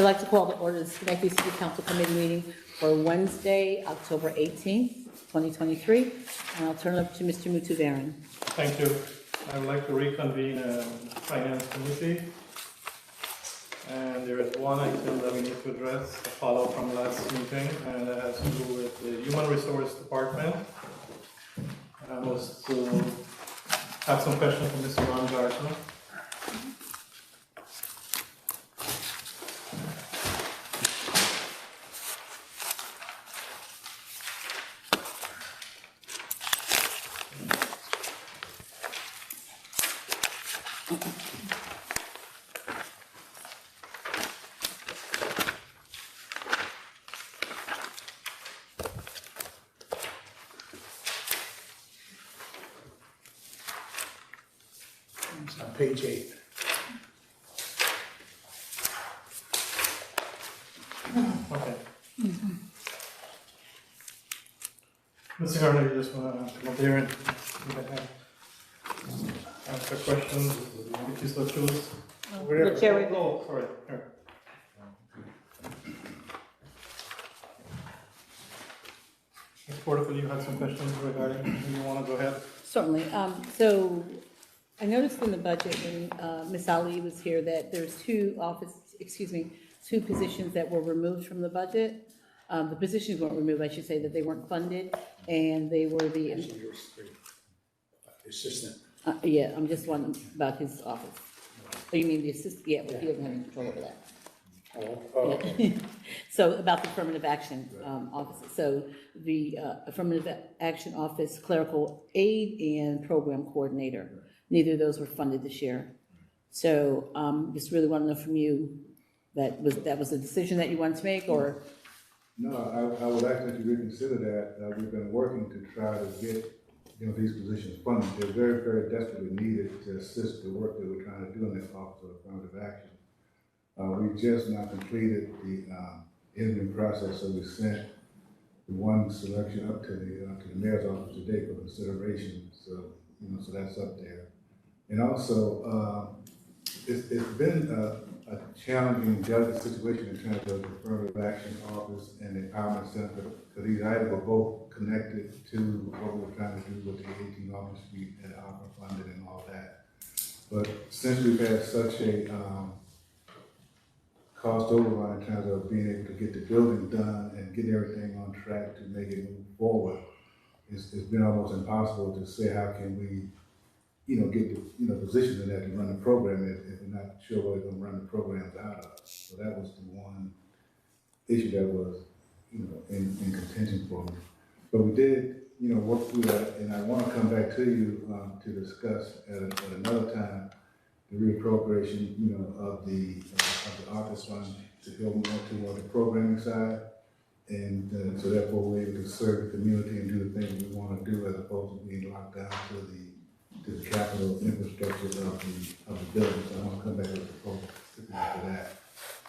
I'd like to call to order the Schenectady City Council Committee meeting for Wednesday, October 18th, 2023. And I'll turn it over to Mr. Mutuvaran. Thank you. I would like to reconvene Finance Committee. And there is one item that we need to address, a follow-up from last meeting, and that has to do with the Human Resource Department. I was to have some questions from Mr. Ron Gardner. It's on page 8. Okay. Mr. Gardner, you just want to come up here and answer questions, if you so choose. The chair would- Oh, sorry. Here. Ms. Porterfield, you had some questions regarding, you want to go ahead? Certainly. So I noticed in the budget when Ms. Ali was here that there's two positions that were removed from the budget. The positions weren't removed, I should say, that they weren't funded, and they were the, Actually, yours is great. Assistant. yeah, I'm just wondering about his office. Oh, you mean the assistant? Yeah, but he doesn't have any control over that. Oh, Yeah. So about the affirmative action office. So the affirmative action office clerical aide and program coordinator, neither of those were funded this year. So just really want to know from you, that was a decision that you wanted to make, or? No, I would actually reconsider that. We've been working to try to get, these positions funded. They're very, very desperately needed to assist the work that we're trying to do in this Office of Affirmative Action. We just now completed the interviewing process, so we sent the one selection up to the mayor's office today for consideration. So, so that's up there. And also, it's been a challenging, delicate situation in terms of the affirmative action office and the empowerment center, because these items were both connected to what we were trying to do with the 18 Office Street and ARPA funded and all that. But since we've had such a cost overrun in terms of being able to get the building done and get everything on track to make it move forward, it's been almost impossible to say how can we, get the, position in that to run the program if we're not sure what we're going to run the programs out of. So that was the one issue that was, in contention for me. But we did, work through that, and I want to come back to you to discuss at another time the reappropriation, of the office fund to go more toward the programming side, and so therefore we're able to serve the community and do the things we want to do as opposed to being locked down to the capital infrastructure of the building. So I want to come back with a proposal for that.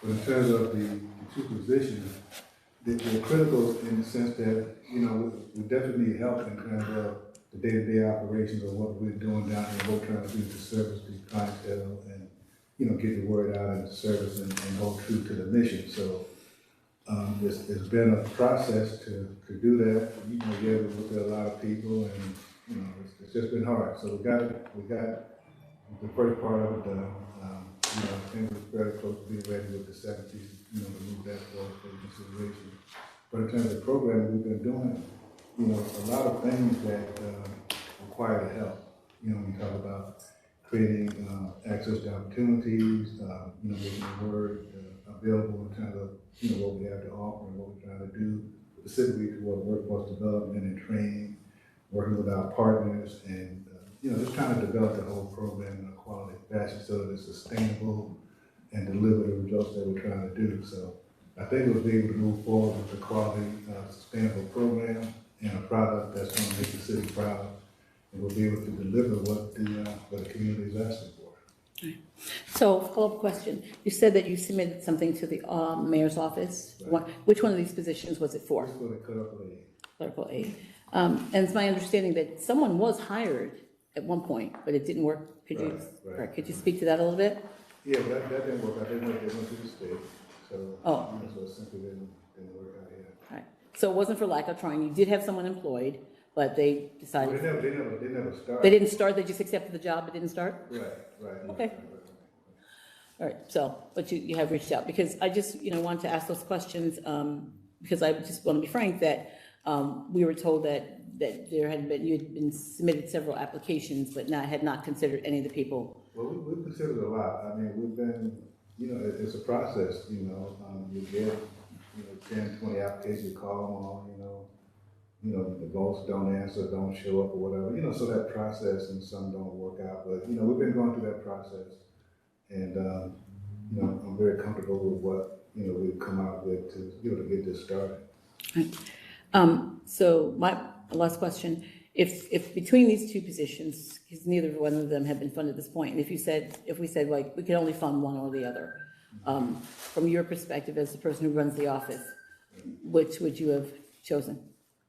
But in terms of the two positions, they're critical in the sense that we definitely need help in terms of the day-to-day operations of what we're doing down here, what we're trying to do to service the clientele and, get the word out and service and hold true to the mission. So it's been a process to do that. Yeah, we looked at a lot of people and, it's just been hard. So we got the first part of it done. I think we're very close to being ready with the 17th, to move that forward for consideration. But in terms of programming we've been doing, a lot of things that require the help. We talk about creating access to opportunities, making the word available in terms of, what we have to offer and what we're trying to do, specifically toward workforce development and training, working with our partners, and, just trying to develop the whole program in a quality fashion so that it's sustainable and deliver the results that we're trying to do. So I think we'll be able to move forward with a quality, sustainable program and a product that's going to make the city proud, and we'll be able to deliver what the community is asking for. Right. So, follow-up question. You said that you submitted something to the mayor's office. Right. Which one of these positions was it for? It's for the clerical aid. Clerical aid. And it's my understanding that someone was hired at one point, but it didn't work. Could you speak to that a little bit? Yeah, but that didn't work. I didn't know they went to the state. So, Oh. so it simply didn't work out here. Right. So it wasn't for lack of trying. You did have someone employed, but they Well, decided, they never started. they didn't start, they just accepted the job, but didn't start? Right. Okay. All right, so, but you have reached out, because I just, wanted to ask those questions, because I just want to be frank that, we were told that there had been, you had been submitted several applications, but had not considered any of the people. Well, we've considered a lot. I mean, we've been, it's a process, you get, 10, 20 applications, you call them all, the boss don't answer, don't show up or whatever, so that process, and some don't work out, but, we've been going through that process. And, I'm very comfortable with what, we've come out with to get this started. So my last question, if between these two positions, because neither one of them have been funded at this point, and if we said like, we could only fund one or the other, from your perspective as the person who runs the office, which would you have chosen?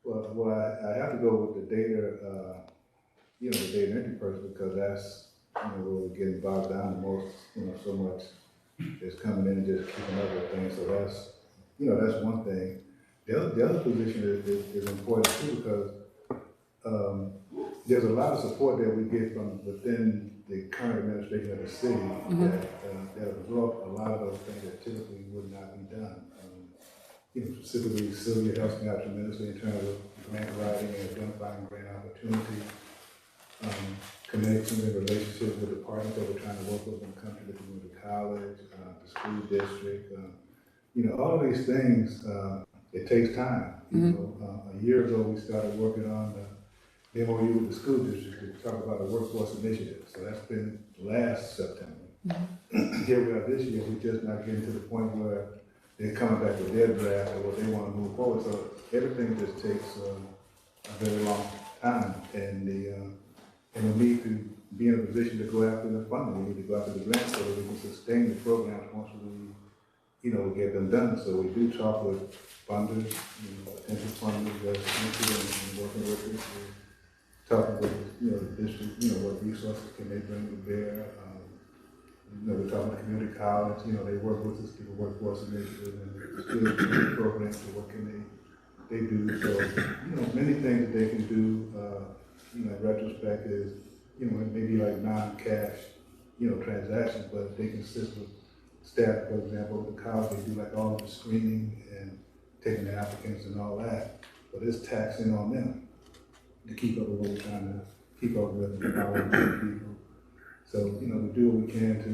Well, I have to go with the data, the data entry person, because that's, where we're getting bogged down the most, so much is coming in and just keeping up with things, so that's one thing. The other position is important too, because there's a lot of support that we get from within the current administration of the city that absorb a lot of those things that typically would not be done. Specifically, Sylvia helps me out tremendously in terms of grant writing and identifying grant opportunities, connections and relationships with departments that we're trying to work with in the country, the community college, the school district, all of these things. It takes time. A year ago, we started working on the MOU with the school district to talk about a workforce initiative. So that's been last September. Here we are this year, we're just not getting to the point where they're coming back with their draft or what they want to move forward. So everything just takes a very long time. And we need to be in a position to go after the funding. We need to go after the grants so that we can sustain the programs once we get them done. So we do talk with funders, potential funders that's interested in working with us. We're talking with, the district, what resources can they bring to bear. We're talking to community college, they work with us through the workforce initiative and the skills training programs, so what can they do. So, many things that they can do, in retrospect is, maybe like non-cash, transactions, but they can assist with staff, for example, at the college, they do like all of the screening and taking the applicants and all that, but it's taxing on them to keep up with what we're trying to keep up with and empower people. So, we do what we can to,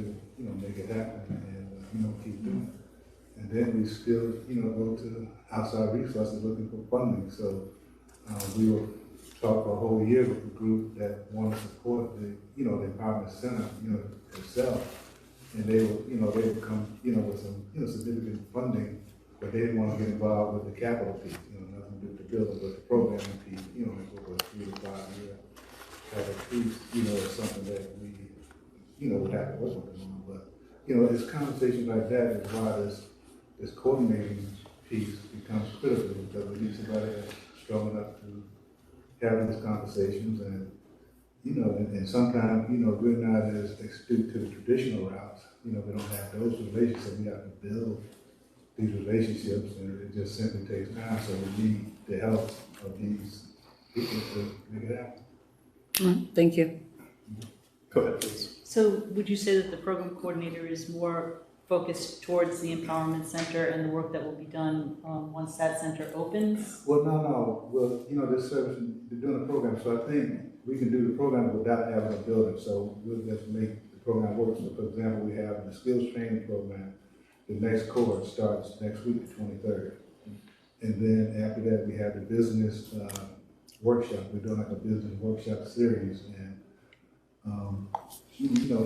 make it happen and, keep doing it. And then we still, go to outside resources looking for funding. So, we were talking for a whole year with the group that wanted to support the, the empowerment center, itself. And they would come, with some, significant funding, but they didn't want to get involved with the capital piece, nothing to do with the building, but the programming piece, like a 3 to 5 year type of piece, is something that we, would have to work with them on. But, it's conversations like that is why this coordinating piece becomes critical, because we need somebody that's strong enough to have these conversations and, and sometimes, we're not as astute to the traditional routes. We don't have those relationships. We have to build these relationships, and it just simply takes time. So we need the help of these people to make it happen. Thank you. Go ahead, please. So would you say that the program coordinator is more focused towards the empowerment center and the work that will be done once that center opens? Well, no. Well, this service, they're doing a program, so I think we can do the program without having a building. So we'll just make the program work. So, for example, we have the skills training program. The next cohort starts next week, the 23rd. And then after that, we have the business workshop. We're doing like a business workshop series. And,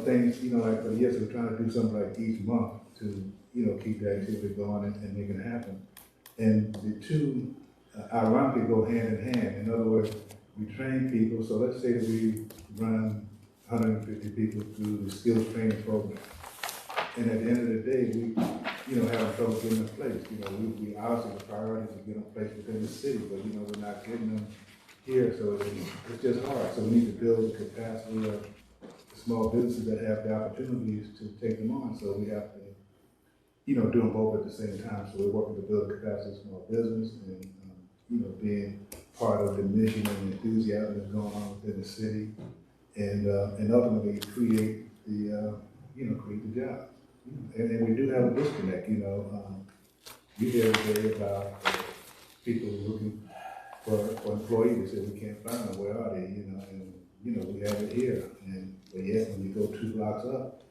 things, like, yes, we're trying to do something like each month to, keep the activity going and make it happen. And the two, ironically, go hand in hand. In other words, we train people. So let's say that we run 150 people through the skills training program. And at the end of the day, we, having trouble getting in place. We obviously the priority is to get in place within the city, but, we're not getting them here. So it's just hard. So we need to build the capacity of the small businesses that have the opportunities to take them on. So we have to, doing both at the same time. So we're working to build capacity of small business and, being part of the mission and enthusiasm that's going on within the city and ultimately create create the job. And we do have a disconnect, you hear every day about people looking for employees, they say we can't find them, where are they, and, we have it here. But yet, when you go 2 blocks up,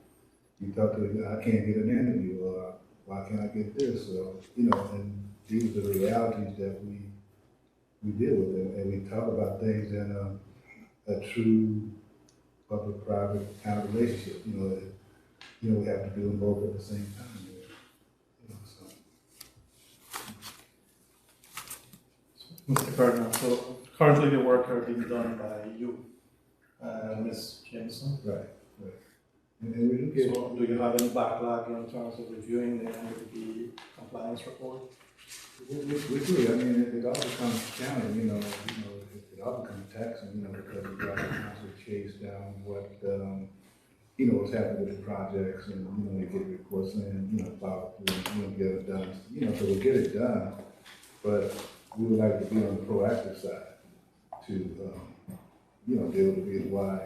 you talk to, I can't get an interview, or why can't I get this, or, and these are the realities that we deal with, and we talk about things in a true public-private kind of relationship, we have to do them both at the same time, so. Mr. Cardinal, so currently the work are being done by you, Ms. Jameson. Right. And we do get. So do you have any backlog in terms of reviewing the compliance report? We do, I mean, it all becomes challenging, it all becomes taxing, because we got to constantly chase down what, what's happening with the projects, and, we get reports in, about, get it done, so we get it done, but we would like to be on the proactive side to, be able to be why,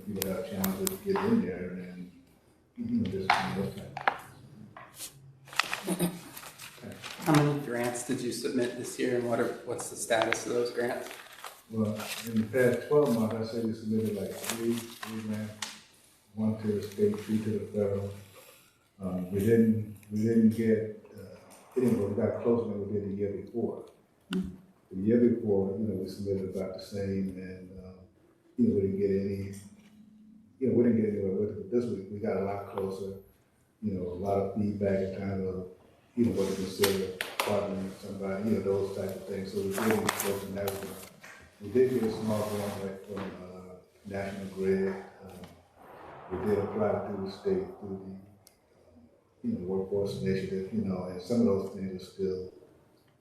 people have challenges to get in there, and, just, those type of things. How many grants did you submit this year, and what's the status of those grants? Well, in the past 12 months, I say we submitted like three grants, 1 to the state, 3 to the federal. We didn't get, we got closer than we did the year before. The year before, we submitted about the same, and, we didn't get any, we didn't get anywhere with it. But this week, we got a lot closer, a lot of feedback in terms of, what to consider partnering with somebody, those type of things. So we're really close in that regard. We did get a small grant like from National Grid. We did apply through the state, through the workforce initiative, and some of those things are still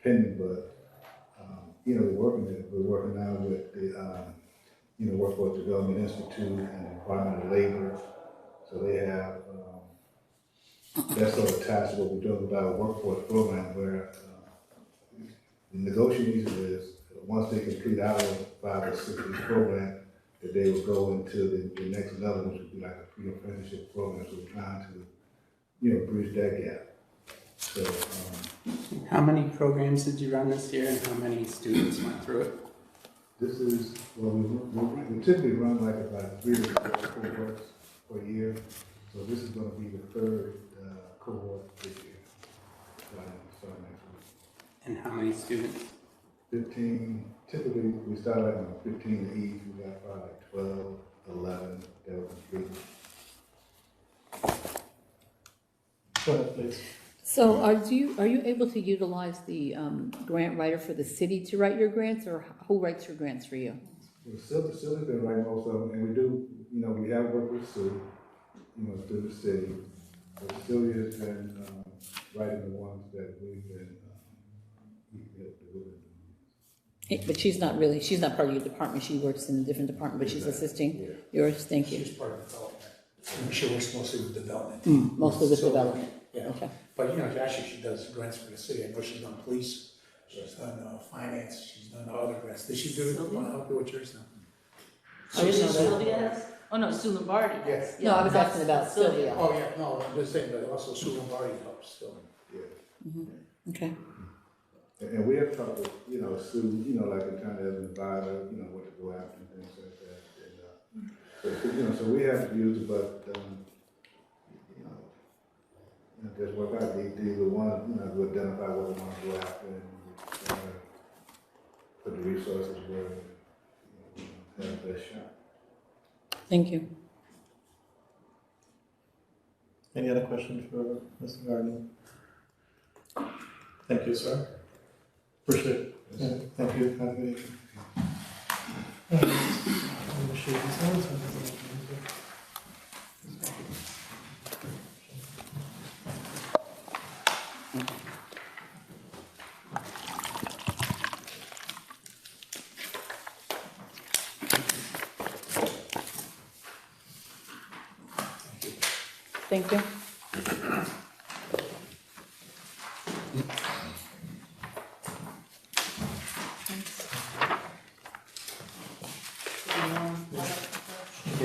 pending, but, we're working now with the Workforce Development Institute and the Department of Labor. So they have, that's sort of attached to what we're doing with our workforce program, where the negotiation is once they complete our 5 or 6 week program, that they will go into the next level, which would be like a pre-apprenticeship program. So we're trying to, bridge that gap. So, How many programs did you run this year, and how many students went through it? this is, well, we typically run like about 3 to 4 cohorts per year. So this is going to be the 3rd cohort this year. Starting next week. And how many students? 15, typically we start like on 15 each, we got probably like 12, 11 that will complete. Go ahead, please. So are you able to utilize the grant writer for the city to write your grants, or who writes your grants for you? Well, Sylvia's been writing most of them, and we do, we have worked with Sue, through the city. But Sylvia has been writing the ones that we've been doing. But she's not part of your department, she works in a different department, but she's assisting yours, thank you. She's part of development. She works mostly with development. Mostly with So, development, Yeah, okay. but actually she does grants for the city. I know she's done police, she's done finance, she's done other grants. Did she do, want to help you with yours now? Oh, is it Sylvia has? Oh, no, Sue Lombardi. Yes. No, I was asking about Sylvia. Oh, yeah, no, I'm just saying that also Sue Lombardi helps still. Yeah. Okay, And we have talked with, Sue, like in terms of advisor, what to go after and things like that. And, so we have used it, but, just work out, these are one, to identify what we want to go after and put the resources where, have the best shot. thank you. Any other questions for Mr. Gardner? Thank you, sir. Appreciate it. Yeah, thank you. Have a good evening. I'm gonna share these ones. Thank you.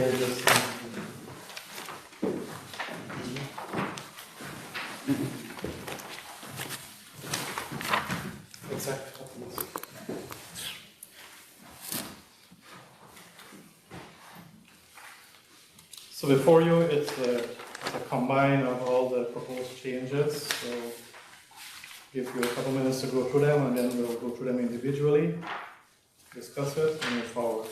they're just. Exact copies. So before you, it's a combine of all the proposed changes, so give you a couple minutes to go through them, and then we'll go through them individually, discuss it, and move forward.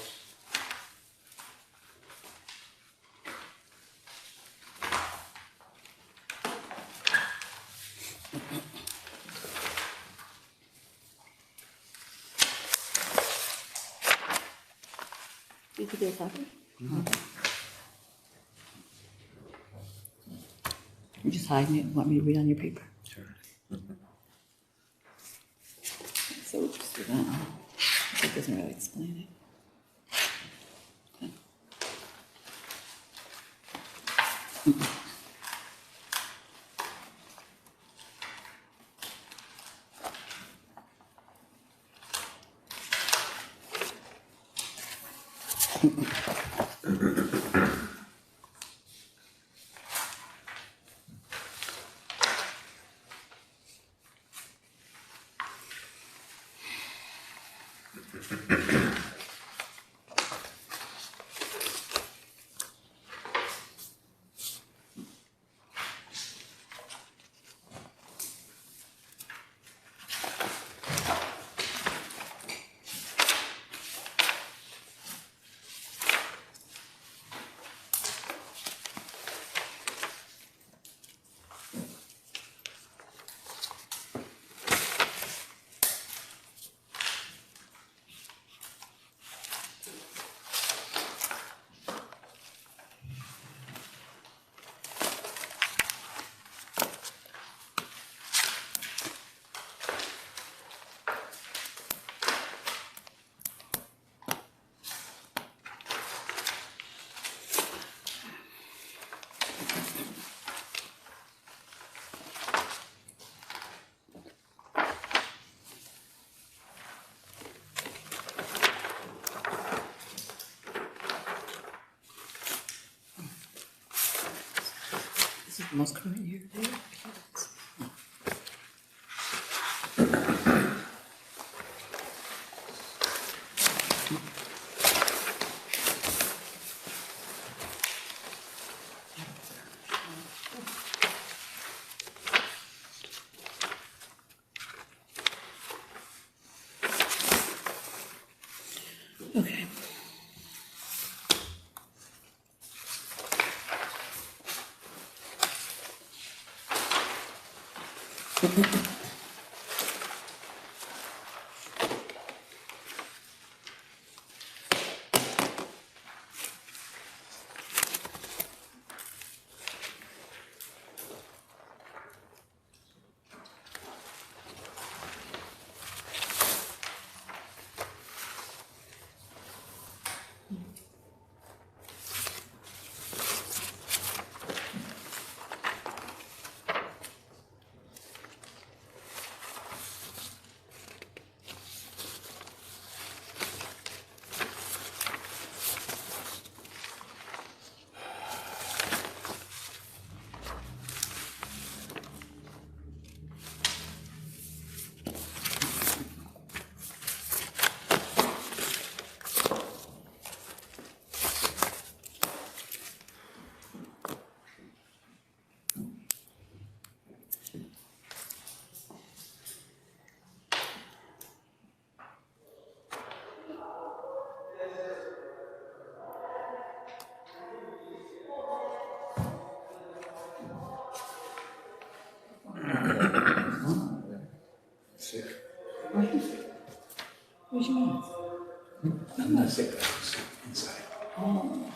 You could do a copy? You're just hiding it, want me to read on your paper? Sure. So we'll just do that. It doesn't really explain it. Okay. This is the most current year there. Okay. Sick. Where's your mom? I'm not sick, I'm sick inside. Oh.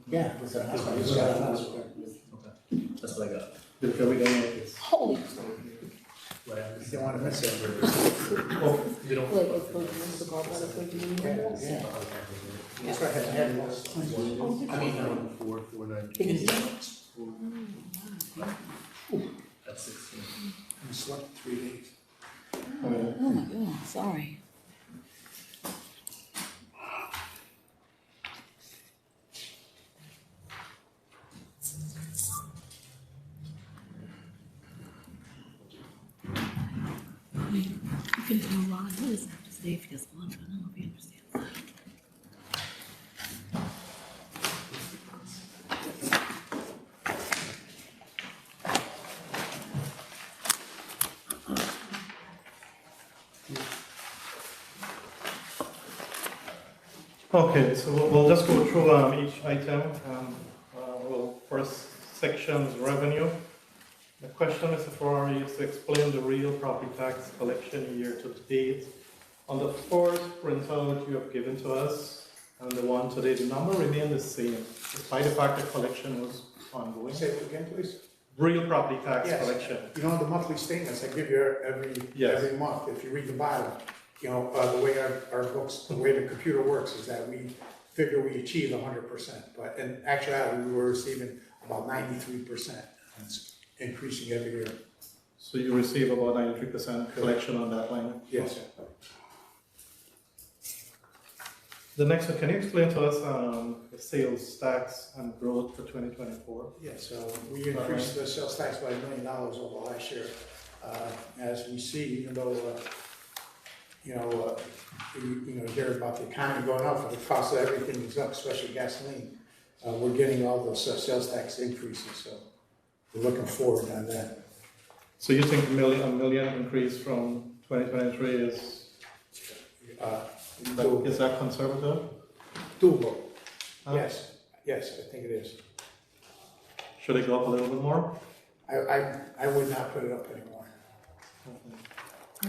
Yeah, that's what I just got. That's what I got. Did we done it? Holy. Whatever, you don't wanna miss it. Oh, you don't. Like, it's going to the gallbladder surgery. Yeah. That's right, I had one. I mean, Can you see that? That's 16. I slept 3 days. Oh my God, sorry. You can tell Ron, he doesn't have to stay if he doesn't want to. I don't know if he understands that. Okay, so we'll just go through each item. First section is revenue. The question, Mr. Ferrari, is to explain the real property tax collection year to date. On the first printout you have given to us, and the one today, the number remained the same, despite the fact that collection was ongoing. Say it again, please. Real property tax Yes. collection. You know, the monthly statements I give you every month, if you read the bottom, you know, the way our books, the way the computer works is that we figure we achieve 100%, but in actuality, we were receiving about 93%. It's increasing every year. So you receive about 93% collection on that line? Yes. Okay. The next one, can you explain to us the sales tax and growth for 2024? Yes, so we increased the sales tax by $1 million over last year. As we see, even though, you hear about the economy going up, the cost of everything is up, especially gasoline. We're getting all those sales tax increases, so we're looking forward on that. So you think a million increase from 2023 is that conservative? Doable. Huh? Yes, I think it is. Should it go up a little bit more? I would not put it up anymore.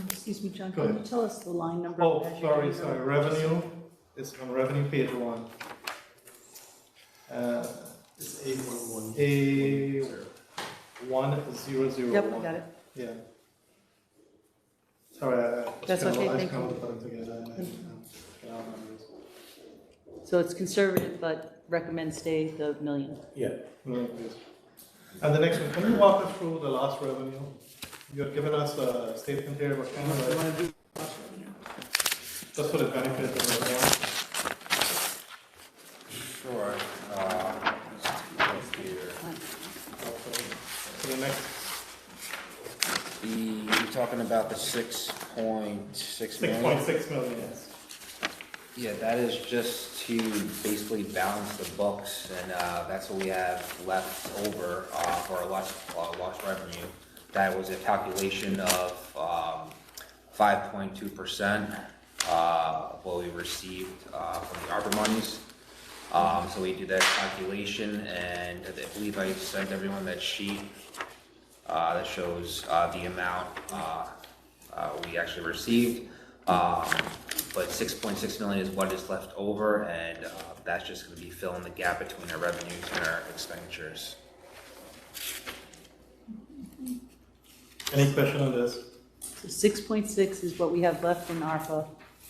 Excuse me, John, Go can you ahead. tell us the line number? Oh, as you're sorry, going? revenue, it's on revenue page 1. It's 811. A1001. Yep, we got it. Yeah. Sorry, That's okay, thank you. you. So it's conservative, but recommend stay the million. Yeah. And the next one, can you walk us through the last revenue? You have given us a statement here, but kind of just for the benefit of everyone. Sure. Let's see here. So the next You're talking about the 6.6 million? 6.6 million, yes. Yeah, that is just to basically balance the books, and that's what we have left over for our lost revenue. That was a calculation of 5.2% what we received from the ARPA monies. So we did that calculation, and I believe I sent everyone that sheet that shows the amount we actually received. But 6.6 million is what is left over, and that's just going to be filling the gap between our revenues and our expenditures. Any question on this? So 6.6 is what we have left in ARPA,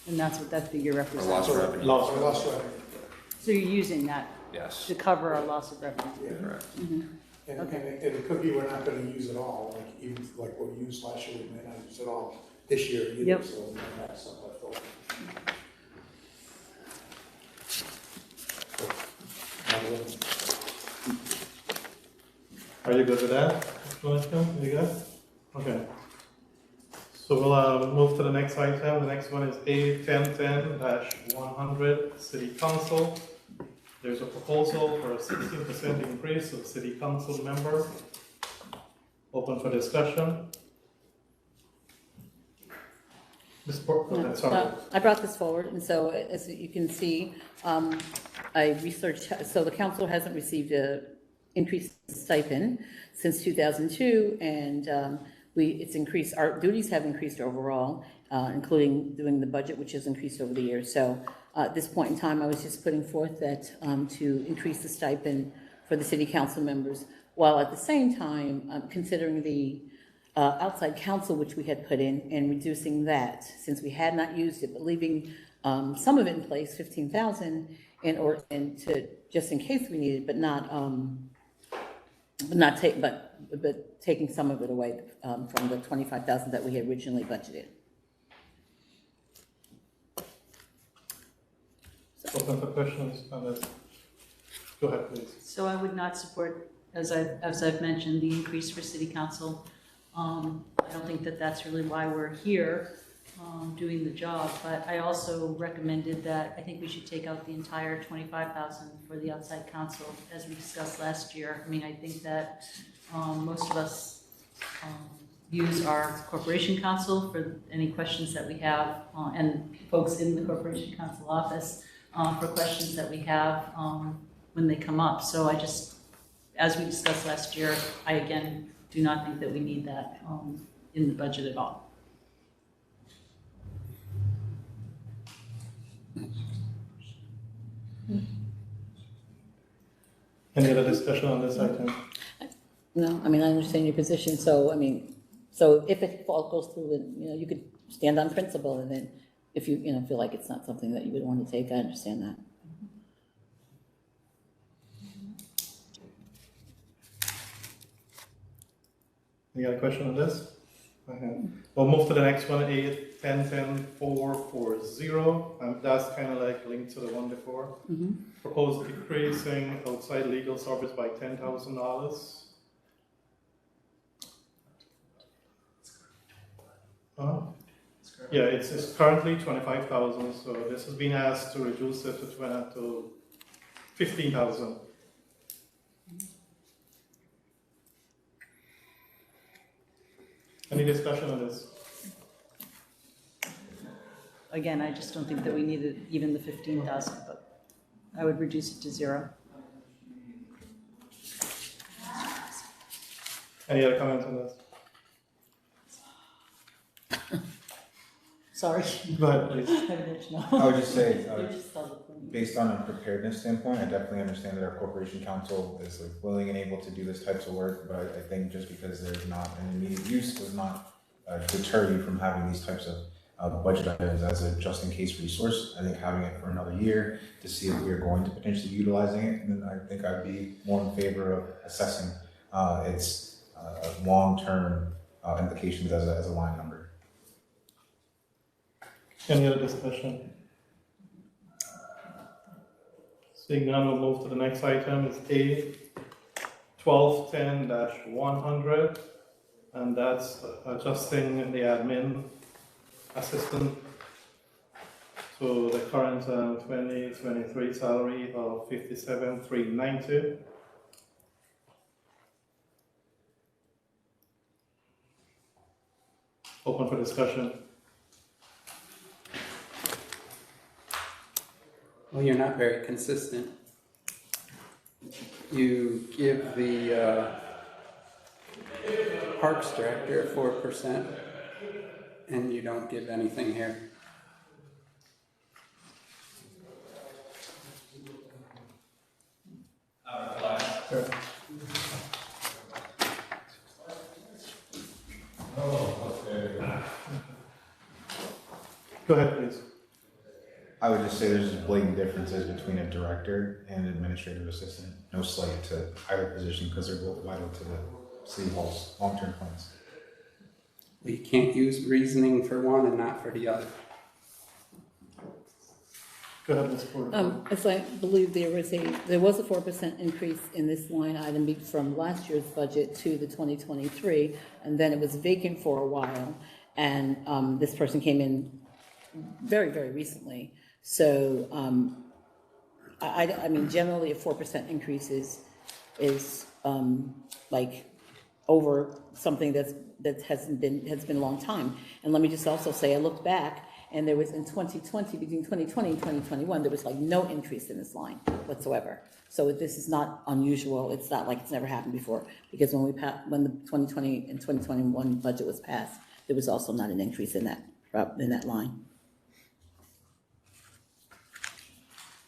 and that's what that figure Our represents. lost revenue. Lost Our lost revenue. So you're using that Yes. to cover our loss of revenue? Yeah. Correct. And Okay. it could be we're not gonna use it all, like even like what we used last year, we may not use it all this year either, Yep. so we might have some left over. Are you good with that? You good? Okay. So we'll move to the next item. The next one is A1010-100, City Council. There's a proposal for a 16% increase of city council member. Open for discussion. Ms. Portman, sorry. I brought this forward, and so as you can see, I researched, so the council hasn't received a increased stipend since 2002, and it's increased, our duties have increased overall, including doing the budget, which has increased over the years. So at this point in time, I was just putting forth that to increase the stipend for the city council members, while at the same time considering the outside counsel which we had put in and reducing that since we had not used it, but leaving some of it in place, 15,000, and to just in case we needed, but but taking some of it away, from the 25,000 that we had originally budgeted. Open for questions on this. Go ahead, please. So I would not support, as I've mentioned, the increase for city council. I don't think that that's really why we're here, doing the job, but I also recommended that I think we should take out the entire 25,000 for the outside counsel, as we discussed last year. I mean, I think that, most of us, use our corporation counsel for any questions that we have, and folks in the corporation counsel office, for questions that we have, when they come up. So I just, as we discussed last year, I again do not think that we need that, in the budget at all. Any other discussion on this item? No, I mean, I understand your position, so, I mean, so if it all goes through, and, you could stand on principle, and then if you, feel like it's not something that you would want to take, I understand that. Any other question on this? Okay. We'll move to the next one, 8-10-10-440, and that's kind of like linked to the one before. Proposed decreasing outside legal service by $10,000. Yeah, it's currently 25,000, so this has been asked to reduce it to 15,000. Any discussion on this? Again, I just don't think that we needed even the 15,000, but I would reduce it to 0. Any other comments on this? Sorry. Go ahead, please. I would just say, based on a preparedness standpoint, I definitely understand that our corporation counsel is like willing and able to do this types of work, but I think just because there's not an immediate use does not deter you from having these types of budget items as a just-in-case resource. I think having it for another year to see if we're going to potentially utilizing it, and then I think I'd be more in favor of assessing its long-term implications as a line number. Any other discussion? Seeing none, we'll move to the next item. It's A-1210-100, and that's adjusting the admin assistant to the current 2023 salary of $57,390. Open for discussion. Well, you're not very consistent. You give the Parks Director 4%, and you don't give anything here. Sure. Go ahead, please. I would just say there's just blatant differences between a director and an administrative assistant. No slight to either position because they're both vital to the City Hall's long-term plans. We can't use reasoning for one and not for the other. Go ahead, Ms. Porter. As I believe there was a 4% increase in this line item from last year's budget to the 2023, and then it was vacant for a while, and this person came in very, very recently. So, I mean, generally a 4% increase is like over something that has been a long time. And let me just also say, I looked back, and there was in 2020, between 2020 and 2021, there was like no increase in this line whatsoever. So this is not unusual. It's not like it's never happened before, because when the 2020 and 2021 budget was passed, there was also not an increase in that line.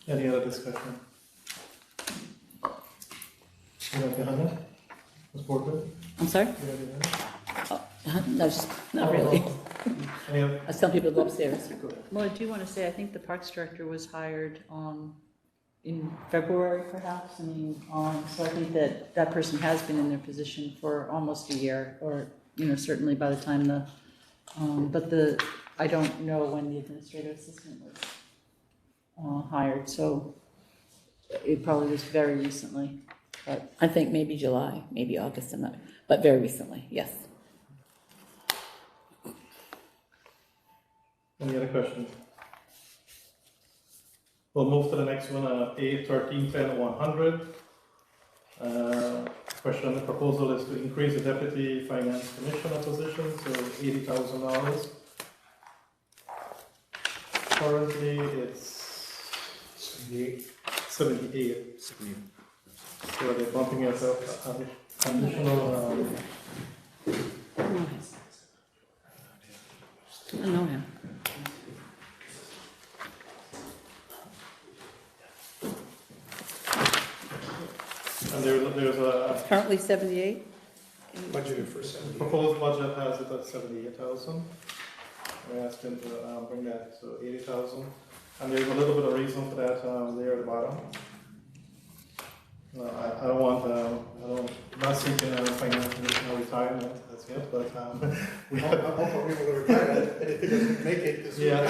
Any other discussion? You have behind it? Ms. Porter? I'm sorry? You have behind it? No, just not really. Any other? I was telling people to go upstairs. Go ahead. Well, I do want to say, I think the Parks Director was hired in February perhaps. I mean, so I think that that person has been in their position for almost a year, or, certainly by the time I don't know when the administrative assistant was hired, so it probably was very recently, but. I think maybe July, maybe August, I'm not, but very recently, yes. Any other questions? We'll move to the next one, A 1310-100. Question, the proposal is to increase the deputy finance commissioner position to $80,000. Currently, it's 78. So they're bumping it up additional, I know him. and there's a Currently 78? Budgeted for 70. proposed budget has it at 78,000. We asked him to bring that to 80,000. And there's a little bit of reason for that there at the bottom. I don't want, I'm not seeking a financial retirement, that's it, but we I'm had, hoping we will retire. If it doesn't make it this week. yeah.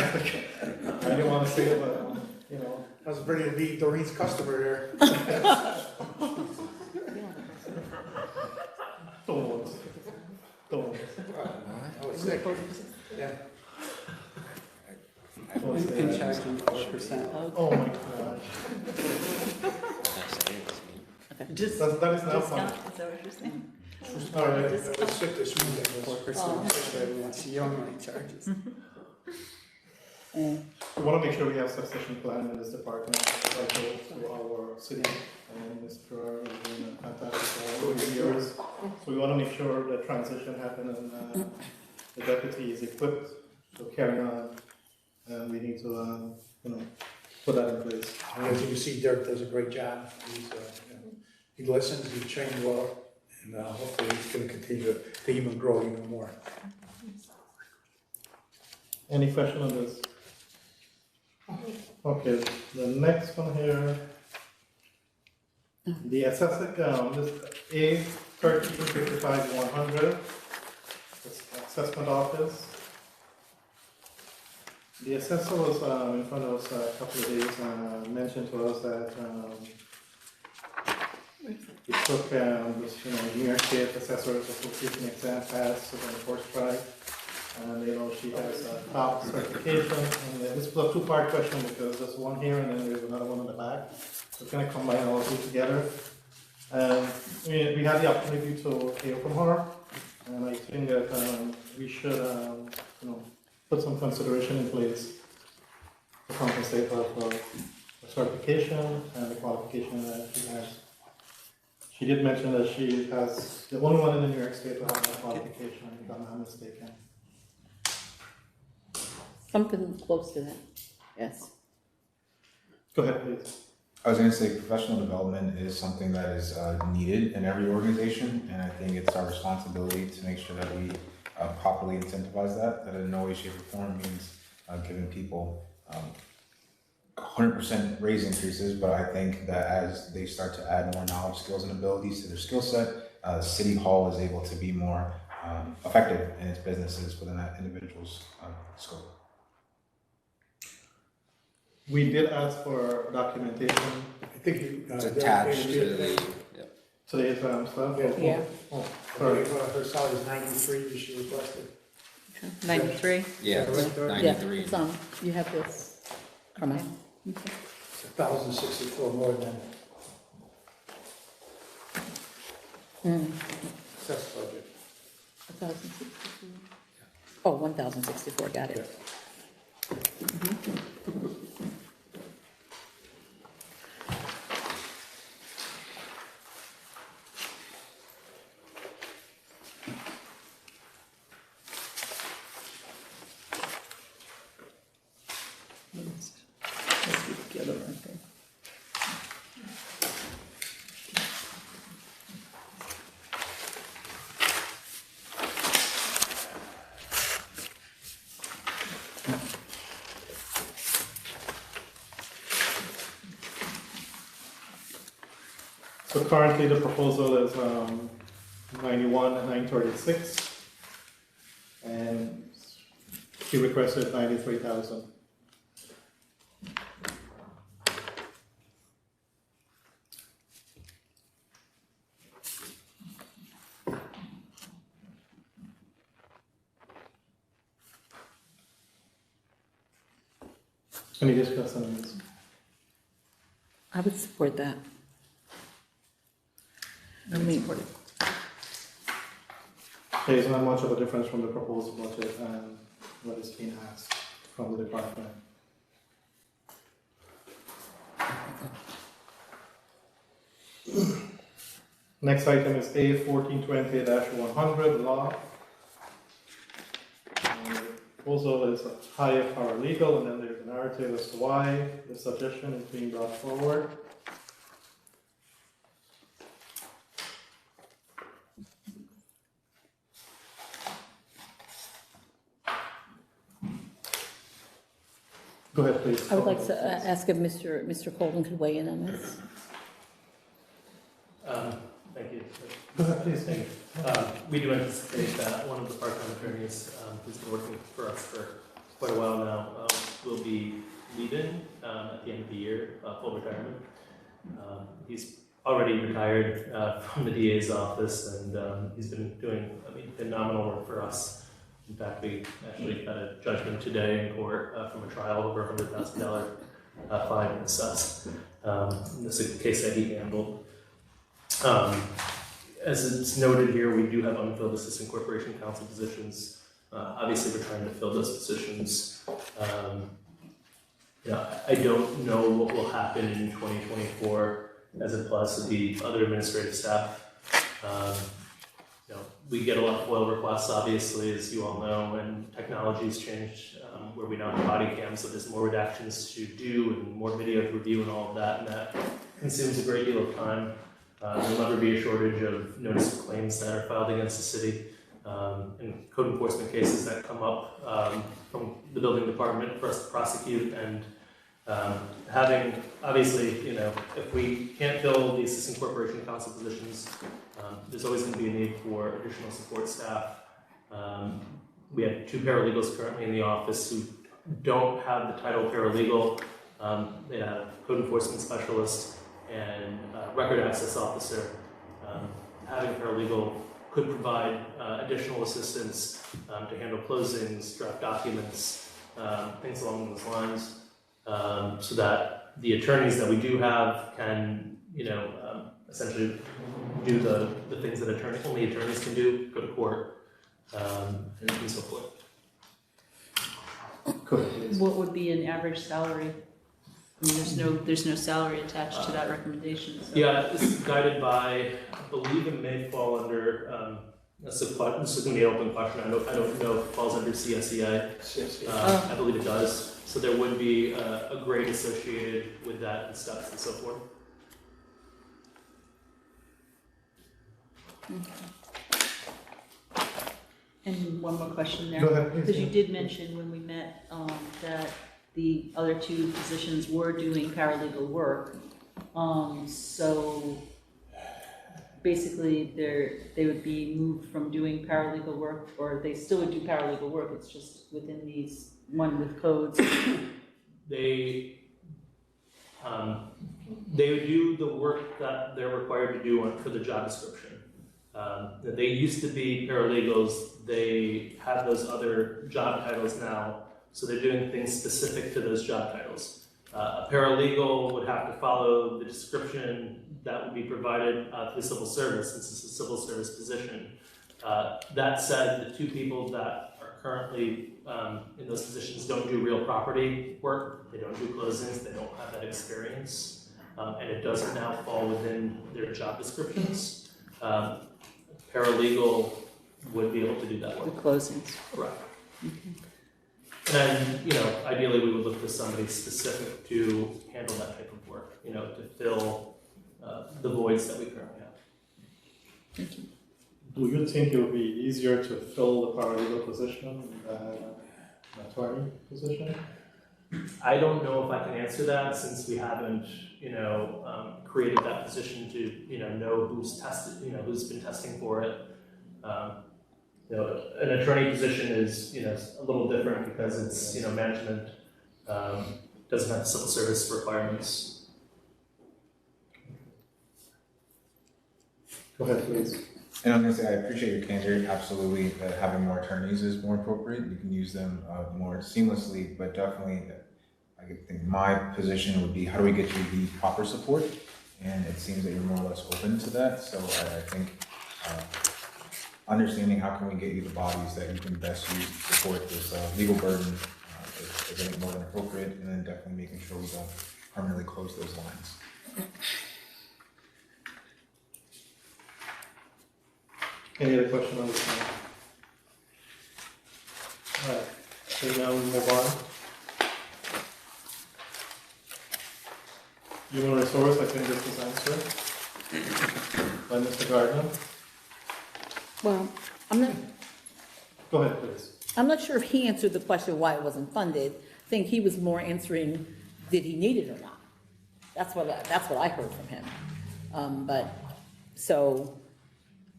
I didn't want to say it, but, I was ready to be Doreen's customer there. don't. I was sick. Yeah. We've been charging 4%. Oh my gosh. Just That is not fun. discount, is that what you're saying? All right. I was sick this week. 4% you only charges. We want to make sure we have sufficient plan in this department, also to our city, and Mr. is doing a fantastic job over the years. So we want to make sure the transition happens and the deputy is equipped to carry on, and we need to, put that in place. And as you can see, Dirk does a great job. He listens, he's trained well, and hopefully he's going to continue to even grow even more. Any question on this? Okay, the next one here, the assessment, this A 1355-100, assessment office. The assessor was in front of us a couple of days, mentioned to us that he took this, New York State Assessors Association exam pass on the first try. And she has a top certification, and this was a two-part question because there's one here and then there's another one in the back. So we're going to combine all two together. And we had the opportunity to hear from her, and I think that we should, put some consideration in place to compensate her for the certification and the qualification that she has. She did mention that she has the only one in the New York State to have that qualification, if I'm not mistaken. Something close to that, yes. Go ahead, please. I was going to say professional development is something that is needed in every organization, and I think it's our responsibility to make sure that we properly incentivize that. That in no way, shape, or form means giving people 100% raise increases, but I think that as they start to add more knowledge, skills, and abilities to their skill set, City Hall is able to be more effective in its businesses within that individual's scope. We did ask for documentation I think you. It's attached to the, today's stuff. Yeah. Oh, I sorry. believe her salary is 93 that she requested. 93? yeah, it's Yeah, 93. it's on, you have this, Carmine. It's 1,064 more than assessed budget. 1,064. Oh, 1,064, got it. Let's get together right there. So currently the proposal is 91,936, and he requested 93,000. Any discussion on this? I would support that. I mean, There's not much of a difference from the proposed budget and what is being asked from the department. Next item is A 1420-100 law. And the proposal is a hire paralegal, and then there's a narrative as to why the suggestion is being brought forward. Go ahead, please. I would like to ask if Mr. Colvin could weigh in on this. Thank you. Go ahead, please. Thank you. We do anticipate that one of the part-time attorneys who's been working for us for quite a while now will be leaving at the end of the year, full retirement. He's already retired from the DA's office, and he's been doing phenomenal work for us. In fact, we actually got a judgment today in court from a trial over $100,000 fine and assessed. This is a case that he handled. As it's noted here, we do have unfilled assistant corporation counsel positions. Obviously, we're trying to fill those positions. I don't know what will happen in 2024 as it applies to the other administrative staff. We get a lot of FOIL requests, obviously, as you all know, and technology's changed where we now have body cams, so there's more redactions to do and more video to review and all of that, and that consumes a great deal of time. There'll never be a shortage of notice of claims that are filed against the city and code enforcement cases that come up from the building department for us to prosecute. And having, obviously, if we can't fill the assistant corporation counsel positions, there's always going to be a need for additional support staff. We have 2 paralegals currently in the office who don't have the title paralegal. They have code enforcement specialist and record access officer. Having a paralegal could provide additional assistance to handle closings, draft documents, things along those lines, so that the attorneys that we do have can, essentially do the things that only attorneys can do, go to court, and so forth. What would be an average salary? I mean, there's no salary attached to that recommendation. So. Yeah, this is guided by, I believe it may fall under, this is going to be an open question. I don't know if it falls under CSEA. I believe it does. So there would be a grade associated with that and steps and so forth. Okay. And one more question there. Go ahead, please. Because you did mention when we met that the other 2 positions were doing paralegal work. So basically they would be moved from doing paralegal work, or they still would do paralegal work, it's just within these one with codes. They would do the work that they're required to do for the job description. They used to be paralegals. They have those other job titles now, so they're doing things specific to those job titles. A paralegal would have to follow the description that would be provided to the civil service, since it's a civil service position. That said, the 2 people that are currently in those positions don't do real property work. They don't do closings. They don't have that experience. And it doesn't now fall within their job descriptions. Paralegal would be able to do that The work. closings. Correct. Okay. And, ideally we would look for somebody specific to handle that type of work, to fill the voids that we currently have. Thank you. Do you think it would be easier to fill the paralegal position than an attorney position? I don't know if I can answer that since we haven't, created that position to, know who's tested, who's been testing for it. An attorney position is, a little different because it's, management doesn't have civil service requirements. Go ahead, please. And I was gonna say, I appreciate your candor, absolutely, that having more attorneys is more appropriate, you can use them more seamlessly, but definitely, I think my position would be, how do we get you the proper support? And it seems that you're more or less open to that, so I think understanding how can we get you the bodies that you can best use to support this legal burden is I think more than appropriate, and then definitely making sure we don't permanently close those lines. Any other question on this one? All right, so now we move on. Human resource, I think this was answered by Mr. Gardner. Well, Go ahead, please. I'm not sure if he answered the question why it wasn't funded. I think he was more answering, did he need it or not? That's what I heard from him.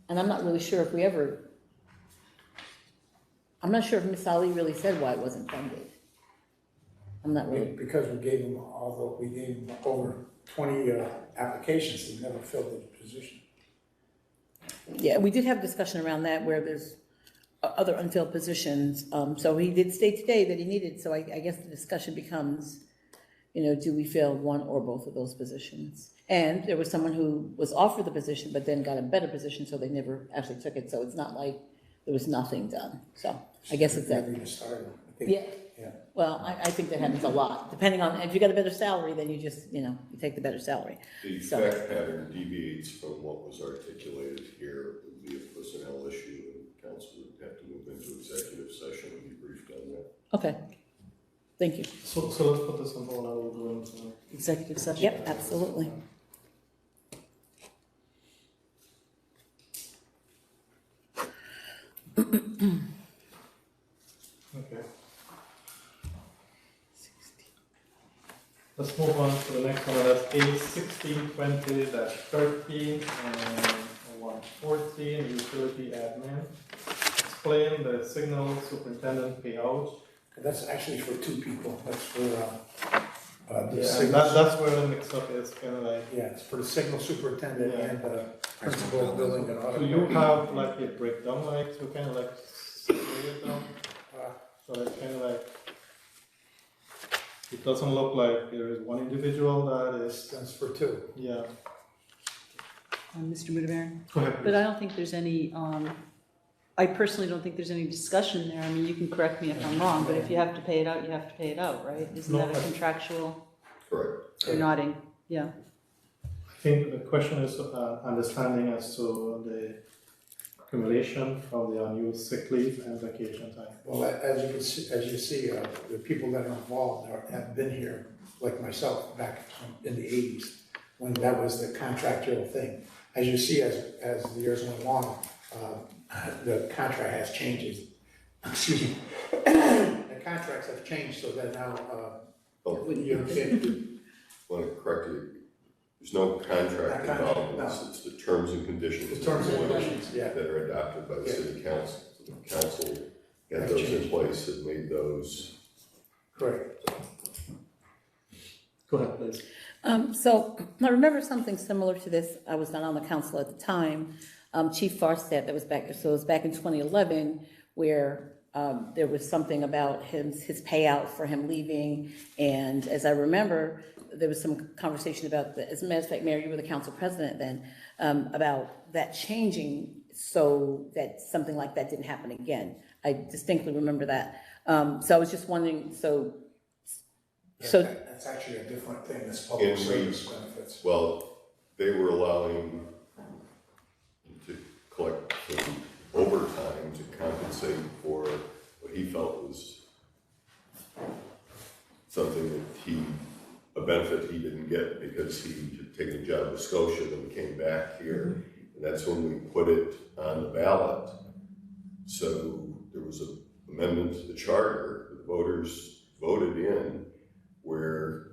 And I'm not really sure if I'm not sure if Ms. Ali really said why it wasn't funded. I'm not really. Because we gave him over 20 applications, he never filled the position. Yeah, we did have discussion around that where there's other unfilled positions. So he did state today that he needed, so I guess the discussion becomes, do we fill one or both of those positions? And there was someone who was offered the position, but then got a better position, so they never actually took it. So it's not like there was nothing done. So I guess it's that. Yeah. Well, I think that happens a lot. Depending on, if you got a better salary, then you just, you take the better salary. The fact pattern deviates from what was articulated here. It would be a personnel issue, and council would have to move into executive session and be briefed on that. Okay. Thank you. So let's put this on hold, and we'll go into Executive session? Yep, absolutely. okay. Let's move on to the next one. That's A1620-13 and 114, utility admin. Explain the signal superintendent payout. That's actually for two people. That's for that's where the mix-up is, kind of like. Yeah, it's for the signal superintendent and the principal of building and audit. Do you have like a breakdown, like to kind of like separate it down? So it's kind of like, it doesn't look like there is one individual that is. That's for two. Yeah. Mr. Mudabaran? Go ahead, But please. I don't think there's any, I personally don't think there's any discussion there. I mean, you can correct me if I'm wrong, but if you have to pay it out, you have to pay it out, right? Isn't that a contractual? Correct. You're nodding, yeah. I think the question is understanding as to the accumulation from the unused sick leave and vacation time. Well, as you see, the people that are involved have been here, like myself, back in the 80s, when that was the contractual thing. As you see, as the years went along, the contract has changed. Excuse me. The contracts have changed so that now, you can't. I want to correct you. There's no contract involved. No. It's the terms and conditions. The terms and conditions, yeah. That are adopted by the city council. So the council got those in place and made those. Correct. Go ahead, please. So I remember something similar to this. I was not on the council at the time. Chief Farstad, that was back, so it was back in 2011, where there was something about his payout for him leaving. And as I remember, there was some conversation about, as a matter of fact, Mayor, you were the council president then, about that changing so that something like that didn't happen again. I distinctly remember that. So I was just wondering, That's actually a different thing, that's public service benefits. Well, they were allowing to collect some overtime to compensate for what he felt was something a benefit he didn't get because he had taken a job with Scotia and came back here. And that's when we put it on the ballot. So there was an amendment to the charter, the voters voted in, where,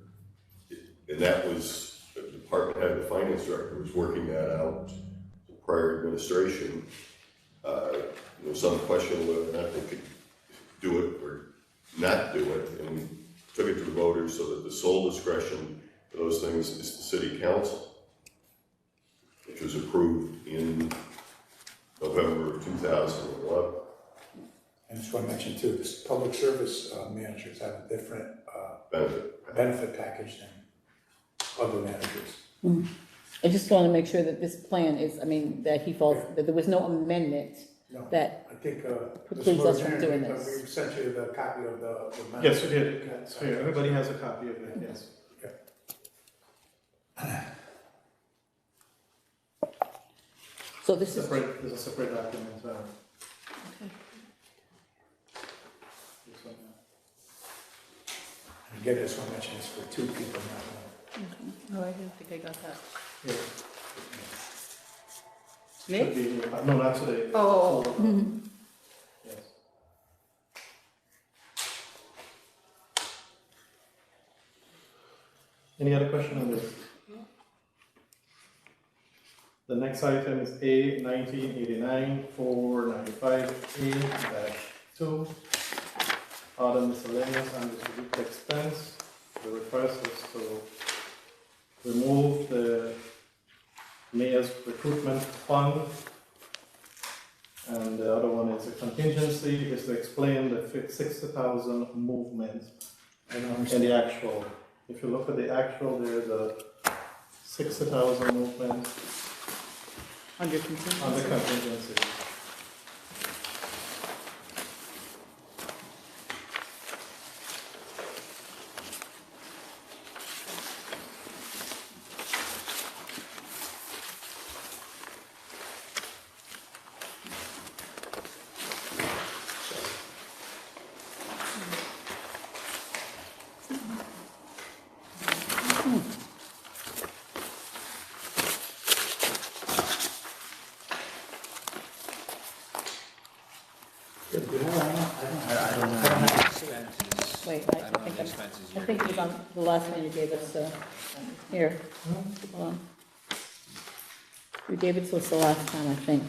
and that was, the department head, the finance director was working that out, prior administration, there was some question whether or not they could do it or not do it, and we took it to the voters so that the sole discretion for those things is the city council, which was approved in November of 2011. And just want to mention too, this public service managers have a different benefit package than other managers. I just want to make sure that this plan is, I mean, that he falls, that there was no amendment No, that I think, precludes us from doing we this. sent you the copy of the. Yes, we did. It's here. Everybody has a copy of it, yes. So this is, Separate, there's a separate document. This one. Again, just want to mention it's for 2 people, not 1. Oh, I didn't think I got that. Yeah. Me? Should be here. No, not today. Oh. Yes. Any other question on this? The next item is A 1989-495A-2. Other miscellaneous undistributed expense. The request is to remove the mayor's recruitment fund. And the other one is a contingency, is to explain the 60,000 movement and the actual. If you look at the actual, there's a 60,000 movement Under contingency. on the contingency. wait, I think it was on the last one you gave us, so, here, hold on. You gave it to us the last time, I think.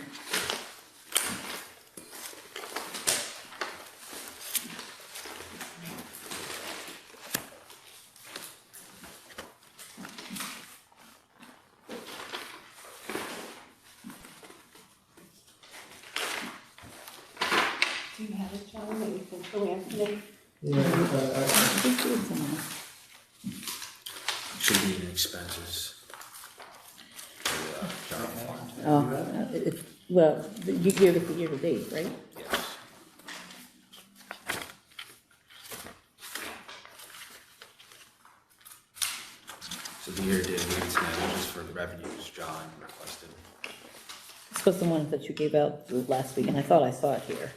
Do you have it, John, that you can fill in today? Yeah, I think it was on Should be in expenses. For the general fund. well, you gave it the year to date, right? Yes. So the year did tonight, which is for the revenues John requested. This was the one that you gave out last week, and I thought I saw it here.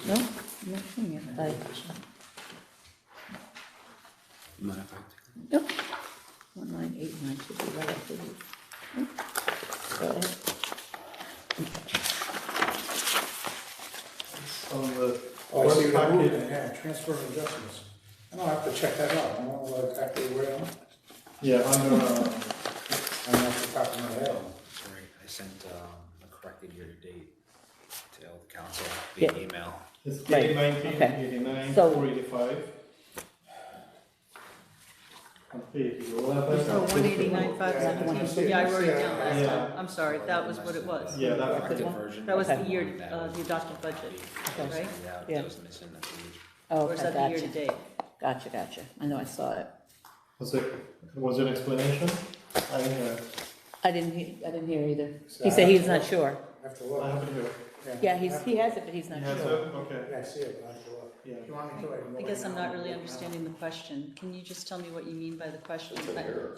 No, I'm not seeing it. You mind if I take it? No. 1989 should be right after these. Go ahead. on the Oh, I see first what you're packet. moving, yeah, transfer of adjustments. I don't have to check that out, I don't know exactly where I'm, Yeah, under, I'm off the top of my head. Sorry, I sent a corrected year-to-date to all the council Yeah. via email. it's Right, A 1989, So- 485. On page 11. Oh, 189,517. Yeah, I wrote it down last Yeah. time. I'm sorry, that was what it was. Yeah, that, Corrected version. That was the Okay. year, the adopted budget, right? Yeah. That was missing that page. Oh, Or is okay, that the year to gotcha. date? Gotcha. I know I saw it. was it an explanation? I didn't hear it. I didn't hear either. He said he's not sure. I have to I look. haven't heard it. Yeah, he has it, but he's not You have sure. it? Okay. Yeah, I see it, but I have to look. Yeah. If you want me to, I can go I guess right I'm now. not really understanding the question. Can you just tell me what you mean by the question? It's an error.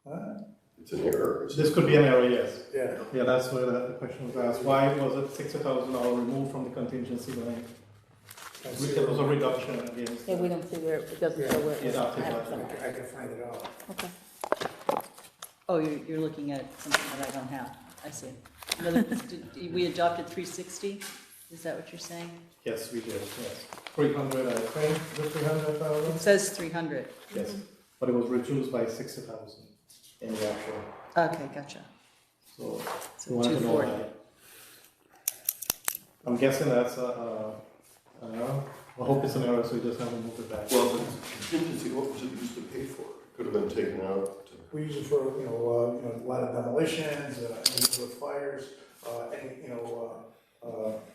Huh? It's an error. This could be an error, yes. Yeah. Yeah, that's where the question was asked. Why was it $60,000 removed from the contingency line? I see There it. was a reduction against. Yeah, we don't see where, it doesn't show where it was. Adopted I have it budget. somewhere. I can find it out. Okay. Oh, you're looking at something that I don't have. I see. In other words, we adopted 360 Is that what you're saying? Yes, we did, yes. 300, I think, the 300,000? It says 300. Yes, but it was reduced by 60,000 in the actual, Okay, gotcha. so So you want to know 240. that. I'm guessing that's I don't know, I hope it's an error, so we just haven't moved it back. Well, the contingency, what was it used to pay for? Could have been taken out. We use it for, a lot of demolitions, any with fires, any,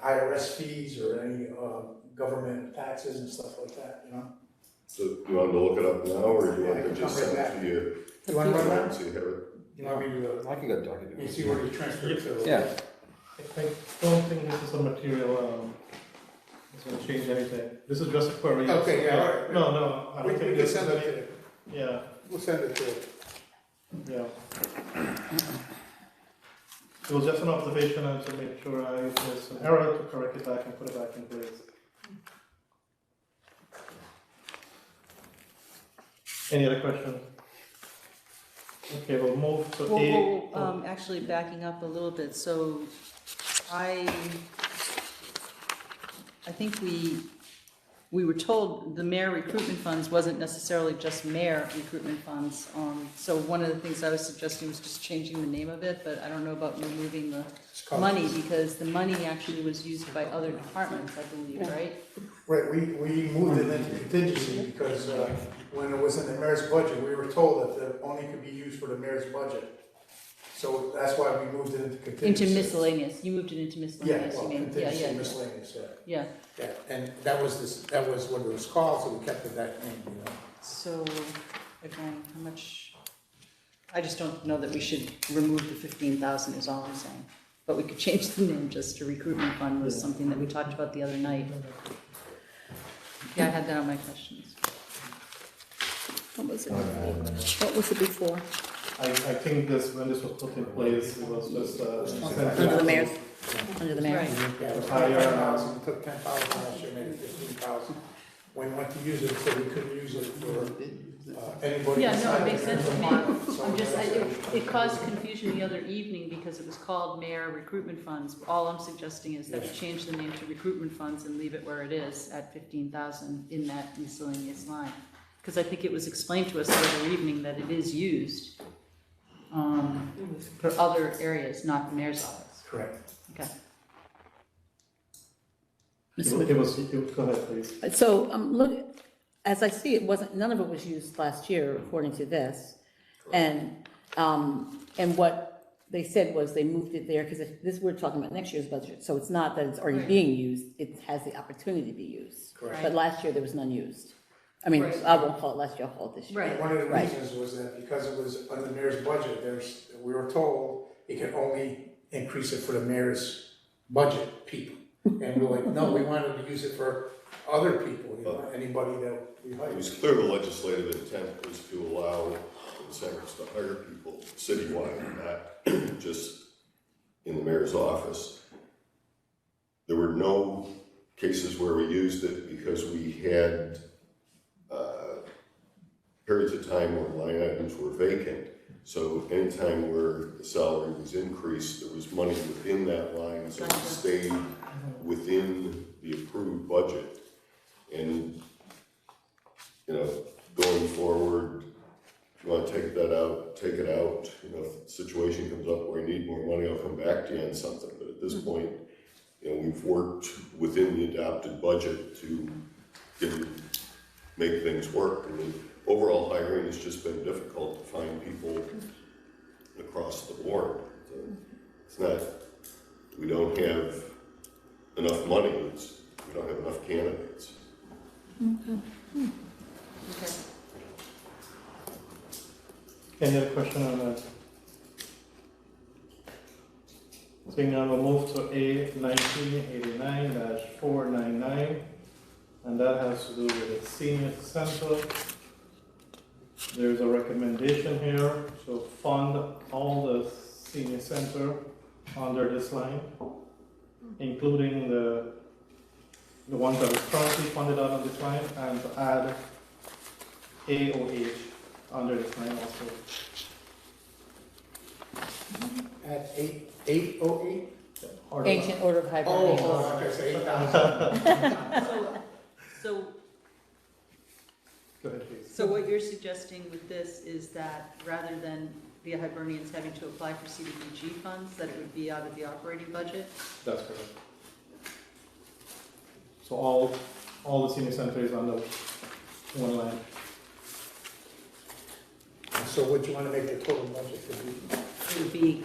IRS fees or any, government taxes and stuff like that, So you want to look it up now, or do you Yeah, I want can to just come right send it back. to you? You want to run that? So you have it. You want me to, I can go talk to you see where you transfer it to? Yeah. I don't think this is a material, it's gonna change anything. This is just a query. Okay, yeah, all right. No, I We don't think can this is send it any, to, yeah, we'll send it to. yeah. It was just an observation and to make sure if there's an error to correct it back and put it back in place. Any other questions? Okay, we'll move to A. Actually backing up a little bit, so I think we were told the mayor recruitment funds wasn't necessarily just mayor recruitment funds. So one of the things I was suggesting was just changing the name of it, but I don't know about removing the money, because the money actually was used by other departments, I believe, right? Right, we moved it into contingency because when it was in the mayor's budget, we were told that it only could be used for the mayor's budget. So that's why we moved it into contingency. Into miscellaneous, you moved it into Yeah, miscellaneous, well, you mean? contingency miscellaneous, yeah. Yeah, Yeah, and that was what it was called, so we kept it that name, so, again, how much, I just don't know that we should remove the 15,000 is all I'm saying. But we could change the name just to recruitment fund was something that we talked about the other night. Yeah, I had that on my questions. What was it? What was it before? I think when this was put in place, it was just, Under the mayor's, under the mayor? Right. Yeah, it was Higher, 10,000, we took 10,000 last year, made it 15,000. When we went to use it, so we couldn't use it for anybody. Yeah, no, it inside makes the sense to me. department, so I'm just, that's it caused confusion the other evening because it was called mayor recruitment funds. All I'm suggesting is that we change the name to recruitment funds and leave it where it is at 15,000 in that miscellaneous line. Because I think it was explained to us the other evening that it is used for other areas, not the mayor's office. correct. Okay. it was, go ahead, please. So, look, as I see it, none of it was used last year, according to this. And what they said was they moved it there, because we're talking about next year's budget, so it's not that it's already Right. being used, it has the opportunity to be used. Correct. But last year, there was none used. I mean, Right. I won't call it last year, I'll call it this year. Right. One of the Right. reasons was that because it was under the mayor's budget, we were told it could only increase it for the mayor's budget people. And we're like, no, we wanted to use it for other people, anybody that we It hired. was clear the legislative intent was to allow incentives to hire people citywide, not just in the mayor's office. There were no cases where we used it because we had periods of time where line items were vacant. So anytime where the salary was increased, there was money within that line, so it stayed within the approved budget. And, going forward, if you want to take that out, take it out. If the situation comes up where I need more money, I'll come back to you on something. But at this point, we've worked within the adopted budget to make things work. I mean, overall hiring has just been difficult to find people across the board. So it's not, we don't have enough money, we don't have enough candidates. Okay. Any other question on that? Seeing none, we'll move to A 1989-499, and that has to do with the senior center. There's a recommendation here to fund all the senior center under this line, including the ones that is currently funded out of this line, and to add AOH under this line also. At 808? Ancient Order of Hibernians. Oh, okay, so 8,000. So, Go ahead, please. so what you're suggesting with this is that rather than the Hibernians having to apply for CDBG funds, that it would be out of the operating budget? That's correct. So all the senior center is under one line. So what do you want to make the total budget to be? It would be,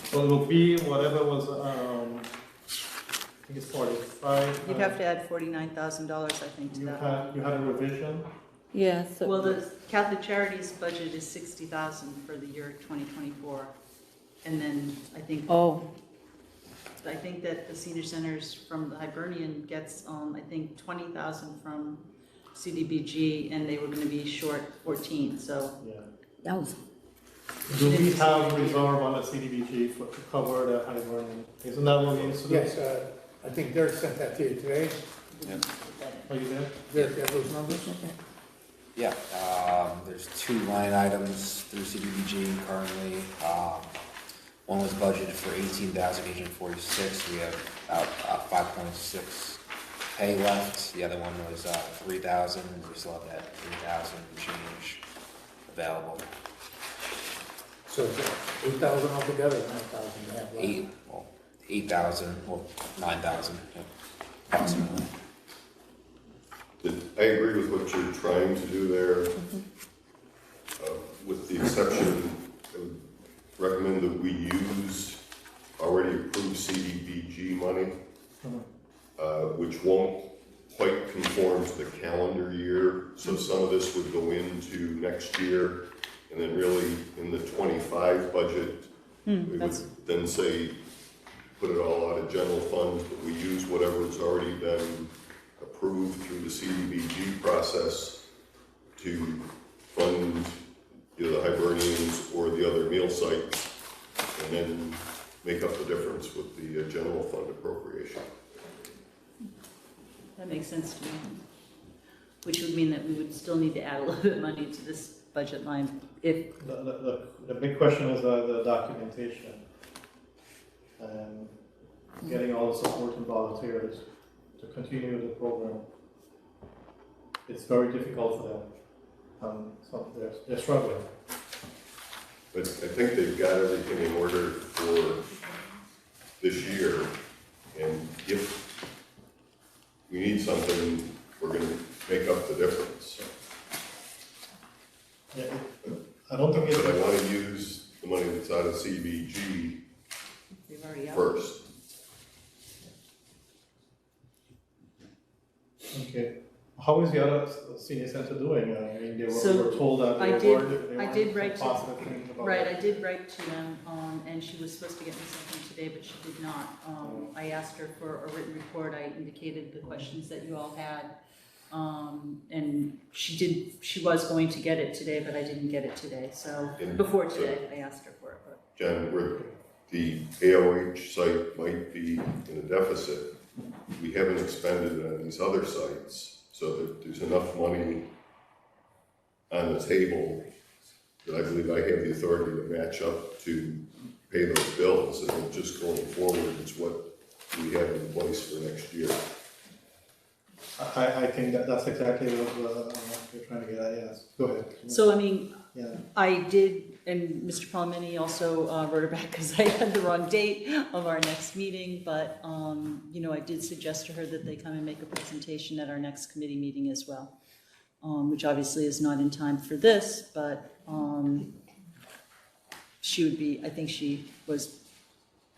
So it'll be whatever was, I think it's 45. you'd have to add $49,000, I think, to You that. had a revision? Yeah, so. Well, the Catholic Charities budget is $60,000 for the year 2024. And then I think that the senior centers from the Hibernian gets, I think, 20,000 from CDBG, and they were gonna be short 14, so. Yeah. That was, Do we have reserve on the CDBG to cover the Hibernian? Isn't that what we used to do? Yes, I think Derek sent that to you today. Are you there? Derek, you have those numbers? Yeah, there's 2 line items through CDBG currently. One was budgeted for 18,846. We have about 5.6K left. The other one was 3,000. We still have that 3,000 change available. So it's 8,000 altogether, 9,000 you have left. 8,000, well, 9,000, yeah, approximately. I agree with what you're trying to do there. With the exception, I would recommend that we use already approved CDBG money, which won't quite conform to the calendar year. So some of this would go into next year, and then really in the 25 budget, we would then say, put it all out of general funds, but we use whatever's already been approved through the CDBG process to fund either the Hibernians or the other meal sites, and then make up the difference with the general fund appropriation. That makes sense to me. Which would mean that we would still need to add a little bit of money to this budget line if. The big question is the documentation and getting all the support and volunteers to continue the program. It's very difficult for them. So they're struggling. But I think they've got everything in order for this year, and if we need something, we're going to make up the difference. Yeah, I don't think But I want to use the money that's out of CBG We've already first. Okay. How is the other senior center doing? I mean, they So, were told that I they did- were I did write to- positive things about Right, it. I did write to them, and she was supposed to get me something today, but she did not. I asked her for a written report, I indicated the questions that you all had. And she was going to get it today, but I didn't get it today, so, before today, I asked her for it. But. John, where the AOH site might be in a deficit, we haven't expended it on these other sites, so that there's enough money on the table that I believe I have the authority to match up to pay those bills, and then just going forward, it's what we have in place for next year. I think that's exactly what you're trying to get at, yes. Go ahead. So, I mean, Yeah. I did, and Mr. Palmini also wrote it back because I had the wrong date of our next meeting, but, you know, I did suggest to her that they come and make a presentation at our next committee meeting as well, which obviously is not in time for this, but she would be, I think she was,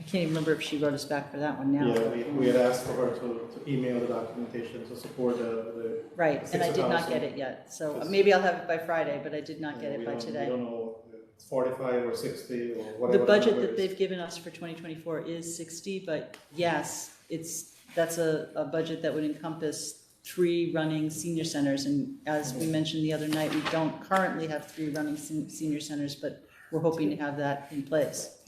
I can't even remember if she wrote us back for that one now. Yeah, we had asked for her to email the documentation to support the Right, and I did not 6,000. get it yet, so maybe I'll have it by Friday, but I did not get it we by don't- today. We don't know if it's 45 or 60 or The whatever. budget number that is. they've given us for 2024 is 60, but yes, that's a budget that would encompass 3 running senior centers, and as we mentioned the other night, we don't currently have 3 running senior centers, but we're hoping to have that in place.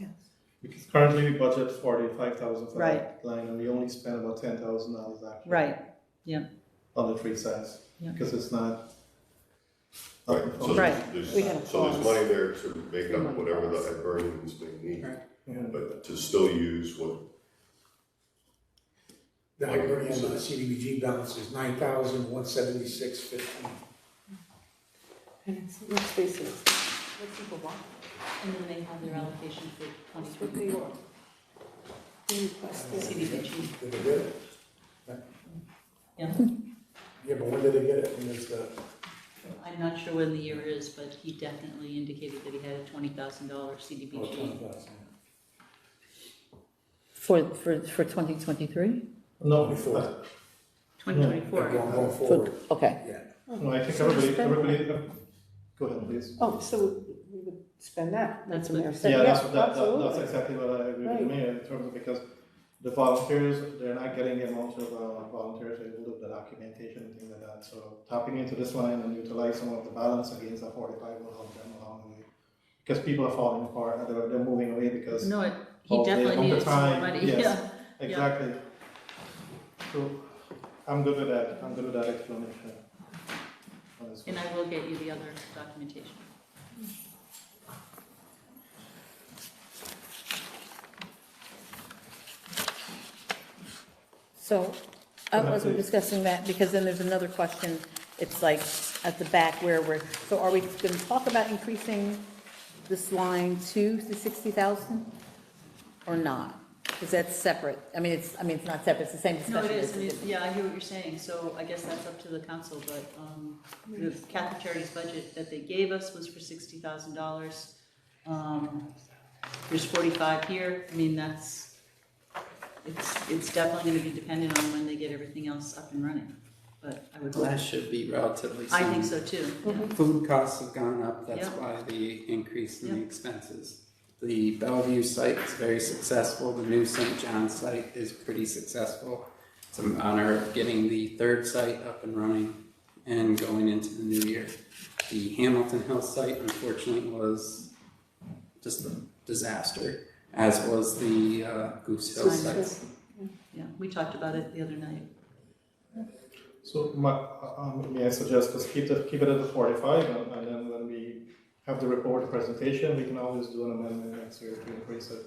Because currently we budget 45,000 for Right. that line, and we only spend about $10,000 actually. Right, yeah. On the 3 sites, Yeah. because it's not. Right, so Right. there's, We have a so there's clause. money there to make up whatever the Hibernians may need, Yeah. but to still use what The Hibernian CDBG balance is 9,176.15. And it's, let's face it, what people want, And then they have their allocation for that's what they 2024. want. They request it. CDBG. Did they get it? Yeah, Yeah, but when did they get it? When is the, I'm not sure when the year is, but he definitely indicated that he had a $20,000 oh, CDBG. 20,000. For 2023? No, 2024. Going forward, Okay. yeah. no, I think So we spend everybody, go ahead, please. Oh, so we would spend that, That's that's the what- mayor said, Yeah, yeah, that's absolutely. exactly what I agree with the Right. mayor in terms of, because the volunteers, they're not getting the amount of volunteers able to do the documentation and things like that. So tapping into this line and utilize some of the balance against the 45 will help them along the way. Because people are falling apart, they're moving away because No, he of the definitely amount of needed some more time. money, Yes, yeah. exactly. So I'm good with that. I'm good with that explanation. on this one. And I will get you the other documentation. So, as we're discussing that, because then there's another question, it's like at the back where so are we gonna talk about increasing this line to the 60,000? Or not? Because that's separate, it's not separate, it's the same No, discussion. it is, as- and yeah, I hear what you're saying, so I guess that's up to the council, but, the Catholic Charities budget that they gave us was for $60,000. There's 45 here, it's definitely gonna be dependent on when they get everything else up and running, but I would hope. That should be relatively soon. I think so too, yeah. Food costs have gone up, that's Yeah. why the increase in the Yeah. expenses. The Bellevue site is very successful, the new St. John's site is pretty successful. It's an honor of getting the third site up and running and going into the new year. The Hamilton Hill site unfortunately was just a disaster, as was the Goose Hill site. Yeah, we talked about it the other night. So may I suggest just keep it at the 45, and then when we have the report presentation, we can always do an amendment next year to increase it.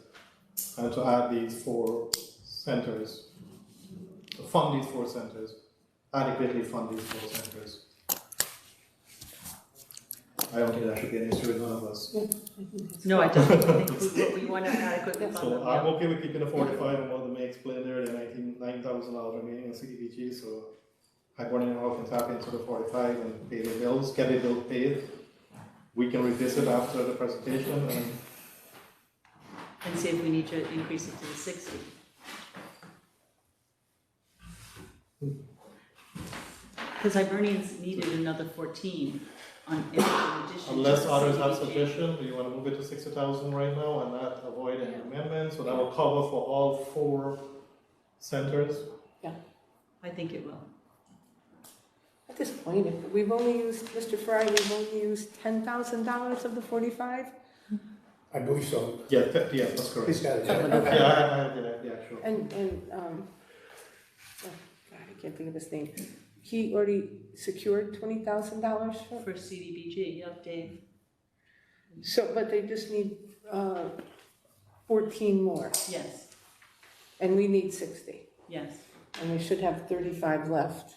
And to add these 4 centers, to fund these 4 centers, adequately fund these 4 centers. I don't think that should be an issue with none of us. No, I don't think we want to adequately fund So them, I'm yeah. okay with keeping the 45, and what the may explain there, the $9,000 remaining in CDBG, so Hibernian Hall can tap into the 45 and pay their bills, get their bill paid. We can revisit after the presentation And see if we need to increase it to the 60. Because Hibernians needed another 14 in addition. unless to others have CDBG. suggestion, do you want to move it to 60,000 right now and not avoid any amendments? So that will cover for all 4 centers? I think it will. At this point, if we've only used, Mr. Fry, we've only used $10,000 of the 45? I believe so. Yeah, that's correct. He's got it. Yeah, I have the actual. And, oh, God, I can't think of his name. He already secured $20,000 for, For CDBG, yep, Dave. so, but they just need, 14 more, Yes, and we need 60. yes. And we should have 35 left.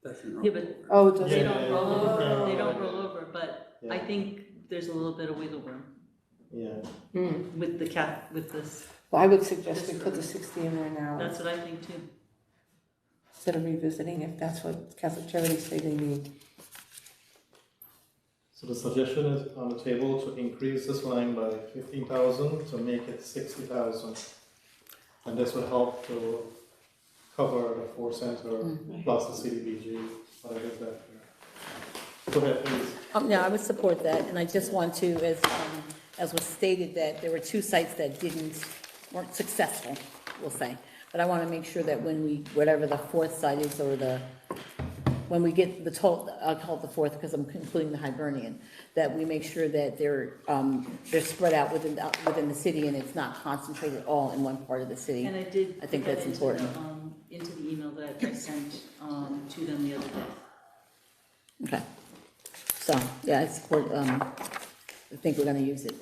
Doesn't roll Yeah, but over. Oh, it they doesn't, don't roll over, Yeah. they don't roll over, but I Yeah. think there's a little bit of wiggle room Yeah. with with this. well, I would suggest we put the 60 in there now, That's what I think too. instead of revisiting if that's what Catholic Charities say they need. So the suggestion is on the table to increase this line by 15,000 to make it 60,000. And this will help to cover the 4 center plus the CDBG, whatever is that. Go ahead, please. Yeah, I would support that, and I just want to, as was stated, that there were 2 sites that weren't successful, we'll say. But I want to make sure that when whatever the 4th site is, or when we get the total, I'll call it the 4th because I'm including the Hibernian, that we make sure that they're spread out within the city and it's not concentrated all in one part of the city. And I did. I think put that's that important. Into the email that I sent to them the other day. Okay. So, yeah, I support, I think we're going to use it.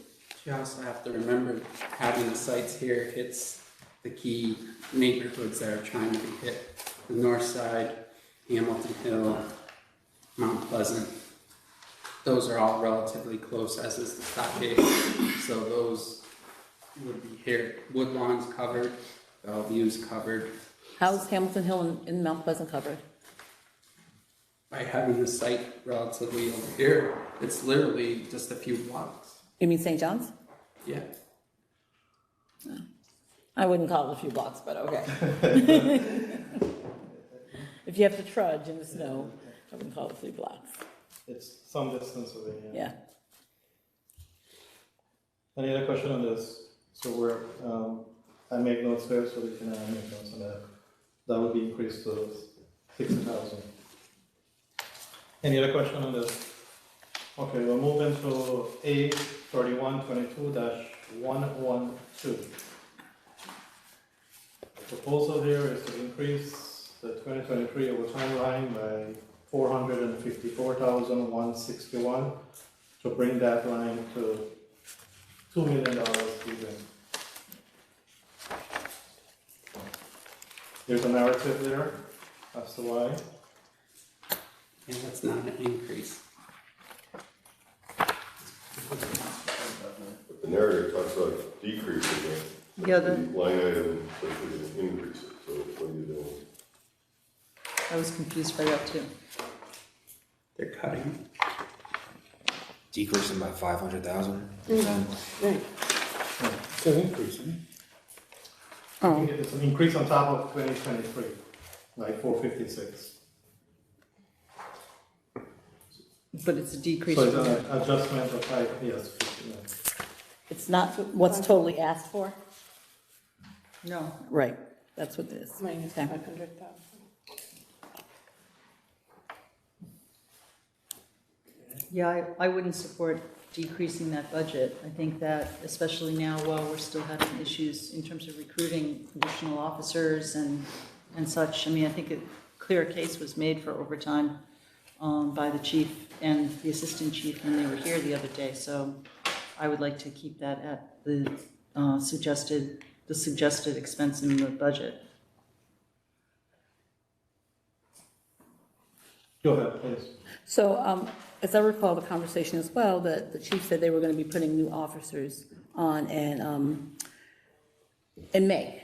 You also have to remember, having the sites here hits the key neighborhoods that are trying to be hit. The north side, Hamilton Hill, Mount Pleasant, those are all relatively close, as is the stockade. So those would be here. Woodlawn's covered, Bellevue's covered. How's Hamilton Hill and Mount Pleasant covered? By having the site relatively over here, it's literally just a few blocks. You mean St. John's? Yeah. I wouldn't call it a few blocks, but okay. If you have to trudge in the snow, I wouldn't call it 3 blocks. It's some distance away, Yeah. Any other question on this? So I make notes there so we can make notes on that. That would be increased to 60,000. Any other question on this? Okay, we'll move into A 3122-112. The proposal here is to increase the 2023 overtime line by 454,161 to bring that line to $2 million even. There's a narrative there as to why. And that's not an increase. The narrative talks about decreasing it. Yeah, The line item says we're going to increase it, so what are you doing? I was confused by that too. They're cutting. Decreasing by 500,000. Right. It's an increase, isn't it? Oh, It's an increase on top of 2023, like 456. But it's a decrease. So it's from- an adjustment of 5, yes. 59. it's not what's totally asked for? No, Right, that's what it is. Minus Okay. 500,000. yeah, I wouldn't support decreasing that budget. I think that especially now while we're still having issues in terms of recruiting additional officers and such, I mean, I think a clear case was made for overtime by the chief and the assistant chief when they were here the other day. So I would like to keep that at the suggested expense in the budget. Go ahead, please. So, as I recall the conversation as well, that the chief said they were gonna be putting new officers on and, in May.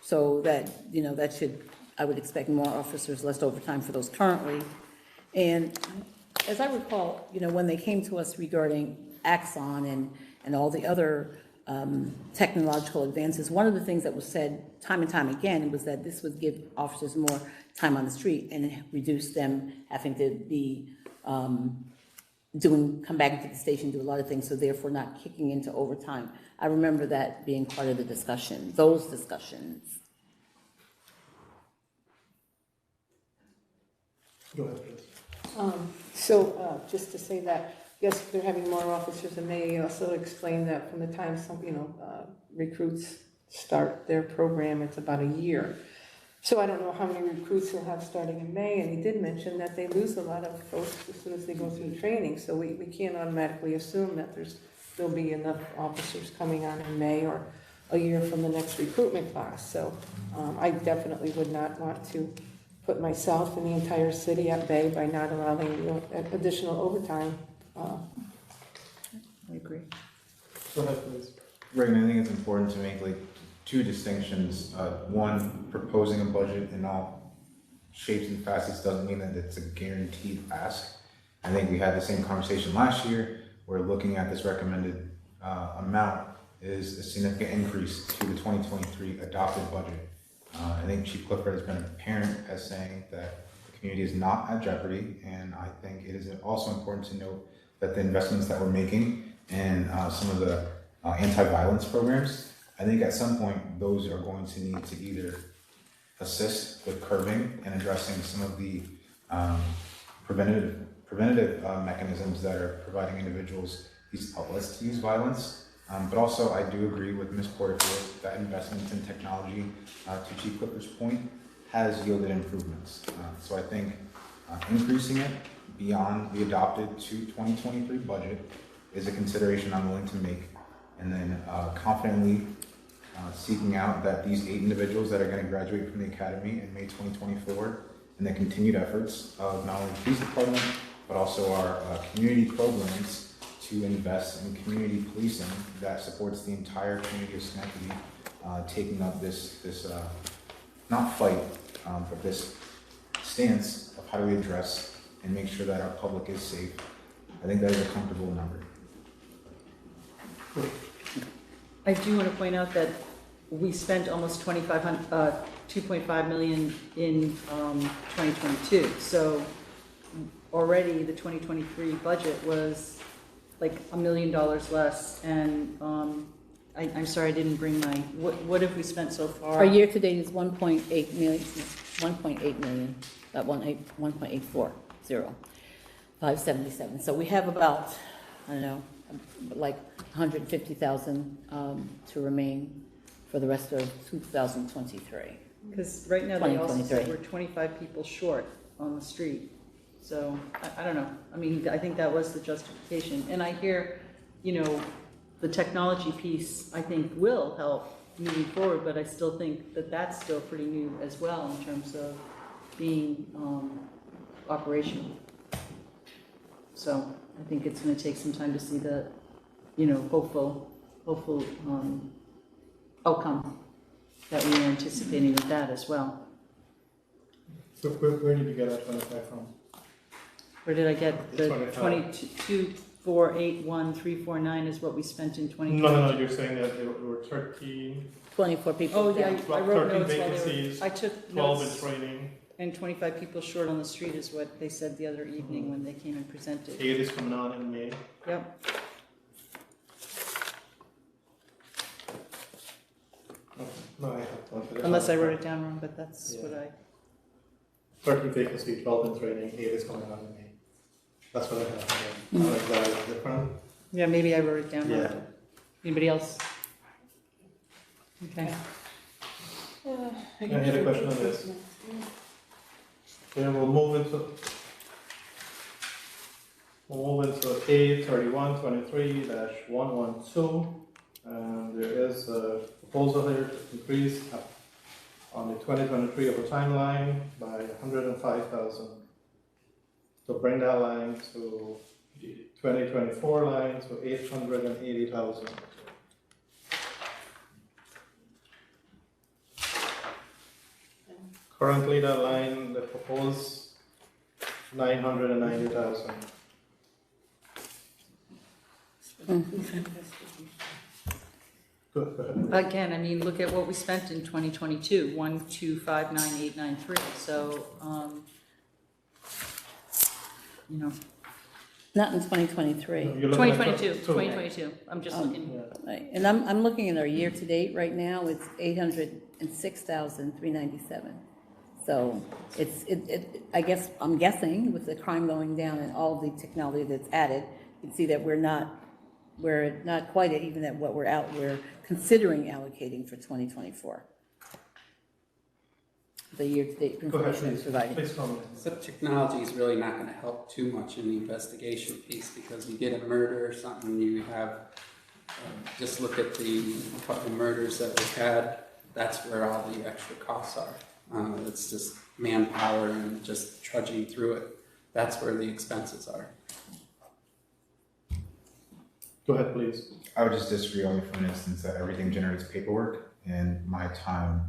So that, that should, I would expect more officers, less overtime for those currently. And as I recall, when they came to us regarding Axon and all the other technological advances, one of the things that was said time and time again was that this would give officers more time on the street and reduce them having to be come back into the station, do a lot of things, so therefore not kicking into overtime. I remember that being part of the discussion, those discussions. Go ahead, please. Just to say that, yes, they're having more officers, and they also explained that from the time some, recruits start their program, it's about a year. So I don't know how many recruits they'll have starting in May, and he did mention that they lose a lot of folks as soon as they go through training, so we can't automatically assume that there'll be enough officers coming on in May or a year from the next recruitment class. So I definitely would not want to put myself and the entire city at bay by not allowing additional overtime. I agree. Go ahead, please. Right, and I think it's important to make like two distinctions. One, proposing a budget in all shapes and facets doesn't mean that it's a guaranteed ask. I think we had the same conversation last year, where looking at this recommended amount is a significant increase to the 2023 adopted budget. I think Chief Clifford has been apparent as saying that the community is not at jeopardy, and I think it is also important to note that the investments that we're making in some of the anti-violence programs, I think at some point those are going to need to either assist with curbing and addressing some of the preventative mechanisms that are providing individuals these outlets to use violence. But also I do agree with Ms. Porterfield that investments in technology, to Chief Clifford's point, has yielded improvements. So I think increasing it beyond the adopted 2023 budget is a consideration I'm willing to make, and then confidently seeking out that these 8 individuals that are going to graduate from the academy in May 2024 and the continued efforts of not only the police department, but also our community programs to invest in community policing that supports the entire community of Schenectady, taking up this not fight, but this stance of how do we address and make sure that our public is safe. I think that is a comfortable number. I do want to point out that we spent almost 2.5 million in 2022. So already the 2023 budget was like $1 million less. And I'm sorry I didn't bring my, what have we spent so far? Our year-to-date is 1.8 million, 1.8 million, 1.840, 577. So we have about, I don't know, like 150,000 to remain for the rest of 2023. Because right now they also said 2023. we're 25 people short on the street. So I don't know. I mean, I think that was the justification. And I hear, you know, the technology piece I think will help moving forward, but I still think that that's still pretty new as well in terms of being operational. So I think it's going to take some time to see the, you know, hopeful outcome that we are anticipating with that as well. So where did you get that 25 from? Where did I get the 25. 22,481,349 is what we spent in 2020? No, you're saying that there were 13, 24 people. Oh, yeah, down. I wrote 13 notes while they vacancies, were, I took 12 in notes, training, and 25 people short on the street is what they said the other evening when they came and presented. 8 is coming on in May. Yep. No, I have Unless I wrote it down wrong, but that's Yeah. what I, 13 vacancy, 12 in training, 8 is coming on in May. That's what I have. I don't know if that is different. yeah, maybe I wrote it down wrong. Yeah. Anybody else? Okay. Any other question on this? Okay, we'll move into A3123-112. And there is a proposal here to increase on the 2023 overtime line by 105,000. To bring that line to the 2024 line to 880,000. Currently, that line, the proposed 990,000. Go ahead. Again, I mean, look at what we spent in 2022, 1259893. So, you know, Not in 2023. You're looking at 2022. I'm just looking. Yeah. Right. And I'm looking at our year-to-date right now, it's 806,397. So I guess, I'm guessing with the crime going down and all the technology that's added, you can see that we're not quite even at what we're considering allocating for 2024. The year-to-date Go ahead, information is please. provided. Please comment. So technology is really not going to help too much in the investigation piece because you get a murder or something, you have, just look at the couple murders that we've had, that's where all the extra costs are. It's just manpower and just trudging through it. That's where the expenses are. Go ahead, please. I would just disagree only for an instance that everything generates paperwork, and my time,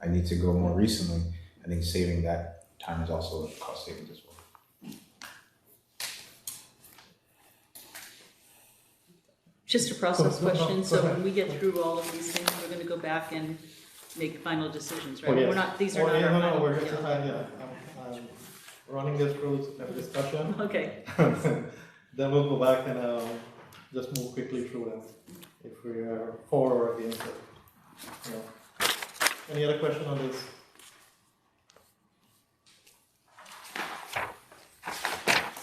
I need to go more recently. I think saving that time is also a cost savings as well. Just a process Go ahead. question. Go So ahead. when we get through all of these things, we're going to go back and make final decisions, right? Oh, yes. We're not, these are not yeah, our no, final. we're just, I'm running this through a discussion. Okay. Then we'll go back and just move quickly through them if we are for or against it. You know. Any other question on this?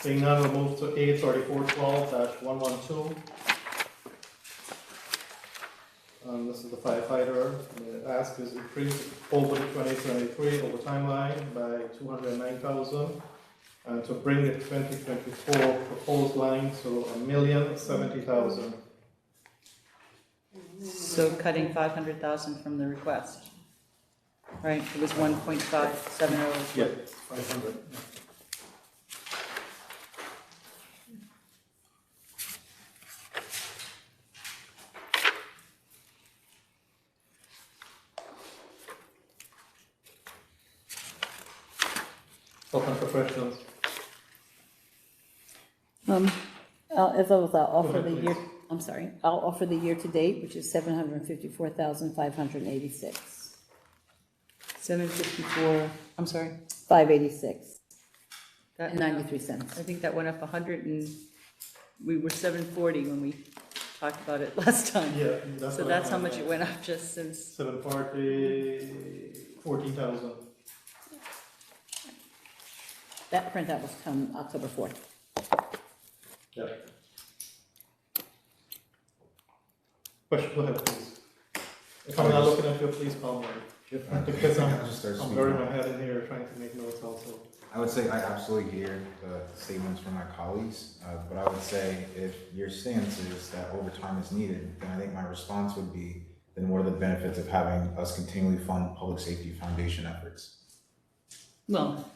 Seeing none, we'll move to A3412-112. This is the firefighter. The ask is increase over the 2023 overtime line by 209,000. And to bring the 2024 proposed line to 1,070,000. So cutting 500,000 from the request, right? It was 1.570. Yeah, 500. Yeah. Open for questions. As I'll offer ahead, the year, please. I'm sorry, I'll offer the year-to-date, which is 754,586. 754, I'm sorry. 586 That and 93 cents. I think that went up 100 and, we were 740 when we talked about it last time. Yeah, So that's how much it went up just since, 740, 14,000. That printout was come October 4th. Yeah. Question, go ahead, please. If I'm not looking at you, please call me. Because I'm burying my head in here trying to make notes also. I would say I absolutely hear the statements from my colleagues, but I would say if your stance is that overtime is needed, then I think my response would be, then what are the benefits of having us continually fund public safety foundation efforts? well,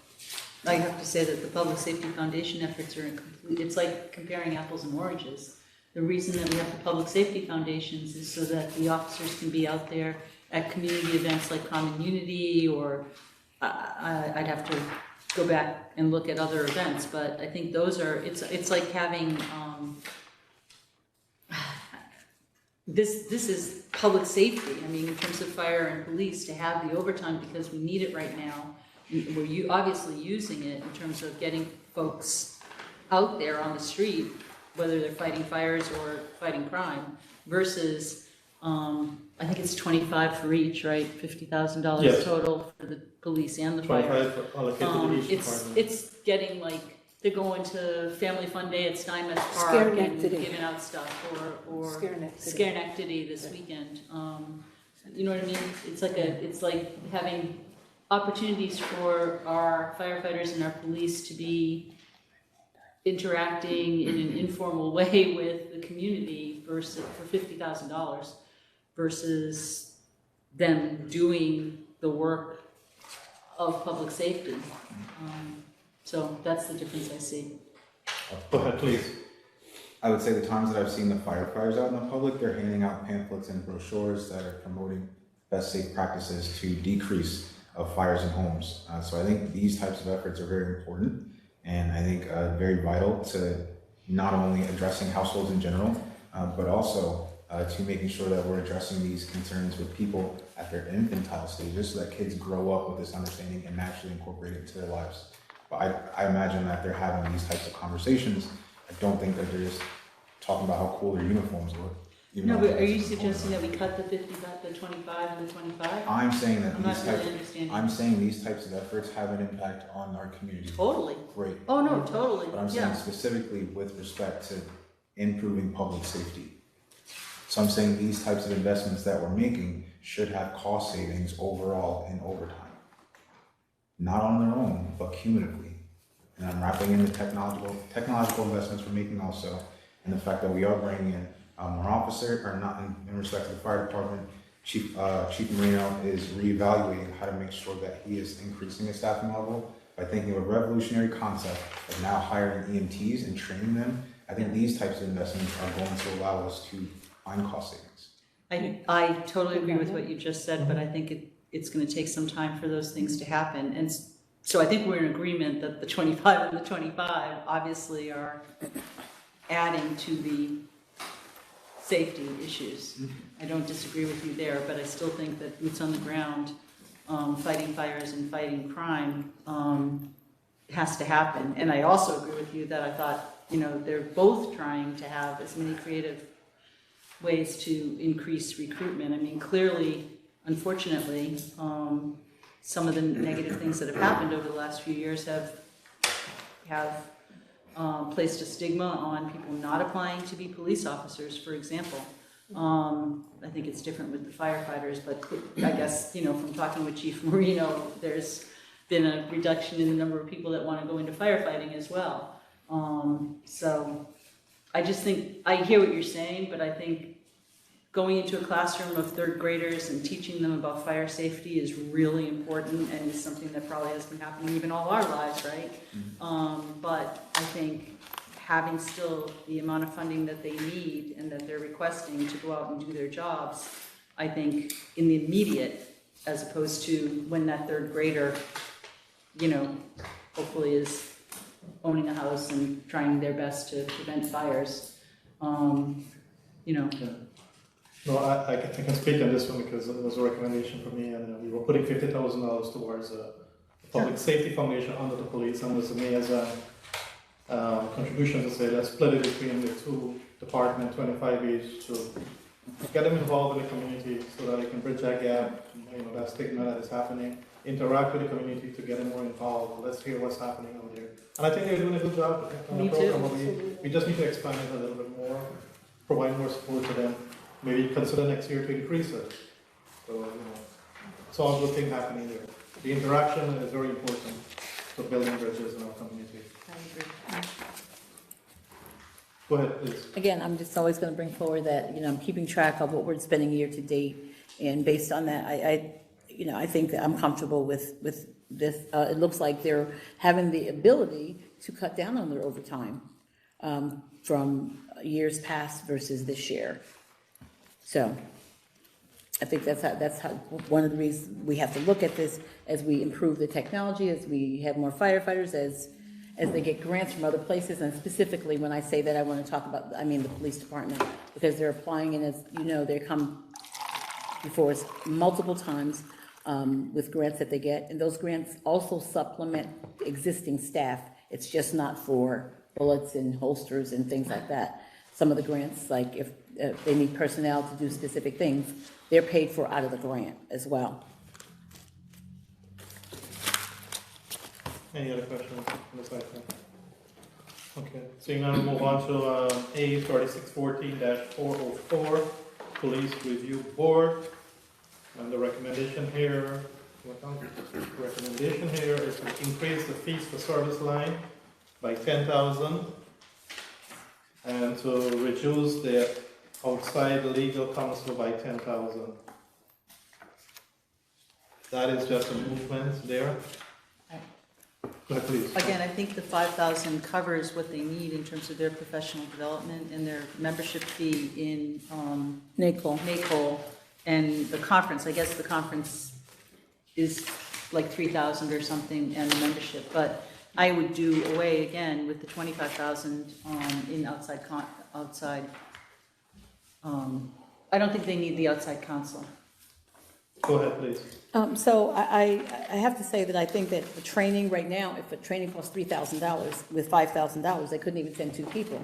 I have to say that the Public Safety Foundation efforts are incomplete. It's like comparing apples and oranges. The reason that we have the Public Safety Foundations is so that the officers can be out there at community events like Common Unity, or I'd have to go back and look at other events, but I think those are, it's like having, this is public safety. I mean, in terms of fire and police, to have the overtime because we need it right now. We're obviously using it in terms of getting folks out there on the street, whether they're fighting fires or fighting crime, versus, I think it's 25 for each, right? $50,000 Yes. total for the police and the fire. 25 for allocated to each department. It's getting like, they're going to Family Fun Day at Steinmetz Park and Schenectady. giving out stuff, or Schenectady. Schenectady this weekend. You know what I mean? It's like having opportunities for our firefighters and our police to be interacting in an informal way with the community versus for $50,000 versus them doing the work of public safety. So that's the difference I see. Go ahead, please. I would say the times that I've seen the firefighters out in the public, they're handing out pamphlets and brochures that are promoting best safe practices to decrease of fires in homes. So I think these types of efforts are very important, and I think very vital to not only addressing households in general, but also to making sure that we're addressing these concerns with people at their infantile stages so that kids grow up with this understanding and naturally incorporate it into their lives. But I imagine that they're having these types of conversations. I don't think that they're just talking about how cool their uniforms look. No, but are you suggesting that we cut the 50, the 25, and the 25? I'm saying that I'm not really understanding. I'm saying these types of efforts have an impact on our community. Totally. Great. Oh, no, totally, But I'm saying yeah. specifically with respect to improving public safety. So I'm saying these types of investments that we're making should have cost savings overall in overtime. Not on their own, but cumulatively. And I'm wrapping in the technological investments we're making also, and the fact that we are bringing in more officers, or not in respect to the fire department. Chief Marino is reevaluating how to make sure that he is increasing his staffing level by thinking of a revolutionary concept of now hiring EMTs and training them. I think these types of investments are going to allow us to find cost savings. I totally agree with what you just said, but I think it's going to take some time for those things to happen. And so I think we're in agreement that the 25 and the 25 obviously are adding to the safety issues. I don't disagree with you there, but I still think that boots on the ground, fighting fires and fighting crime has to happen. And I also agree with you that I thought, they're both trying to have as many creative ways to increase recruitment. I mean, clearly, unfortunately, some of the negative things that have happened over the last few years have placed a stigma on people not applying to be police officers, for example. I think it's different with the firefighters, but I guess, from talking with Chief Marino, there's been a reduction in the number of people that want to go into firefighting as well. So I just think, I hear what you're saying, but I think going into a classroom of third graders and teaching them about fire safety is really important and is something that probably has been happening even all our lives, right? But I think having still the amount of funding that they need and that they're requesting to go out and do their jobs, I think in the immediate, as opposed to when that third grader, you know, hopefully is owning a house and trying their best to prevent fires, you know. Yeah. No, I can speak on this one because it was a recommendation for me, and we were putting $50,000 towards a public safety foundation under the police, and it was me as a contribution to say let's split it between the two departments, 25 each, to get them involved in the community so that they can bridge that gap, you know, that stigma that is happening, interact with the community to get them more involved. Let's hear what's happening over there. And I think they're doing a good job on the program. We just need to expand it a little bit more, provide more support to them. Maybe consider next year to increase it. So, you know, it's all a good thing happening there. The interaction is very important to building bridges in our community. I agree. Go ahead, please. Again, I'm just always going to bring forward that, you know, I'm keeping track of what we're spending year to date, and based on that, I think that I'm comfortable with this. It looks like they're having the ability to cut down on their overtime from years past versus this year. So I think that's how one of the reasons we have to look at this as we improve the technology, as we have more firefighters, as they get grants from other places, and specifically when I say that, I want to talk about, I mean, the police department, because they're applying, and as you know, they come before us multiple times with grants that they get, and those grants also supplement existing staff. It's just not for bullets and holsters and things like that. Some of the grants, like if they need personnel to do specific things, they're paid for out of the grant as well. Any other questions on this item? Okay, so now we'll move on to A 3614-404, Police Review Board. And the recommendation here, is to increase the fees for service line by 10,000 and to reduce the outside legal counsel by 10,000. That is just a movement there. Go ahead, please. Again, I think the 5,000 covers what they need in terms of their professional development and their membership fee in NACOL and the conference. I guess the conference is like 3,000 or something, and the membership. But I would do away again with the 25,000 in outside. I don't think they need the outside counsel. Go ahead, please. So I have to say that I think that the training right now, if the training costs $3,000 with $5,000, they couldn't even send two people.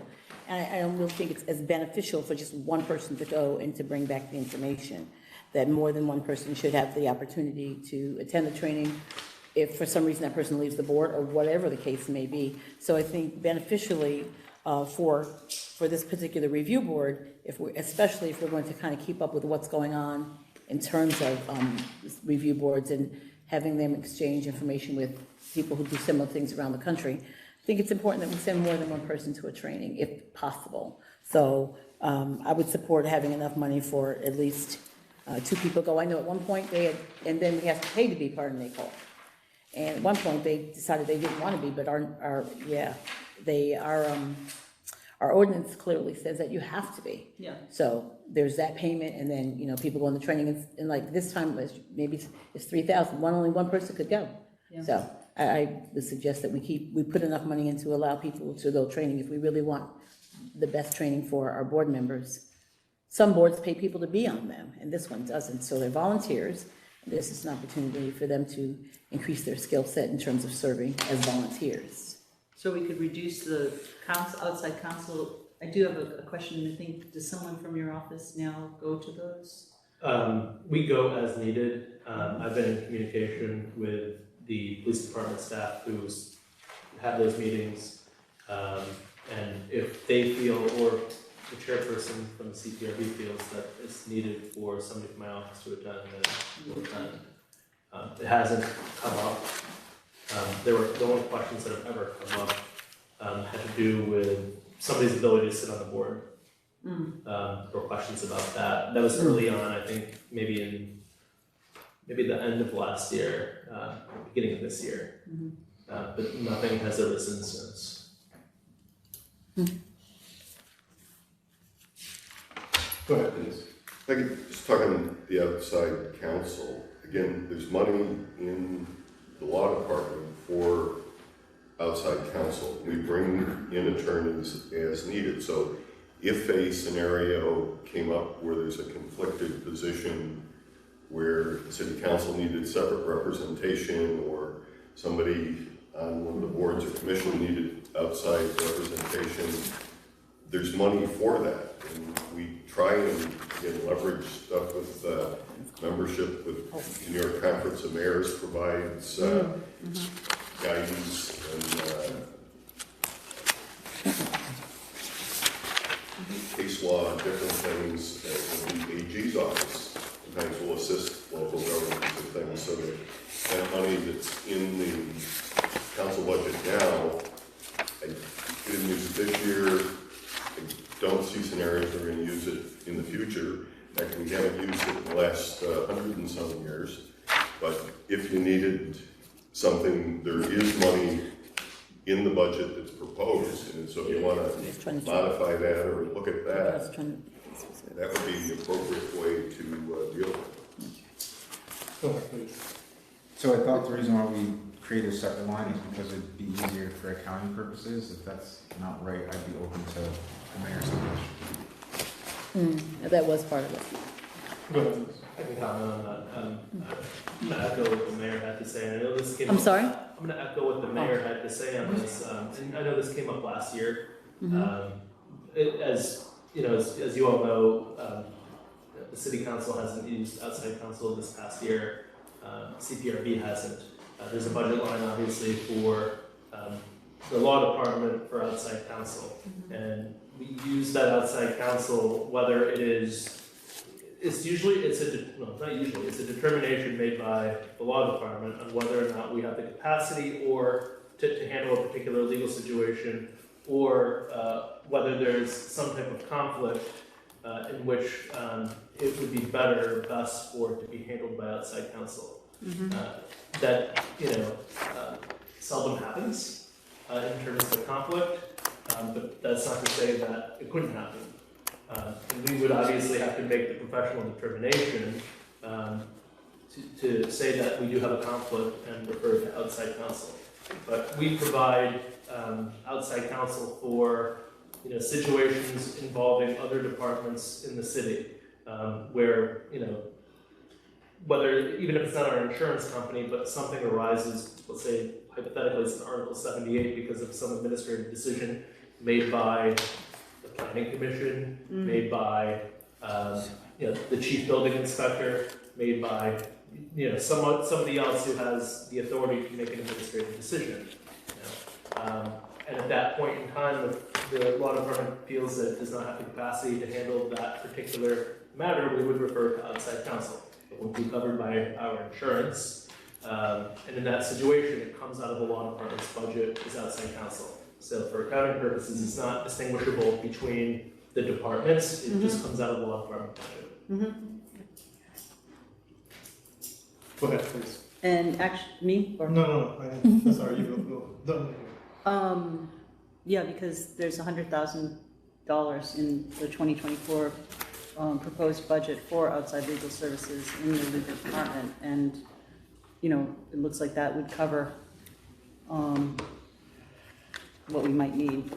And I don't really think it's as beneficial for just one person to go and to bring back the information. That more than one person should have the opportunity to attend the training if for some reason that person leaves the board or whatever the case may be. So I think beneficially for this particular review board, especially if we're going to kind of keep up with what's going on in terms of review boards and having them exchange information with people who do similar things around the country, I think it's important that we send more than one person to a training, if possible. So I would support having enough money for at least two people go. I know at one point they had, and then we have to pay to be part of NACOL. And at one point they decided they didn't want to be, but our ordinance clearly says that you have to be. Yeah. So there's that payment, and then, you know, people go on the training, and like this time, maybe it's 3,000, only one person could go. Yeah. So I would suggest that we put enough money in to allow people to go training if we really want the best training for our board members. Some boards pay people to be on them, and this one doesn't, so they're volunteers. This is an opportunity for them to increase their skill set in terms of serving as volunteers. So we could reduce the outside counsel. I do have a question. I think, does someone from your office now go to those? We go as needed. I've been in communication with the police department staff who have those meetings. And if they feel, or the chairperson from the CPRB feels that it's needed for somebody from my office to attend, then we'll attend. It hasn't come up. The only questions that have ever come up had to do with somebody's ability to sit on the board. There were questions about that. That was early on, I think, maybe the end of last year, beginning of this year. But nothing has arisen since. Go ahead, please. I could just talk on the outside counsel. Again, there's money in the law department for outside counsel. We bring in attorneys as needed. So if a scenario came up where there's a conflicted position where the city council needed separate representation or somebody on one of the boards or commission needed outside representation, there's money for that. And we try and again, leverage stuff with membership with the New York Conference of Mayors provides guidance and case law and different things. The AG's office sometimes will assist local governments and things, so that money that's in the council budget now, I didn't use it this year. I don't see scenarios where we're going to use it in the future. Actually, we haven't used it in the last 100 and some years. But if you needed something, there is money in the budget that's proposed. And so if you want to modify that or look at that, that would be the appropriate way to deal with it. Go ahead, please. So I thought the reason why we created a separate line is because it'd be easier for accounting purposes. If that's not right, I'd be open to the mayor's suggestion. That was part of it. Go ahead, please. I can comment on that. I'm going to echo what the mayor had to say. And I know this came I'm up, sorry? I'm going to echo what the mayor had to say on this. And I know this came up last year. As you know, as you all know, the city council hasn't used outside counsel this past year. CPRB hasn't. There's a budget line, obviously, for the law department for outside counsel, and we use that outside counsel whether it's a determination made by the law department on whether or not we have the capacity or to handle a particular legal situation, or whether there's some type of conflict in which it would be better or best for it to be handled by outside counsel. That seldom happens in terms of the conflict, but that's not to say that it couldn't happen. And we would obviously have to make the professional determination to say that we do have a conflict and refer to outside counsel. But we provide outside counsel for situations involving other departments in the city, where whether even if it's not our insurance company, but something arises, let's say hypothetically it's an Article 78 because of some administrative decision made by the planning commission, made by the chief building inspector, made by somebody else who has the authority to make an administrative decision. And at that point in time, if the law department feels that it does not have the capacity to handle that particular matter, we would refer to outside counsel. It will be covered by our insurance, and in that situation, it comes out of the law department's budget as outside counsel. So for accounting purposes, it's not distinguishable between the departments, it just comes out of the law department budget. Go ahead, please. And actually, me? Or? No, sorry, you go. Yeah, because there's $100,000 in the 2024 proposed budget for outside legal services in the legal department, and it looks like that would cover what we might need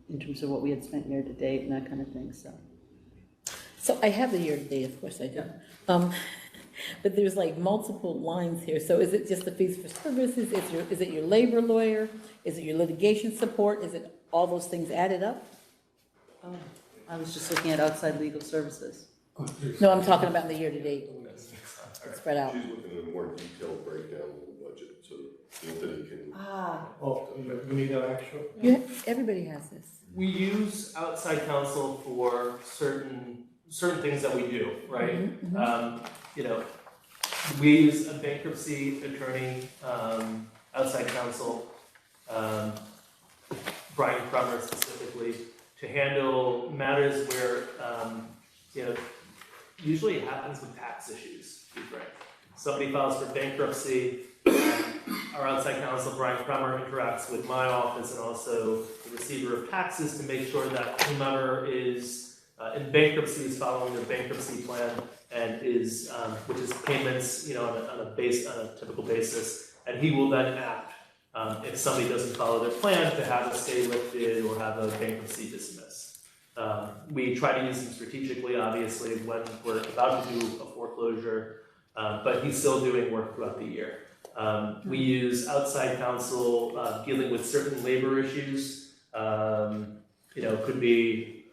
in terms of what we had spent year to date and that kind of thing. So I have the year-to-date, of course I do. But there's like multiple lines here. So is it just the fees for services? Is it your labor lawyer? Is it your litigation support? Is it all those things added up? Oh, I was just looking at outside legal services. No, I'm talking about the year-to-date. Spread out. She's looking at a more detailed breakdown of the budget, so Anthony can. Oh, we need an actual. Yeah, everybody has this. We use outside counsel for certain things that we do, right? We use a bankruptcy attorney, outside counsel, Brian Crummer specifically, to handle matters where, you know, usually it happens with tax issues, to be frank. Somebody files for bankruptcy, our outside counsel, Brian Kremer, interacts with my office and also the receiver of taxes to make sure that whomever is in bankruptcy is following their bankruptcy plan and is, which is payments, you know, on a typical basis, and he will then act if somebody doesn't follow their plan to have a stay lifted or have a bankruptcy dismissed. We try to use him strategically, obviously, when we're about to do a foreclosure, but he's still doing work throughout the year. We use outside counsel dealing with certain labor issues. You know, could be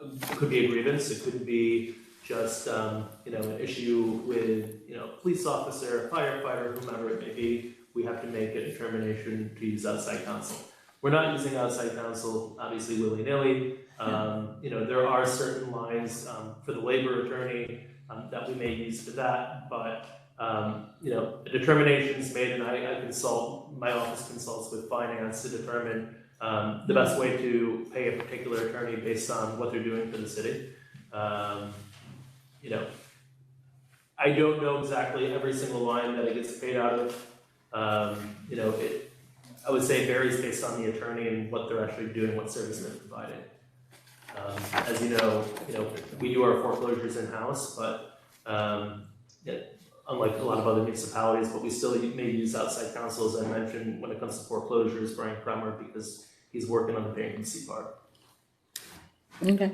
a grievance. It could be just you know, an issue with, you know, police officer, firefighter, whomever it may be. We have to make a determination to use outside counsel. We're not using outside counsel, obviously, willy-nilly. You know, there are certain lines for the labor attorney that we may use for that, but you know, a determination is made, and I consult, my office consults with finance to determine the best way to pay a particular attorney based on what they're doing for the city. You know, I don't know exactly every single line that it gets paid out of. You know, I would say it varies based on the attorney and what they're actually doing, what service they're providing. As you know, we do our foreclosures in-house, but unlike a lot of other municipalities, but we still may use outside counsel, as I mentioned, when it comes to foreclosures, Brian Kremer, because he's working on the bankruptcy part. Okay.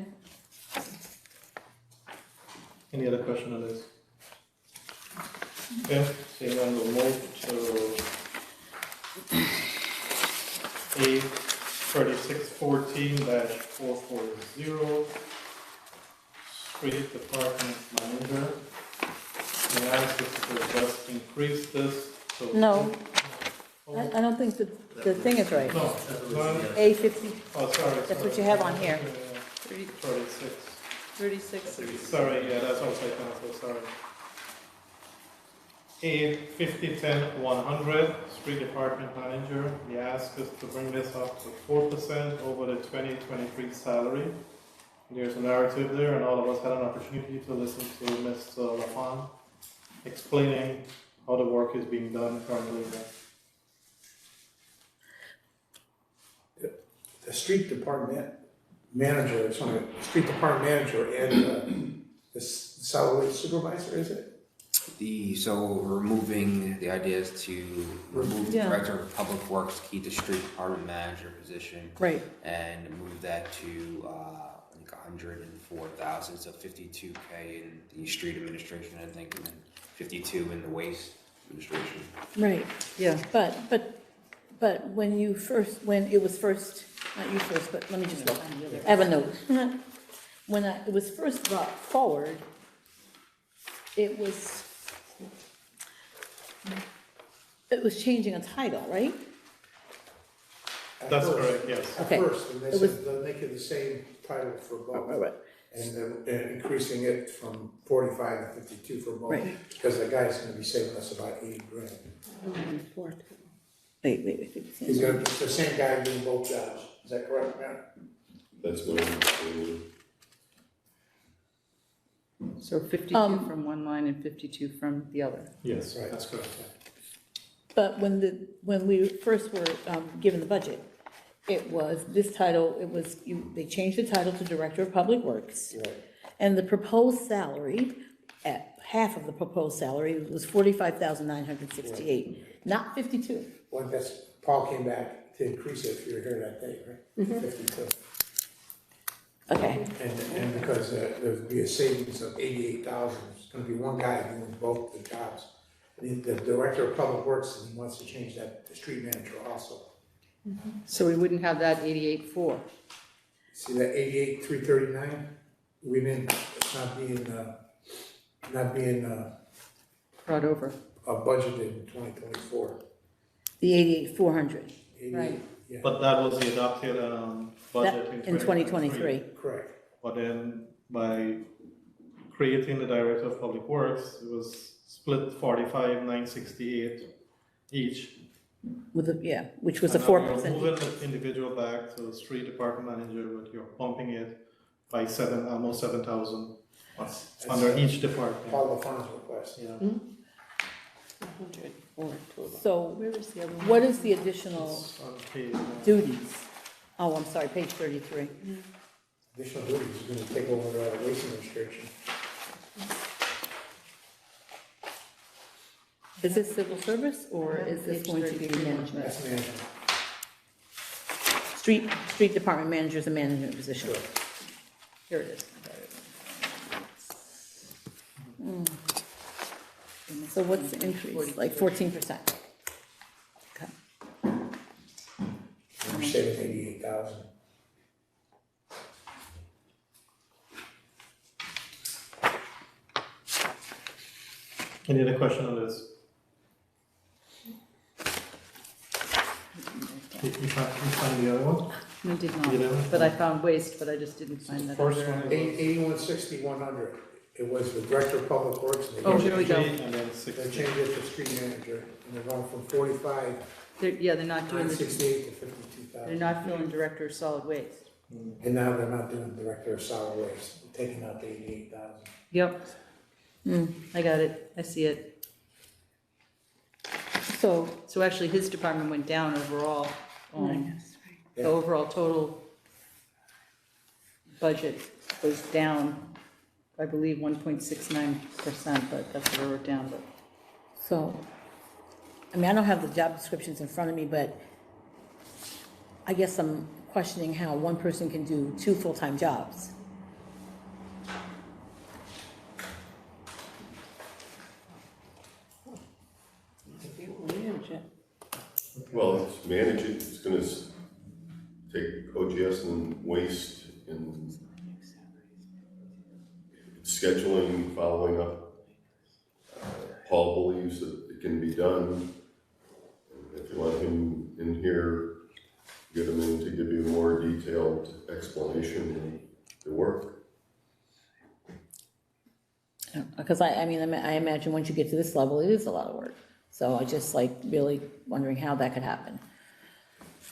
Any other question on this? Okay, seeing none, we'll move to A 3614-440, Street Department Manager. May I ask if you could just increase this to... No, I don't think the thing is right. No, A50, oh, sorry. that's what you have on here. 36. 36. Sorry, yeah, that's outside council, sorry. A 5010-100, Street Department Manager. We ask us to bring this up to 4% over the 2023 salary. There's a narrative there, and all of us had an opportunity to listen to Mr. LaFont explaining how the work is being done currently. The street department manager, street department manager and the solid waste supervisor, is it? So removing, the idea is to remove the Director of Public Works to keep the Street Department Manager position. Right. And move that to, I think 104,000, so 52K in the street administration, I think, and then 52 in the waste administration. Right, Yeah. but when it was first, not you first, but let me just look. I have a note. When it was first brought forward, it was changing a title, right? That's correct, yes. At Okay. first, and they It was- said they'll make it the same title for both. Right. And increasing it from 45 to 52 for both. Right. Because the guy's gonna be saving us about 80 grand. Wait. He's gonna be the same guy doing both jobs. Is that correct, Matt? That's what I'm, So 52 from one line and 52 from the other. Yes, Right. that's correct. But when we first were given the budget, it was, this title, they changed the title to Director of Public Works. Right. And the proposed salary, at half of the proposed salary, was $45,968, not 52. Well, Paul came back to increase it, if you were here that day, right? 52. Okay, And because there'd be a savings of 88,000, it's gonna be one guy doing both the jobs. The Director of Public Works, he wants to change that to street manager also. So we wouldn't have that 88.4. See that 88,339? We didn't, it's not being Brought over. budgeted in 2024. the 88,400, 88, Right. Yeah, But that was the adopted budget in 2023. correct. But then by creating the Director of Public Works, it was split 45,968 each. with the, yeah, which was a And now 4% you're moving decrease. the individual back to the street department manager, but you're pumping it by almost 7,000 under each department. All the funds request. Yeah. 100 or total. So Where was the other one? what is the additional It's on page, duties? Oh, I'm sorry, page 33. Additional duties is gonna take over the racing restriction. Is this civil service or is this going to be management? That's management. Street department manager is a management position. Sure. Here it is. So what's the increase? Like 14%? Okay. We're saving 88,000. Any other question on this? You find the other one? We did You know? not, but I found waste, but I just didn't find that. First other- one is 8160, 100. It was the director of public works. And Oh, here we go. and then They 60. changed it to street manager, and they're going from 45, Yeah, they're not doing the, 968 to they're 52,000. not filling director of solid waste. And now they're not doing director of solid waste, they're taking out the 88,000. Yep. I got it, I see it. So, So actually, his department went down overall. The overall total budget was down, I believe, 1.69%, but that's what I wrote down, but. so, I mean, I don't have the job descriptions in front of me, but I guess I'm questioning how one person can do 2 full-time jobs. Manage it. Well, it's managing, it's gonna take OGS and waste and scheduling, following up. Paul believes that it can be done. If you let him in here, get him in to give you a more detailed explanation of the work. Because I mean, I imagine once you get to this level, it is a lot of work. So I just like really wondering how that could happen.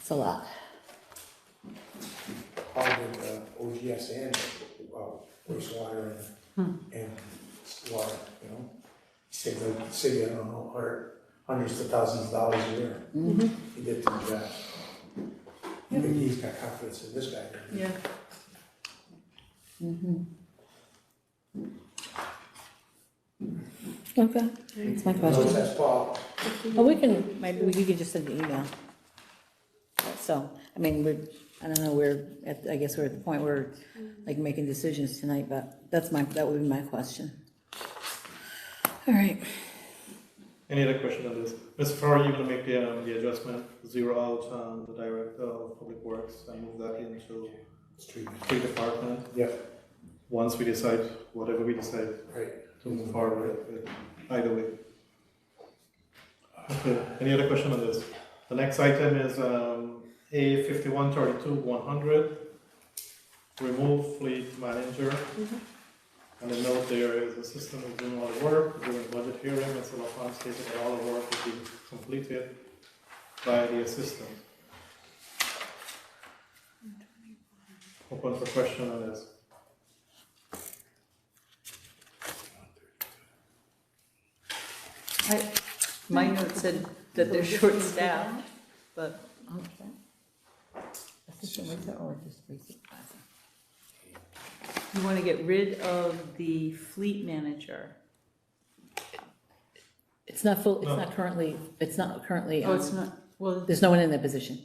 It's a lot. All with OGS and wastewater and water, you know? Save the city, I don't know, hundreds of thousands of dollars a year. He did 2 jobs. I think he's got confidence in this guy. Yeah. Okay, that's my So question. that's Paul. Well, maybe we could just send an email. So, I mean, I don't know, I guess we're at the point where, like, making decisions tonight, but that would be my question. All right. Any other question on this? Mr. Farrar, you're gonna make the adjustment, 0 out on the director of public works and move that into Street. street department. Yep, Once we decide, whatever we decide right. to move forward with either way. Okay, any other question on this? The next item is A 5132-100. Remove fleet manager. And the note there is the system is doing all the work, during budget hearing, and so upon stated that all the work will be completed by the assistant. Open for question on this. My note said that they're short-staffed, but Okay. Assistant waiter or just basic class? you want to get rid of the fleet manager. It's not full, No. it's not currently, Oh, it's not, well, there's no one in that position.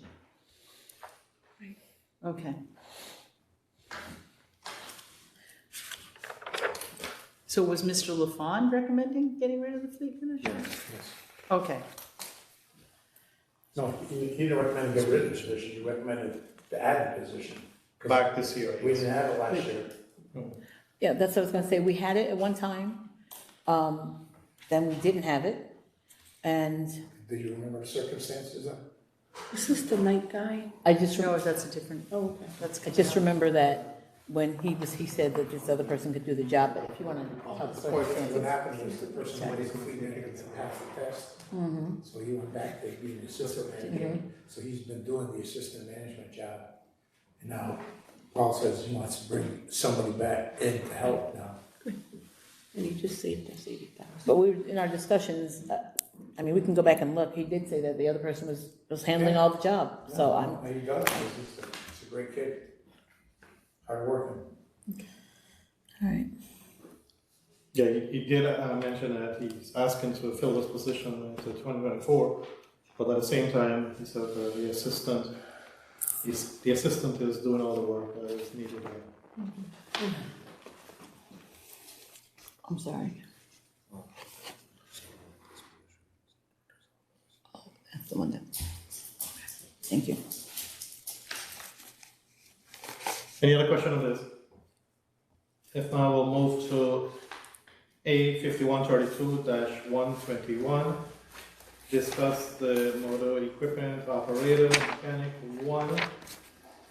okay. So was Mr. LaFawn recommending getting rid of the fleet manager? Yes. Okay, No, he didn't recommend get rid of this position, he recommended to add the position. 'Cause Back this year. we didn't have it last year. Yeah, that's what I was gonna say, we had it at one time, then we didn't have it, and Do you remember the circumstances of? Is this the night guy? I just, no, that's a different, Oh, okay. that's. I just remember that when he said that this other person could do the job, but if you wanna tell the The point is, what circumstances. happened was the person who completed half the test, so he went back to being an assistant manager. So he's been doing the assistant management job. And now Paul says he wants to bring somebody back in to help now. And he just saved us 80,000. But in our discussions, I mean, we can go back and look, he did say that the other person was handling all the job, so I'm. No, he does, he's a great kid. Hard working. All right. Yeah, he did mention that he's asking to fill this position into 2024, but at the same time, he said the assistant is doing all the work that is needed here. I'm sorry. Oh, that's the one that, thank you. Any other question on this? If not, we'll move to A 5132-121. Discuss the motor equipment operator mechanic 1.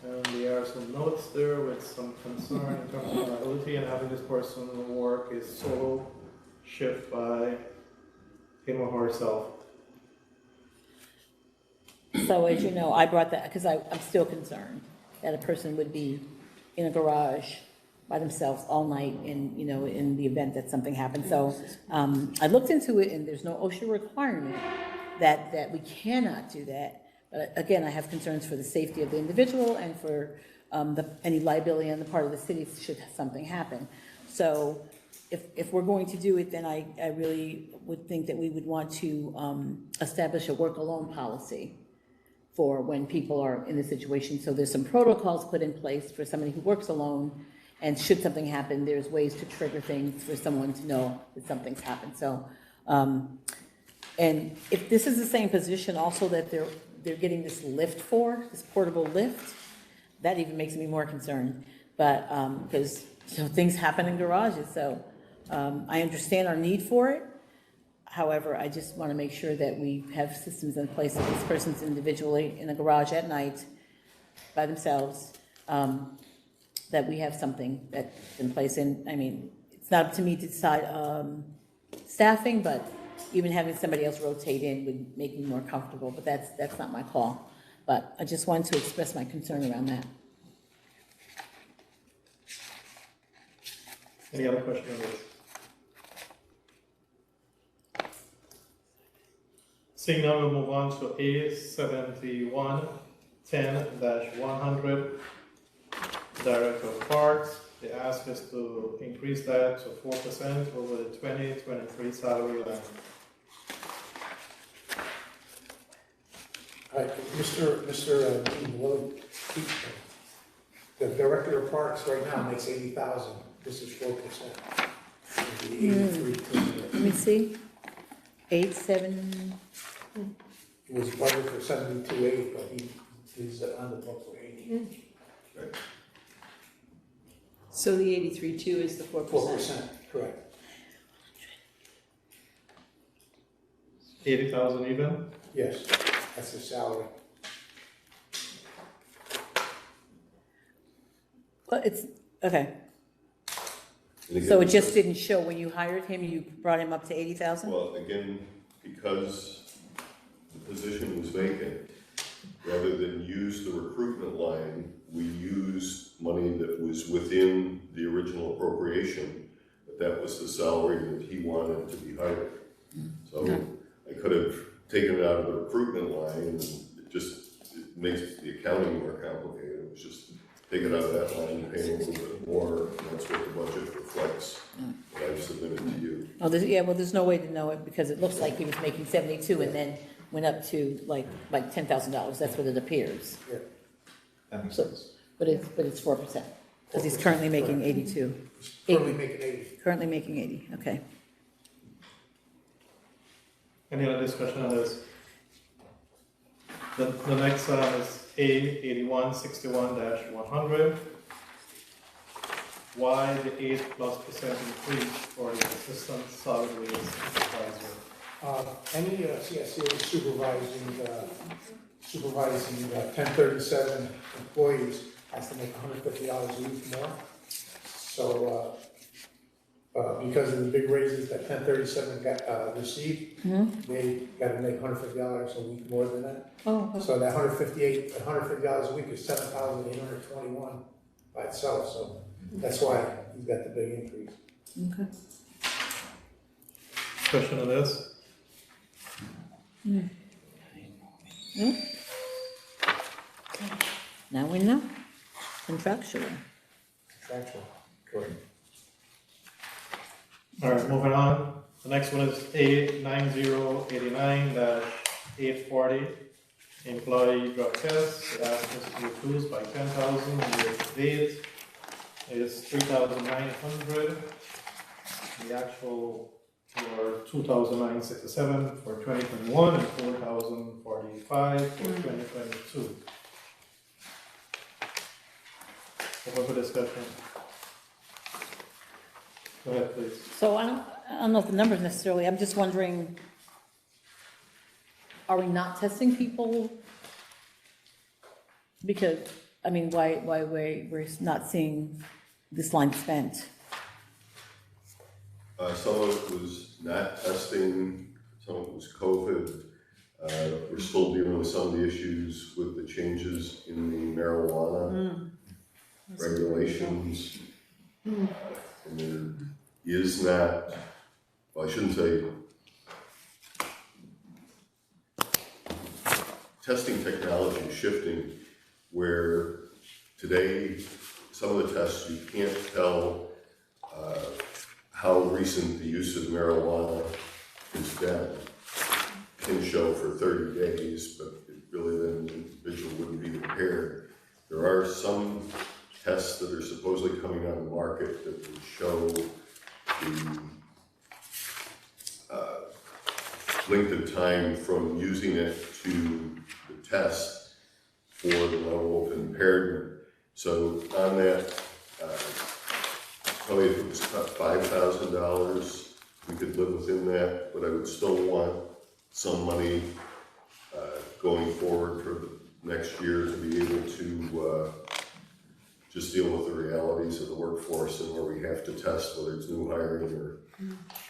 And there are some notes there with some concern in terms of liability and having this person work is solo shift by him or herself. So as you know, I brought that, because I'm still concerned that a person would be in a garage by themselves all night in, you know, in the event that something happened. So I looked into it, and there's no OSHA requirement that we cannot do that. But again, I have concerns for the safety of the individual and for any liability on the part of the city should something happen. So if we're going to do it, then I really would think that we would want to establish a work alone policy for when people are in this situation. So there's some protocols put in place for somebody who works alone, and should something happen, there's ways to trigger things for someone to know that something's happened. So, and if this is the same position also that they're getting this lift for, this portable lift, that even makes me more concerned. But, because, you know, things happen in garages, so I understand our need for it. However, I just want to make sure that we have systems in place that this person's individually in a garage at night by themselves, that we have something that's in place. And I mean, it's not up to me to decide staffing, but even having somebody else rotate in would make me more comfortable, but that's not my call. But I just wanted to express my concern around that. Any other question on this? Seeing none, we'll move on to A 7110-100, Director of Parks. They ask us to increase that to 4% over the 2023 salary line. All right, Mr. Dean, the Director of Parks right now makes 80,000. This is 4%. The 83. Let me see. 87. It was budgeted for 72.8, but he's on the book for 80. So the 83.2 is the 4%? 4%, correct. 80,000 even? Yes, that's his salary. Well, it's, okay. And again, So it just didn't show when you hired him, you brought him up to 80,000? Well, again, because the position was vacant, rather than use the recruitment line, we used money that was within the original appropriation, but that was the salary that he wanted to be hired. So I could have taken it out of the recruitment line, and it makes the accounting more complicated. It was just take it out of that line and pay a little bit more, and that's what the budget reflects that I've submitted to you. Oh, there's no way to know it because it looks like he was making 72 and then went up to like $10,000. That's what it appears. Yeah. That makes So, sense. but it's 4% because he's currently making 82. Currently making 80. Currently making 80. Okay. Any other discussion on this? The next is A 8161-100. Why the 8+% increase for the assistant solid waste supervisor? Any CSA supervising 1037 employees has to make $150 a week more. So, because of the big raises that 1037 got, received, they gotta make $150 a week more than that. Oh, So that $150 a week is 7,821 by itself, so that's why he's got the big increase. okay. Question on this? Now we know, contractual. Contractual, correct. All right, moving on. The next one is A9089-840, employee drug test. It asks us to reduce by 10,000, year to date is 3,900. The actual for 2,967 for 2021 and 4,045 for 2022. Open for discussion. Go ahead, please. So I don't know if the numbers necessarily, I'm just wondering, are we not testing people? Because, I mean, why we're not seeing this line spent? Some of it was not testing, some of it was COVID. We're still dealing with some of the issues with the changes in the marijuana regulations. And there is not, well, I shouldn't say, testing technology is shifting where today, some of the tests you can't tell how recent the use of marijuana has been. Can show for 30 days, but really then the individual wouldn't be impaired. There are some tests that are supposedly coming on the market that will show the length of time from using it to the test for the level of impairment. So on that, probably if it was $5,000, we could live within that, but I would still want some money going forward for the next year to be able to just deal with the realities of the workforce and where we have to test, whether it's new hiring or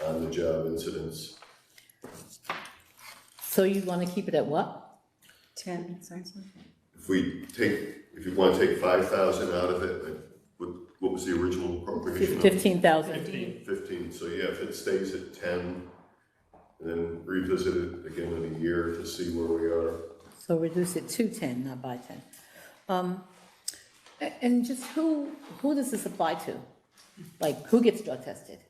on-the-job incidents. So you want to keep it at what? 10, sounds like. If you want to take 5,000 out of it, what was the original appropriation? 15,000. 15, so yeah, if it stays at 10, and then revisit it again in a year to see where we are. So reduce it to 10, not by 10. And just who does this apply to? Like, who gets drug tested?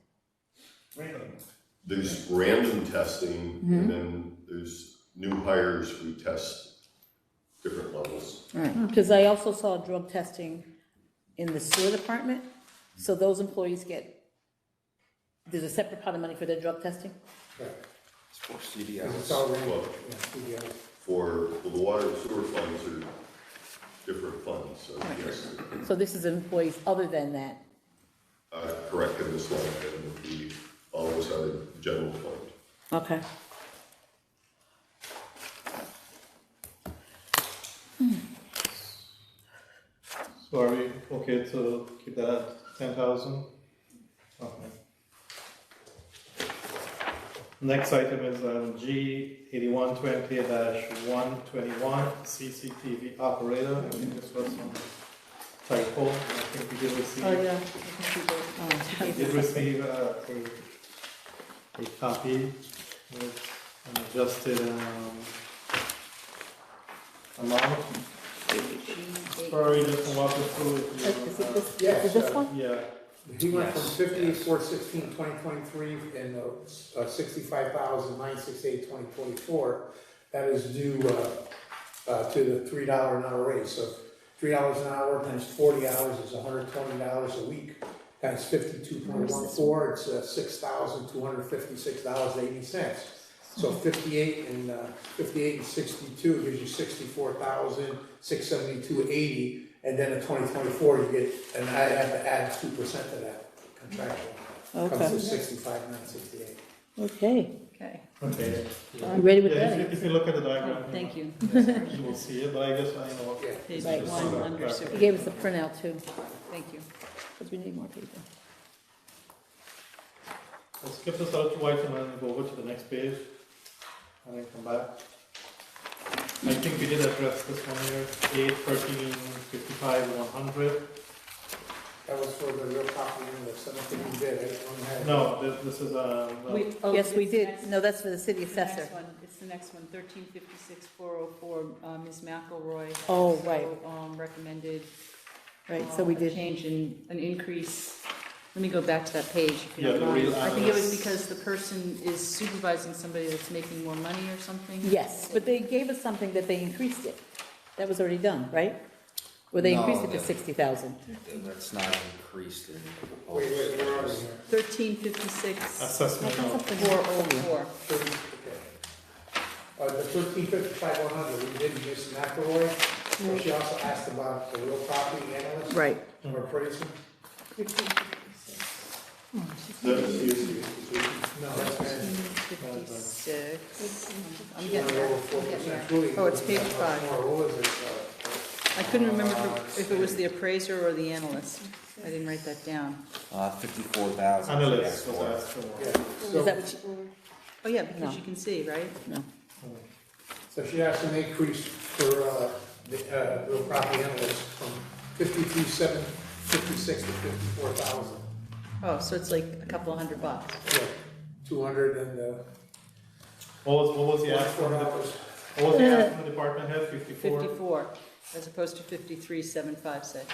There's random testing, and then there's new hires, we test different levels. Because I also saw drug testing in the sewer department, so those employees there's a separate pot of money for their drug testing? Correct. It's for It's CDLs. already, Well, yeah, CDL. for the water and sewer funds are different funds, so yes. So this is employees other than that? Correct, in this line item would be always out of the general fund. Okay. So are we okay to keep that at 10,000? Okay. Next item is G8120-121, CCTV operator. I think this was some typo. I think we did receive. Oh, yeah. We did receive a copy with an adjusted amount. Sorry, just to walk us through it. Is it this, Yes, is this one? Yeah, He went from 58,416,2023 and 65,968, 2024. That is due to the $3 an hour raise. So $3 an hour times 40 hours is $120 a week. Times 52.14, it's $6,256.80. So 58 and 62 gives you 64,672.80. And then in 2024, you get, and I have to add 2% to that contractual. Okay. Comes to 65,968. Okay, Okay, Okay. you ready with Yeah, that? if you look at the diagram. oh, thank you. You will see it, but I guess I know. Yeah. Page Right. one under He super, gave us a printout too, thank you. because we need more paper. Let's skip this other two items and go over to the next page, and then come back. I think we did address this one here, 8, 13, 55, 100. That was for the real property in the something we did, I don't have. No, this is, Oh, Yes, we it's the did. next- No, that's for the city it's the next assessor. one. It's the next one, 1356-404, Ms. McElroy. Oh, also, right. Recommended. Right, so we A did, change in, an increase. Let me go back to that page. if you Yeah, don't the mind. real I think it was analyst. because the person is supervising somebody that's making more money or something. yes, but they gave us something that they increased it. That was already done, right? Or they No, increased it to that- 60,000. That's not increased in the Wait, proposal. where are we here? 1356-404. assessment of, Okay. The 1355-100, we did Ms. McElroy, but she also asked about the real property analyst. Right. Or appraiser. That is the institution. No, that's been. 56. I'm She getting went there. over I'm getting there. 4%. Really, Oh, it's page not much 5. more. What was it? I couldn't remember if it was the appraiser or the analyst. I didn't write that down. 54,000. analyst was asked for. Yeah, Is that so, what you, Oh, yeah, because No. you can see, right? no. so she asked an increase for, the, real property analyst from 53,756 to 54,000. Oh, so it's like a couple $100. Yeah, 200 and, What was the ask from the, $4. what was the ask from the department head, 54? 54, as opposed to 53,756.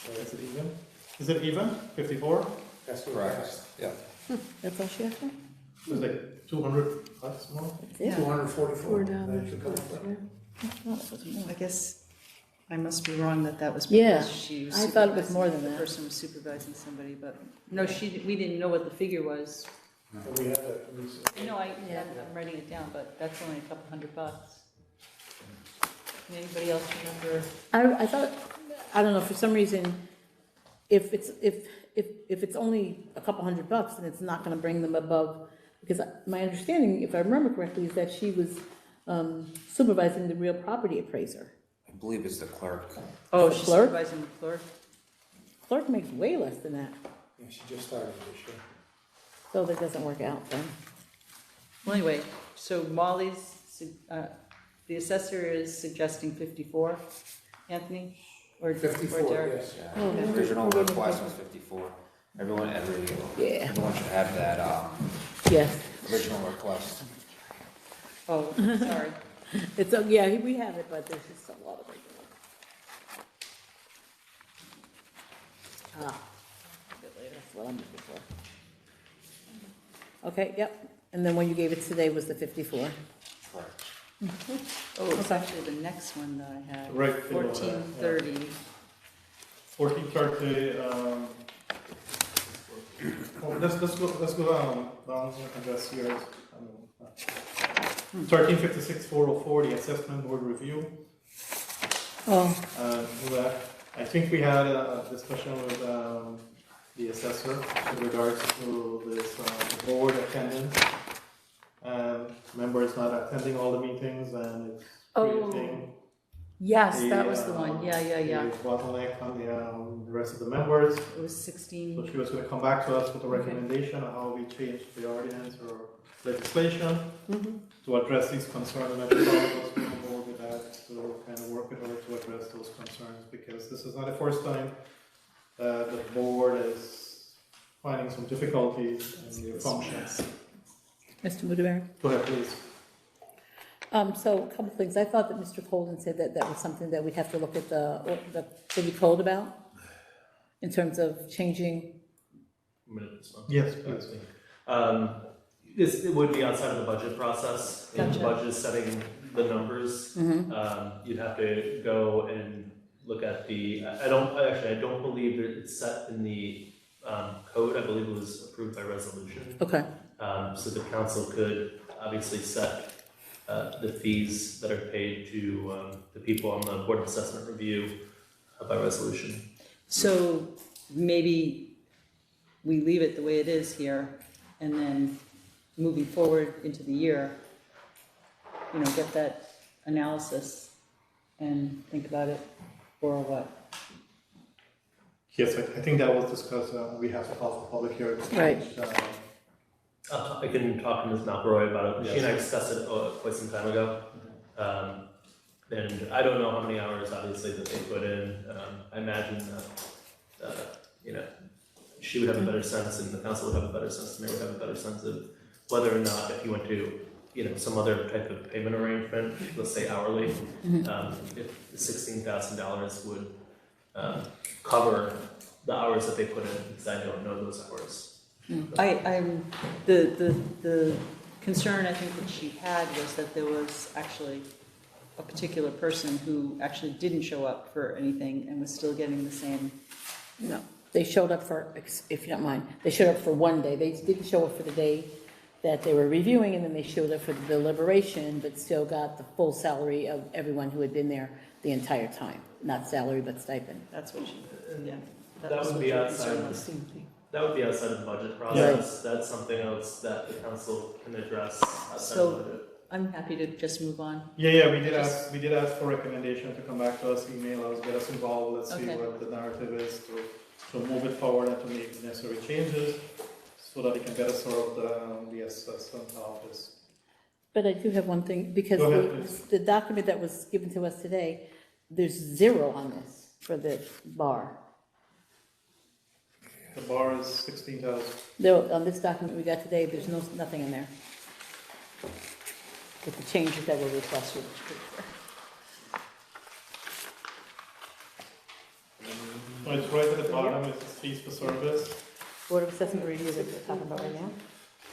Is it even? Is it even, 54? That's what I Correct, asked. yeah. That's all she asked for? It's like 200 bucks more? That's it? 244. That should come from. No, it was more. I guess I must be wrong that was Yeah, because she was I thought it was supervising- more than The that. person was supervising somebody, but, no, we didn't know what the figure was. And we have that. No, I'm writing it down, but that's only a couple $100. Can anybody else remember? I thought, I don't know, for some reason, if it's only a couple $100, then it's not gonna bring them above, because my understanding, if I remember correctly, is that she was supervising the real property appraiser. I believe it's the clerk. Oh, The she's clerk? supervising the clerk? Clerk makes way less than that, Yeah, she just started this year. so that doesn't work out then. Well, anyway, so the assessor is suggesting 54, Anthony? Or 54, Derek? yes. Oh, The original request was 54. Everyone Yeah. should have that, Yes, original request. Oh, sorry. it's, yeah, we have it, but there's just a lot of regular. That's what I'm looking for. Okay, yep, and then when you gave it today was the 54. Correct. Oh, it's actually the next one that I had. Right below that, 1430. 1430, let's go down and just here. 1356-404, the assessment board review. Oh, I think we had a discussion with the assessor with regards to this board attendance. Member is not attending all the meetings and it's creating Yes, that was the one. Yeah. the bottleneck on the rest of the members. It was So 16. she was going to come back to us with a recommendation on how we change the ordinance or legislation to address these concerns. And I think all of us will go over with that to kind of work with her to address those concerns, because this is not the first time the board is finding some difficulties in their functions. Mr. Mudaber? Go ahead, please. So a couple things. I thought that Mr. Colden said that that was something that we'd have to look at the city code about in terms of changing. Yes, please. It would be outside of the budget process. If Gotcha. the budget is setting the numbers, you'd have to go and look at I don't believe that it's set in the code. I believe it was approved by resolution. Okay. So the council could obviously set the fees that are paid to the people on the Board of Assessment Review by resolution. So maybe we leave it the way it is here, and then moving forward into the year, get that analysis and think about it, or what? Yes, I think that was discussed, we have to call for public hearing. Right. I can talk to Ms. McElroy about it. She and I Yes. discussed it quite some time ago. And I don't know how many hours, obviously, that they put in. I imagine that, she would have a better sense, and the council would have a better sense, and they would have a better sense of whether or not, if you went to, some other type of payment arrangement, let's say hourly, if the $16,000 would cover the hours that they put in, because I don't know those hours. The concern I think that she had was that there was actually a particular person who actually didn't show up for anything and was still getting the same. No, they showed up for, if you don't mind, they showed up for one day. They didn't show up for the day that they were reviewing, and then they showed up for the deliberation, but still got the full salary of everyone who had been there the entire time. Not salary, but stipend. That's what she, yeah. That was would what be her outside concern of was. That would be outside of the budget process. That's something else that the council can address outside So- of the budget. I'm happy to just move on. Yeah, we did ask for recommendation to come back to us, email us, get us involved, let's see Okay. what the narrative is to move it forward and to make the necessary changes so that it can better serve the assessment office. But I do have one thing, because Go ahead, please. the document that was given to us today, there's 0 on this for the bar. The bar is 16,000. There, on this document we got today, there's nothing in there. With the changes that were requested. So it's right at the bottom, it's fees for service. Board of Assessment Review that we're talking about right now?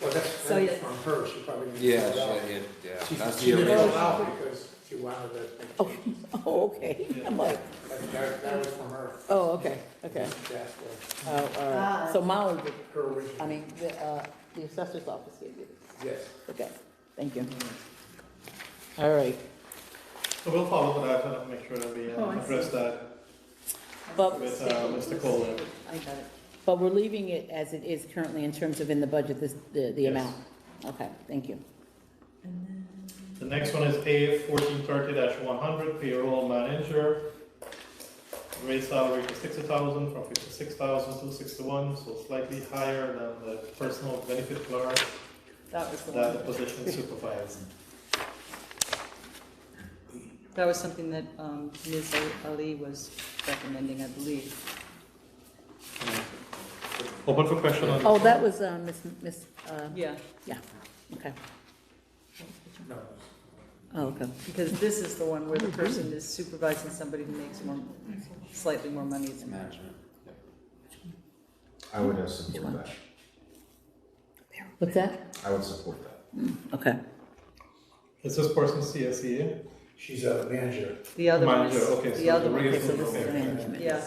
Well, that's So, yeah. from her, she probably. didn't Yeah, fill it out. yeah. She That's didn't the fill original. it out because she wanted to make Oh, changes. oh, okay. I'm like, That was from her. oh, okay. She asked for Oh, all right. So Molly did, her original. I mean, the assessor's office gave you this. Yes. Okay, thank you. All right. So we'll follow with that and make sure that we I see. address that But, with Mr. Kohler. I got it. but we're leaving it as it is currently in terms of in the budget, the Yes. amount. Okay, thank you. The next one is A 1430-100, payroll manager. Raise salary to 60,000 from 56,000 to 61, so slightly higher than the personal benefit clerk That was the that the one. position supervised. That was something that Ms. Ali was recommending, I believe. Open for question on this Oh, one? that was, Miss, Yeah, okay. No. Oh, okay. because this is the one where the person is supervising somebody who makes slightly more money than that. Management. I would support that. What's that? I would support that. Okay. Is this person CSE? She's a manager. The other one Manager, is, okay, so the other the one. raise Okay, so this is Okay. management. Yeah,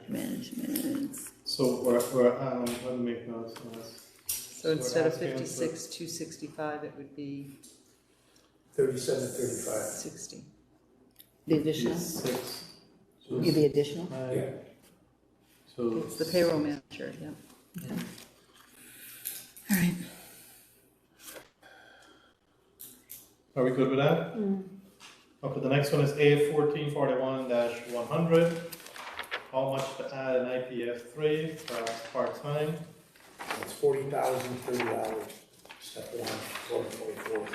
Management. So we're let me make notes on this. so instead of asking for- 56,265, it would be 37, 35. 60. The additional? 6. You the additional? Yeah. So It's the payroll manager, yeah. All right. are we good with that? Okay, the next one is A 1441-100. How much to add an IPF 3, perhaps part-time? It's $40,030, step one, 44.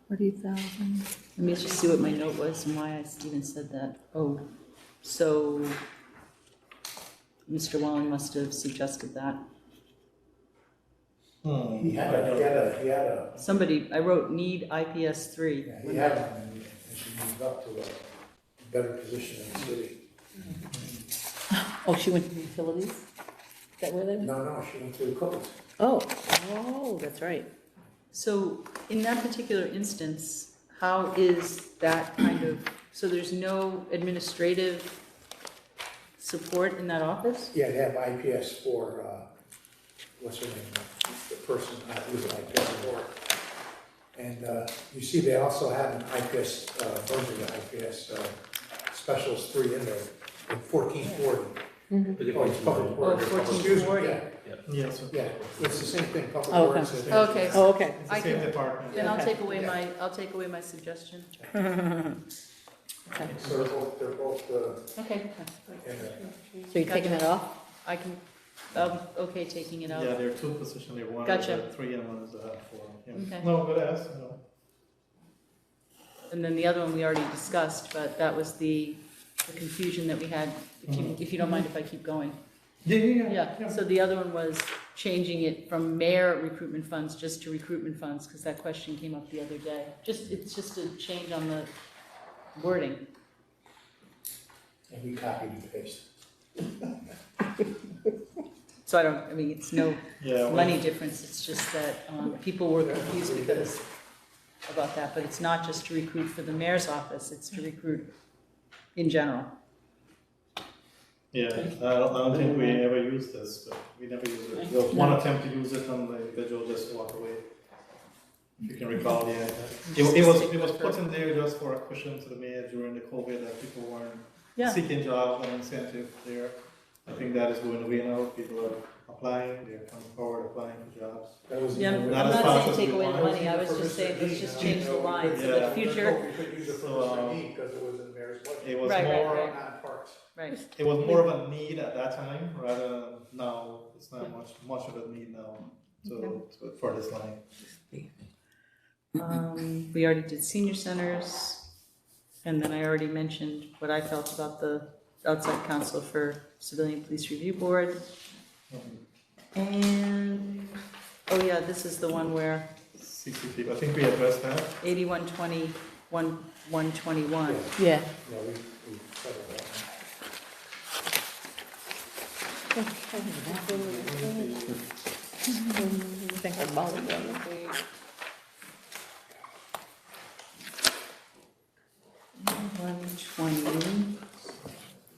40,000. Let me just see what my note was and why I even said that. Oh, so Mr. Wallen must have suggested that. He had a, Somebody, I wrote need IPS 3. yeah, he had one, and she moved up to a better position in the city. Oh, she went to utilities? Is that where they went? No, she went to Cook's. Oh, that's right. So in that particular instance, how is that kind of, so there's no administrative support in that office? Yeah, they have IPS for, what's her name, the person who's an IPS for. And you see, they also have an IPS, version of IPS Specialist 3 in there, in 1440. Oh, it's public Oh, works. Excuse me, 1440. yeah, Yes, yeah, it's the same thing, public Okay. works. is- Okay. Oh, okay. it's the I same can- department. Then I'll Okay. take away my suggestion. So they're both, Okay, So you're taking that off? I can, okay, taking it out. Yeah, there are two positions, there one is Gotcha. a 3 and one is a 4. Yeah. Okay. No, good ask, no. And then the other one we already discussed, but that was the confusion that we had, if you don't mind if I keep going. Yeah, so the other one was changing it from mayor recruitment funds just to recruitment funds, because that question came up the other day. It's just a change on the wording. and we copied and pasted. So I mean, it's no Yeah, well, money difference, it's just that people were confused because about that, but it's not just to recruit for the mayor's office, it's to recruit in general. yeah, I don't think we ever used this, but we never used it. There was one attempt to use it and the individual just walked away. If you can recall, yeah. It was put in there just for a cushion to the mayor during the COVID that people weren't Yeah, seeking jobs and incentive there. I think that is going away now. People are applying, they're coming forward applying for jobs. That was. yeah, I'm Not as not fast saying as take we away the want. money, I was just saying, let's just change the line, so that future, We could use it for Mr. D, because it was in the mayor's budget. It was Right, more, right. Not parks. right, it was more of a need at that time rather than now. It's not much of a need now. So for this line. we already did senior centers, and then I already mentioned what I felt about the outside counsel for civilian police review board. And, oh yeah, this is the one where CCTV, I think we addressed that. 8120, 121. Yeah. Yeah, we settled that. I think I bothered them. 120,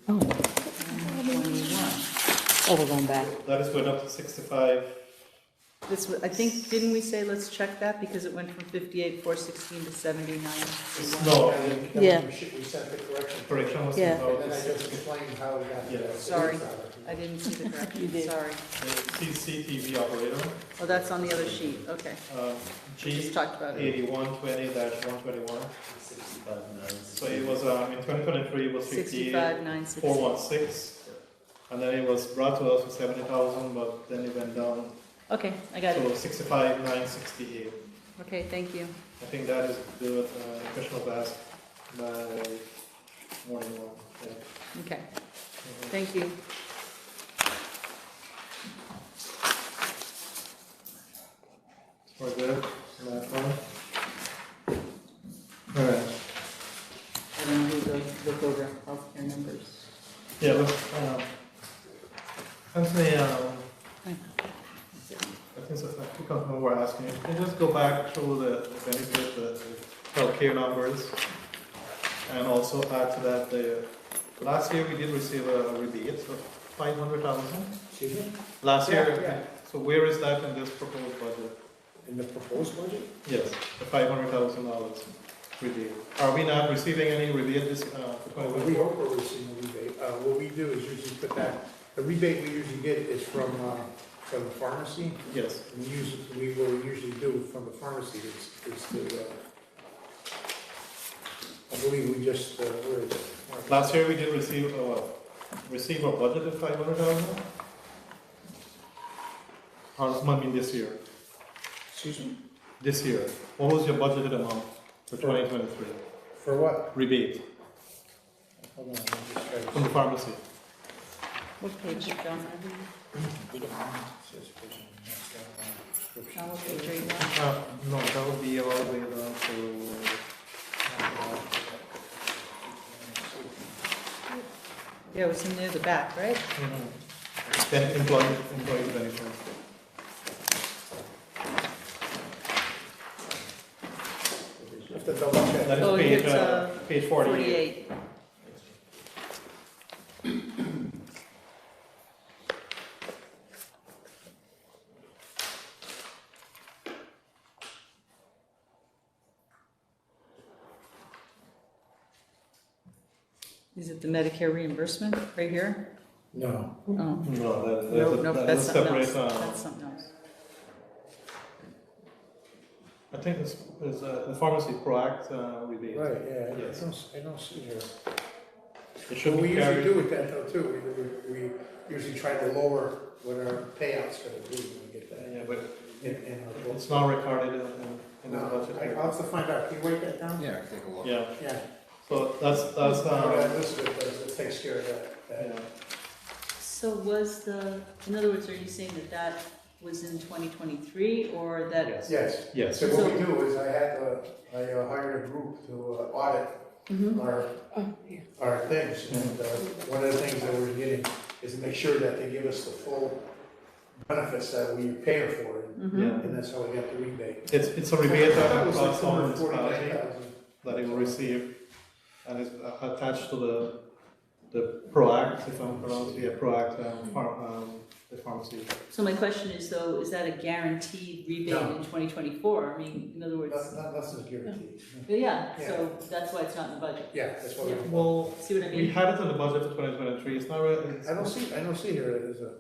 Oh, 121. oh, we're going back. That is going up to 65. This, I think, didn't we say let's check that because it went from 58,416 to 79? No, Yeah. We sent the correction. correction was Yeah. about And then I just explained how we got Yeah. the. Sorry. I didn't see the correction, You did. sorry. the CCTV operator. Oh, that's on the other sheet, okay. We G just talked about it. 8120-121. So it was in 2023 it was 65,960. 58,416, and then it was brought to us for 70,000, but then it went down. Okay, I got it. So 65,968. Okay, thank you. I think that is good. Question was asked by morning one. Yeah. Okay, thank you. We're good. Last one. All right. I don't know who those look over healthcare numbers. Yeah. Look. Essentially, I think so. I think we're asking. Can you just go back through the benefit, the healthcare numbers, and also add to that the last year we did receive a rebate of 500,000. Excuse me? Last year. Yeah. So where is that in this proposed budget? In the proposed budget? Yes, the $500,000 rebate. Are we not receiving any rebate this for We 2024? hope we're receiving a rebate. What we do is usually put that, the rebate we usually get is from the pharmacy. Yes. What we usually do from the pharmacy is to, I believe we just, where is it? Last year we did receive a budget of 500,000. How much money this year? Excuse me? This year, what was your budgeted amount for 2023? For what? Rebate Hold on, let me just try to- from the pharmacy. What page, John? Says John, what page are you on? No, that would be all the way down to. Yeah, it was in near the back, right? Employee benefits. Have to double check. That is Oh, page, it's, page 48. 48. Is it the Medicare reimbursement right here? No. Oh, No, no, that's something else. separate, That's something else. I think it's the pharmacy Proact rebate. Right, yeah, Yes. I don't see here. It should What be we usually carried. do with that though too, we usually try to lower what our payouts gonna be when we get that Yeah, but in our books. it's not recorded in the No, budget. I'll have to find out, can you write that down? Yeah, take a look. Yeah, Yeah. so that's, Elizabeth does, it takes care of that. yeah. So was in other words, are you saying that was in 2023 or that? Yes. Yes, Yes. so what we do is I hired a group to audit Mhm. our things, and one of the things that we're getting is to make sure that they give us the full benefits that we pay for, Mhm. Yeah. and that's how we get the rebate. It's a rebate That that was like across all municipality 249,000. that it will receive, and it's attached to the Proact, if I'm pronouncing it, Proact, the pharmacy. So my question is though, is that a guaranteed rebate No. in 2024? I mean, in other words, That's not guaranteed. yeah, so that's why it's not in the budget. Yeah, that's what Yeah. we. Well, See what I we mean? had it in the budget for 2023, it's not really. I don't see here as a.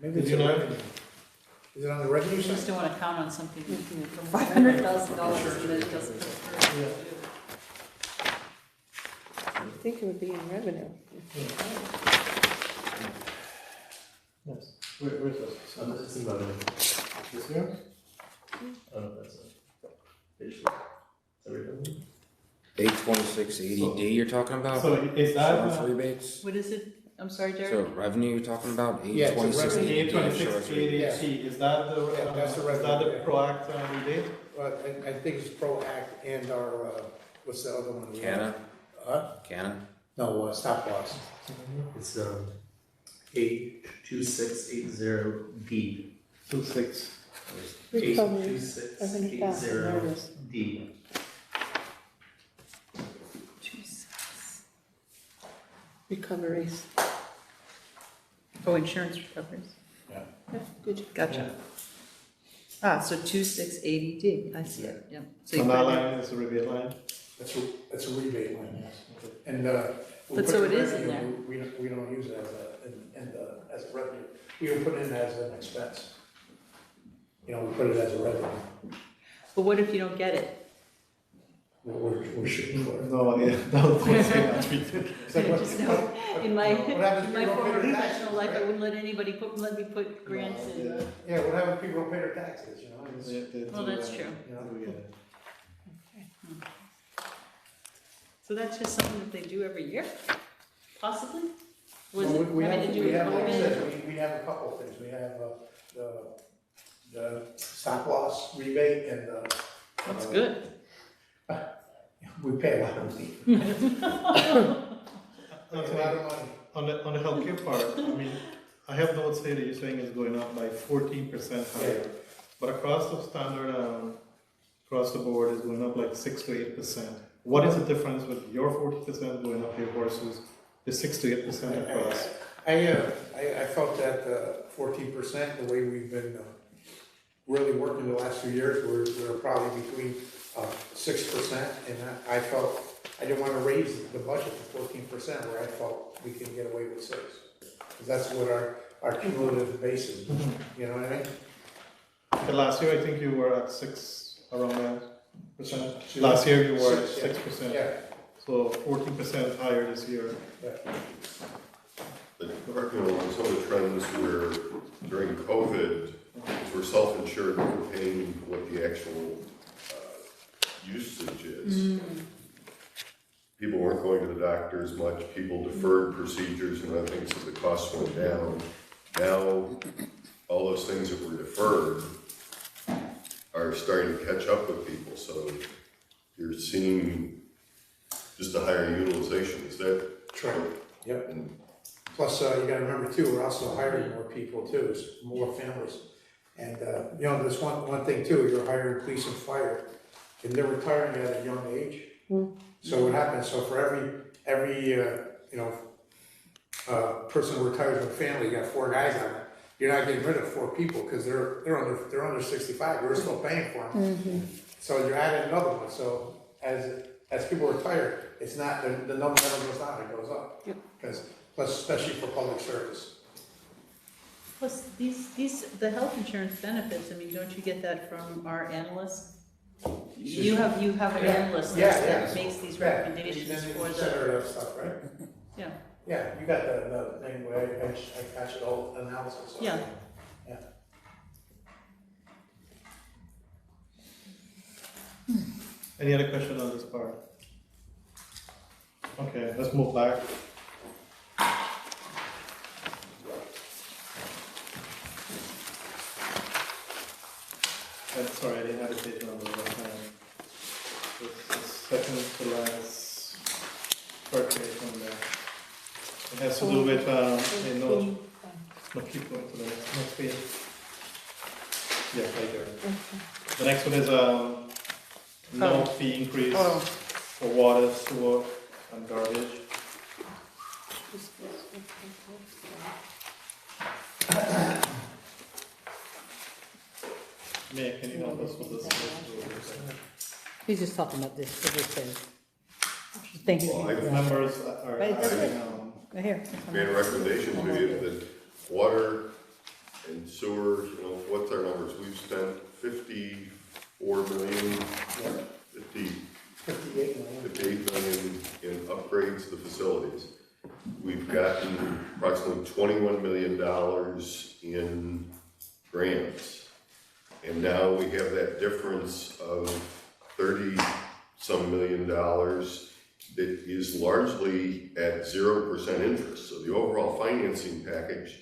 Maybe it's Did a you not? revenue. Is it on the revenue You just side? don't want to count on something for $500,000 and then it doesn't come through. Yeah. I think it would be in revenue. Yes. Where's this? It's in revenue. This year? I don't know if that's a page. Is that revenue? 82680D you're talking about? So is that, Insurance rebates? What is it? I'm sorry, So Derek? revenue you're talking about? Yeah, it's a revenue. 82680D insurance rebate. is that the, Yeah, that's the is that the revenue, yeah. Proact rebate? Well, I think it's Proact and our, what's the other one? Canna? Canna? No, stop loss. It's 82680D. 26. Recovery, 500,000, there it is. 82680D. Recoveries. Oh, insurance recoveries. Yeah. Yeah, good. Gotcha. Ah, so 2680D, I see it, yeah. So you And put that it in- line is a rebate line? That's a rebate line, yes. And, we But put so the it is in revenue, we don't use it as a revenue. We don't put it in as an expense. You know, we put it as a revenue. But what if you don't get it? We're shooting for it. No, yeah, don't say that. It's like what- Just know, in my, what happens in if my you don't pay former their professional taxes, life, I right? wouldn't let anybody let me put grants in. Yeah, what happens if people don't pay their taxes, you know? It's- Well, that's true. You know? We get it. So that's just something that they do every year, possibly? Was Well, it we having have, to do we with have, like I COVID? said, we have a couple of things. We have the stop loss rebate and the. That's good. We pay a lot of money. I'll A tell lot you, of money. on the healthcare part, I mean, I have notes here that you're saying is going up by 14% higher. But across the standard, across the board is going up like 6 to 8%. What is the difference with your 40% going up here versus the 6 to 8% across? I felt that 14%, the way we've been really working the last few years, we're probably between 6%, and I felt, I didn't want to raise the budget to 14%, where I felt we can get away with 6. Because that's what our cumulative base is, you know what I mean? The last year, I think you were at 6, around that percent. Last year, you were at 6%. Yeah, So 14% higher this year. yeah. But, you know, some of the trends were during COVID, we're self-insured, we're paying what the actual usage is. People weren't going to the doctor as much, people deferred procedures and other things, so the costs went down. Now, all those things that were deferred are starting to catch up with people, so you're seeing just a higher utilization, is that True. Yep. And Plus, you gotta remember too, we're also hiring more people too, there's more families. And, you know, there's one thing too, you're hiring police and fire, and they're retiring at a young age. So what happens, so for every person who retires in a family, you got 4 guys on it. You're not getting rid of 4 people, because they're under 65, you're still paying for them. So you're adding another one, so as people retire, it's not, the number never goes down, it goes up. Because plus especially for public service. Plus, the health insurance benefits, I mean, don't you get that from our analysts? You have an analyst that makes these recommendations for the, Center of stuff, right? yeah. Yeah, you got the thing where I catch it all analysis. Yeah. Yeah. Any other question on this part? Okay, let's move back. Sorry, I didn't have a page number last time. It's the second to last third page on there. It has to do with, no, keep going to the next page. Yeah, right there. The next one is, no fee increase for water, sewer, and garbage. Mayor, can you help us with this? He's just talking about this, what this says. Thank you. Well, I- Members are Right, that's it. having, Right here. made a recommendation to you that water and sewer, what's our numbers? We've spent 54 million, 58 million. 58 million in upgrades to facilities. We've gotten approximately $21 million in grants. And now we have that difference of 30-some million dollars that is largely at 0% interest. So the overall financing package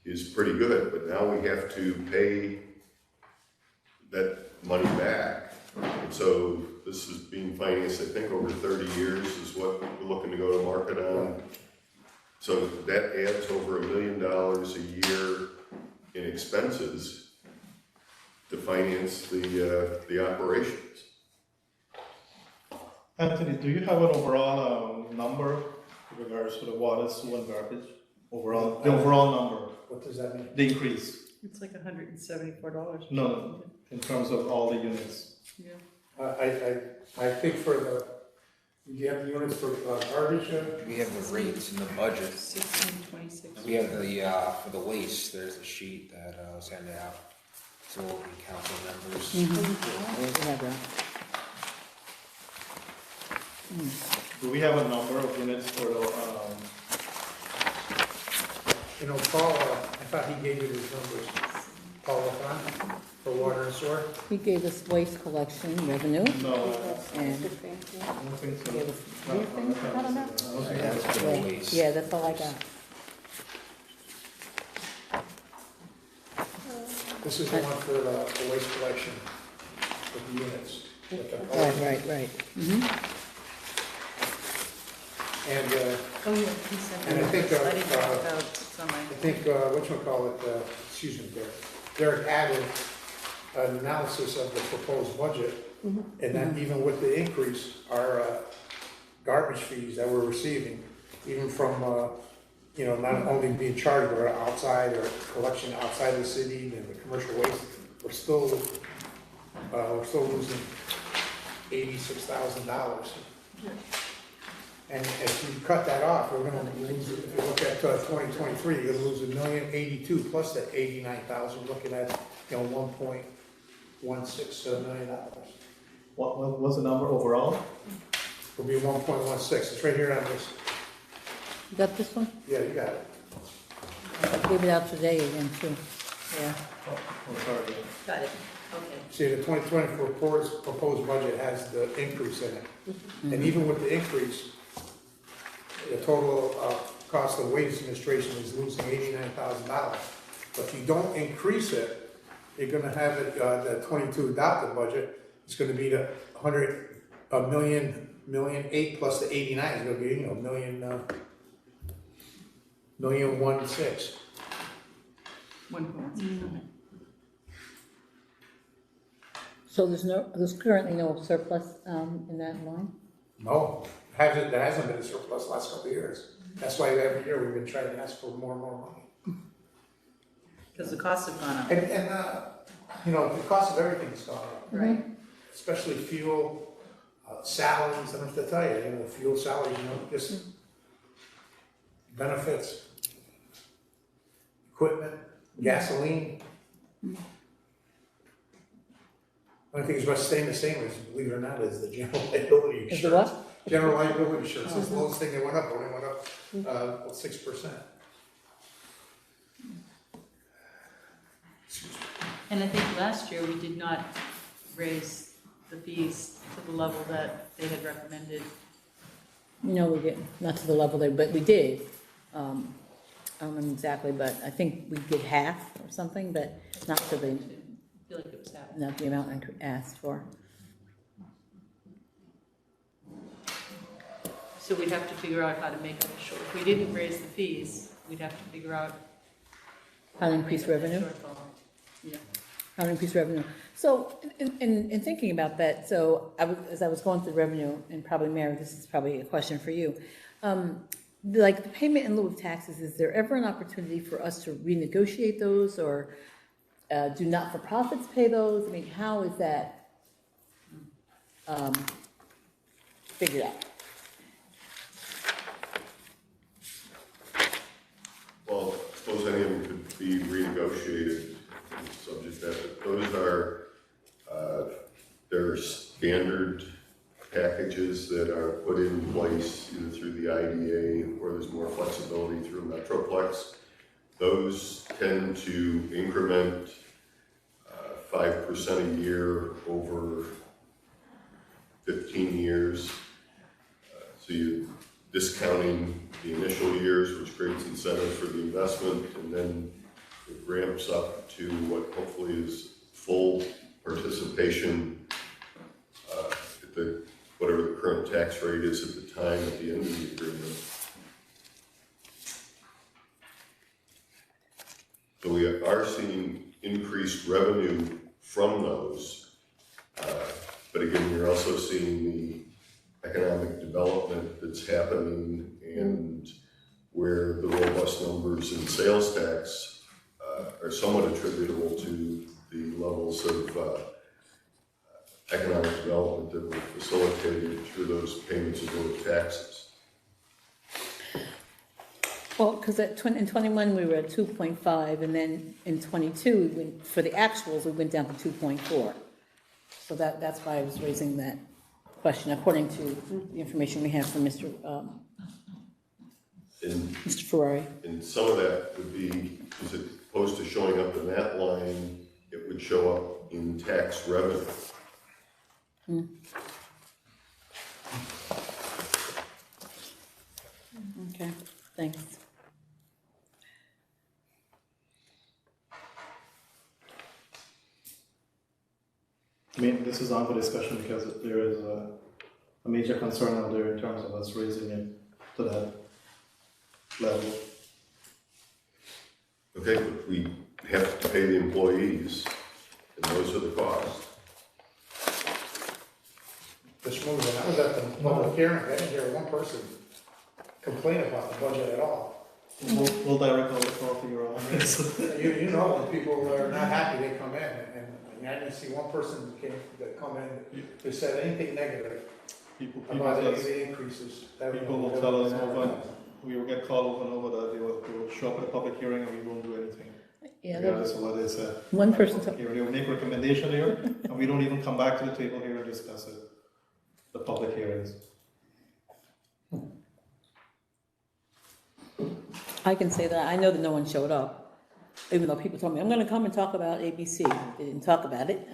is pretty good, but now we have to pay that money back. And so this is being financed, I think, over 30 years is what we're looking to go to market on. So that adds over $1 million a year in expenses to finance the operations. Anthony, do you have an overall number in regards to the water, sewer, and garbage? Overall, the overall number, What does that mean? the increase? It's like $174. No, in terms of all the units. Yeah. I think for the, do you have the units for garbage? We have the rates in the budget. 1626. We have the, for the waste, there's a sheet that was handed out to all the council members. We have that. Do we have a number of units for the, Paul, I thought he gave you his numbers. Paul LaFont for water and sewer. He gave us waste collection revenue, no, and I don't think so. gave us, do you think, I don't know. Yeah, that's for the waste. Yeah, that's all I got. This is the one for the waste collection with the units. with the- Right. And, Oh, yeah, he sent And I me think, this. I didn't know about some. I think, whatchamacallit, excuse me, Derek added an analysis of the proposed budget. And then even with the increase, our garbage fees that we're receiving, even from, not only being charged, but outside or collection outside the city and the commercial waste, we're still losing $86,000. And if you cut that off, we're gonna lose, if you look at 2023, you're gonna lose $1,082,000 plus the 89,000, looking at, $1.16 million. What was the number overall? It'll be 1.16, it's right here on this, You got this one? yeah, you got it. I gave it out today again, too. Yeah, Oh, sorry. got it. Okay. See, the 2024 proposed budget has the increase in it. And even with the increase, the total cost of waste administration is losing $89,000. But if you don't increase it, you're gonna have it, the 22 adopted budget, it's gonna be the million eight plus the 89 is gonna be, $1.16. 1.16. So there's currently no surplus, in that line? No, there hasn't been a surplus the last couple of years. That's why every year we've been trying to ask for more and more money. Because the costs have gone up. And the cost of everything's gone up, Right. especially fuel, salaries, I don't have to tell you, the fuel salaries, just benefits, equipment, gasoline. Only thing is what's staying the same is, believe it or not, is the general liability insurance. Is the what? General liability insurance, is the lowest thing that went up, only went up 6%. And I think last year we did not raise the fees to the level that they had recommended. No, we didn't, not to the level they, but we did. I don't remember exactly, but I think we did half or something, but not to the, I feel like it was happening. not the amount I asked for. So we'd have to figure out how to make up the short. If we didn't raise the fees, we'd have to figure out How to increase revenue? shortfall. Yeah. How to increase revenue. So, in thinking about that, so as I was going through revenue, and probably Mary, this is probably a question for you. Like the payment in lieu of taxes, is there ever an opportunity for us to renegotiate those, or do not-for-profits pay those? I mean, how is that figured out? Well, I suppose any of them could be renegotiated, subject that, but those are, there are standard packages that are put in place either through the IDA or there's more flexibility through Metroplex. Those tend to increment 5% a year over 15 years. So you're discounting the initial years, which creates incentive for the investment, and then it ramps up to what hopefully is full participation at the whatever the current tax rate is at the time at the end of the agreement. So we are seeing increased revenue from those, but again, you're also seeing the economic development that's happening and where the robust numbers in sales tax are somewhat attributable to the levels of economic development that were facilitated through those payments of those taxes. Well, because in 21, we were at 2.5, and then in 22, we went, for the actuals, we went down to 2.4. So that's why I was raising that question, according to the information we have from Mr. Ferrari. And some of that would be, as opposed to showing up in that line, it would show up in tax revenue. Okay, thanks. I mean, this is on for discussion because there is a major concern out there in terms of us raising it to that level. Okay, but we have to pay the employees, and those are the costs. Just moving, I was at the public hearing, I didn't hear one person complain about the budget at all. We'll direct all the call to your office. You know, when people are not happy, they come in, and I didn't see one person that come in that said anything negative People about any of tell us, the increases. people will tell us over, we will get called over and over that they will show up at a public hearing and we won't do anything. Yeah, Regardless of what they said. one person. They will make a recommendation here, and we don't even come back to the table here and discuss it. The public hearings. I can say that, I know that no one showed up, even though people told me, I'm gonna come and talk about ABC, they didn't talk about it.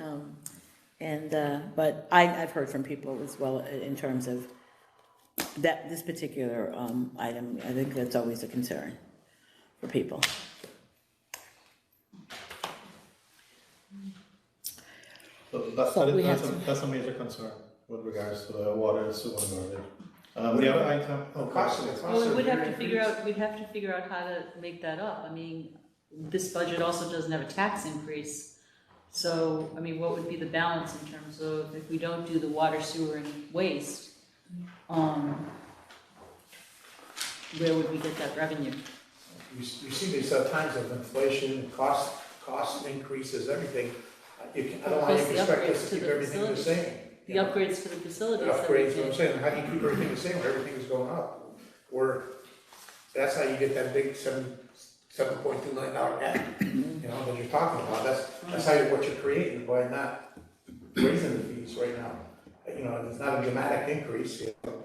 But I've heard from people as well in terms of this particular item. I think that's always a concern for people. So that's a major concern with regards to the water and sewer and garbage. The other item. Well, we'd have to figure out how to make that up. I mean, this budget also doesn't have a tax increase. So, I mean, what would be the balance in terms of if we don't do the water, sewer, and waste? Where would we get that revenue? You see these times of inflation, cost increases, everything. I don't want you to expect us to keep everything the same. The upgrades to the facilities. Upgrades, what I'm saying, how do you keep everything the same when everything is going up? That's how you get that big $7.2 million gap, you know, that you're talking about. That's how what you're creating by not raising the fees right now. You know, it's not a dramatic increase. You know.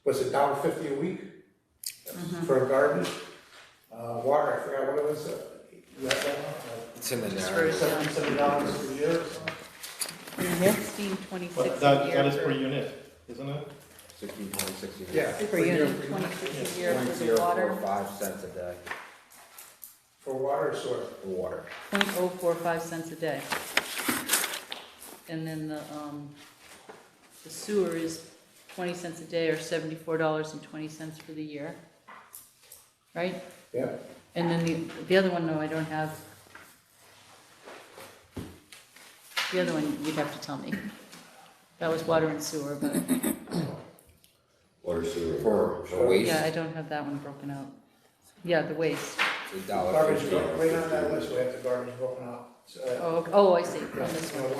Was it $1.50 a week for garbage? Water, I forgot what it was. You got that one? It's in the Just narrative. for, $70 per year or something? 1626 But a that year is per for, unit, isn't it? 16.60. Yeah. per unit, 26 a year for the water, 0.045 cents a day For water or sewer? for water. 0.045 cents a day. And then the sewer is 20 cents a day or $74.20 for the year, right? Yeah. And then the other one, no, I don't have. The other one, you'd have to tell me. That was water and sewer, but, Water, sewer, and For garbage. waste, yeah, I don't have that one broken out. Yeah, the waste. it's Garbage, $1.50. right on that list, we have the garbage broken out. So, Oh, I see, on this one.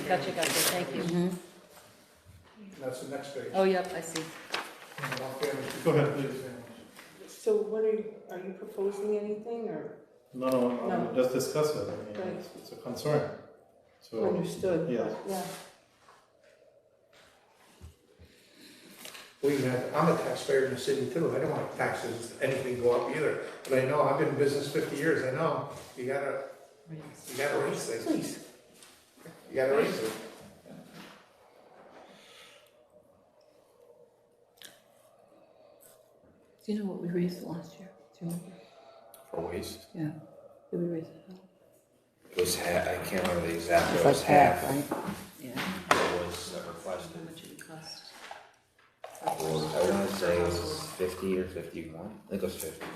Gotcha, thank you. that's the next page. Oh, yep, I see. Go ahead, please. So what are you proposing anything, or No, No. just discuss it, I mean, Right. it's a concern. So, understood? yes. Yeah. We even have, I'm a taxpayer in the city too, I don't want taxes, anything to go up either. But I know, I've been in business 50 years, I know, you gotta raise things. Please. You gotta raise it. Do you know what we raised last year? Do you remember? For waste. Yeah, did we raise it? It was half, I can't remember the exact, It's it like was half. right? Yeah. It was requested. How much it cost? I want to say it was 50 or 51. I think it was 50.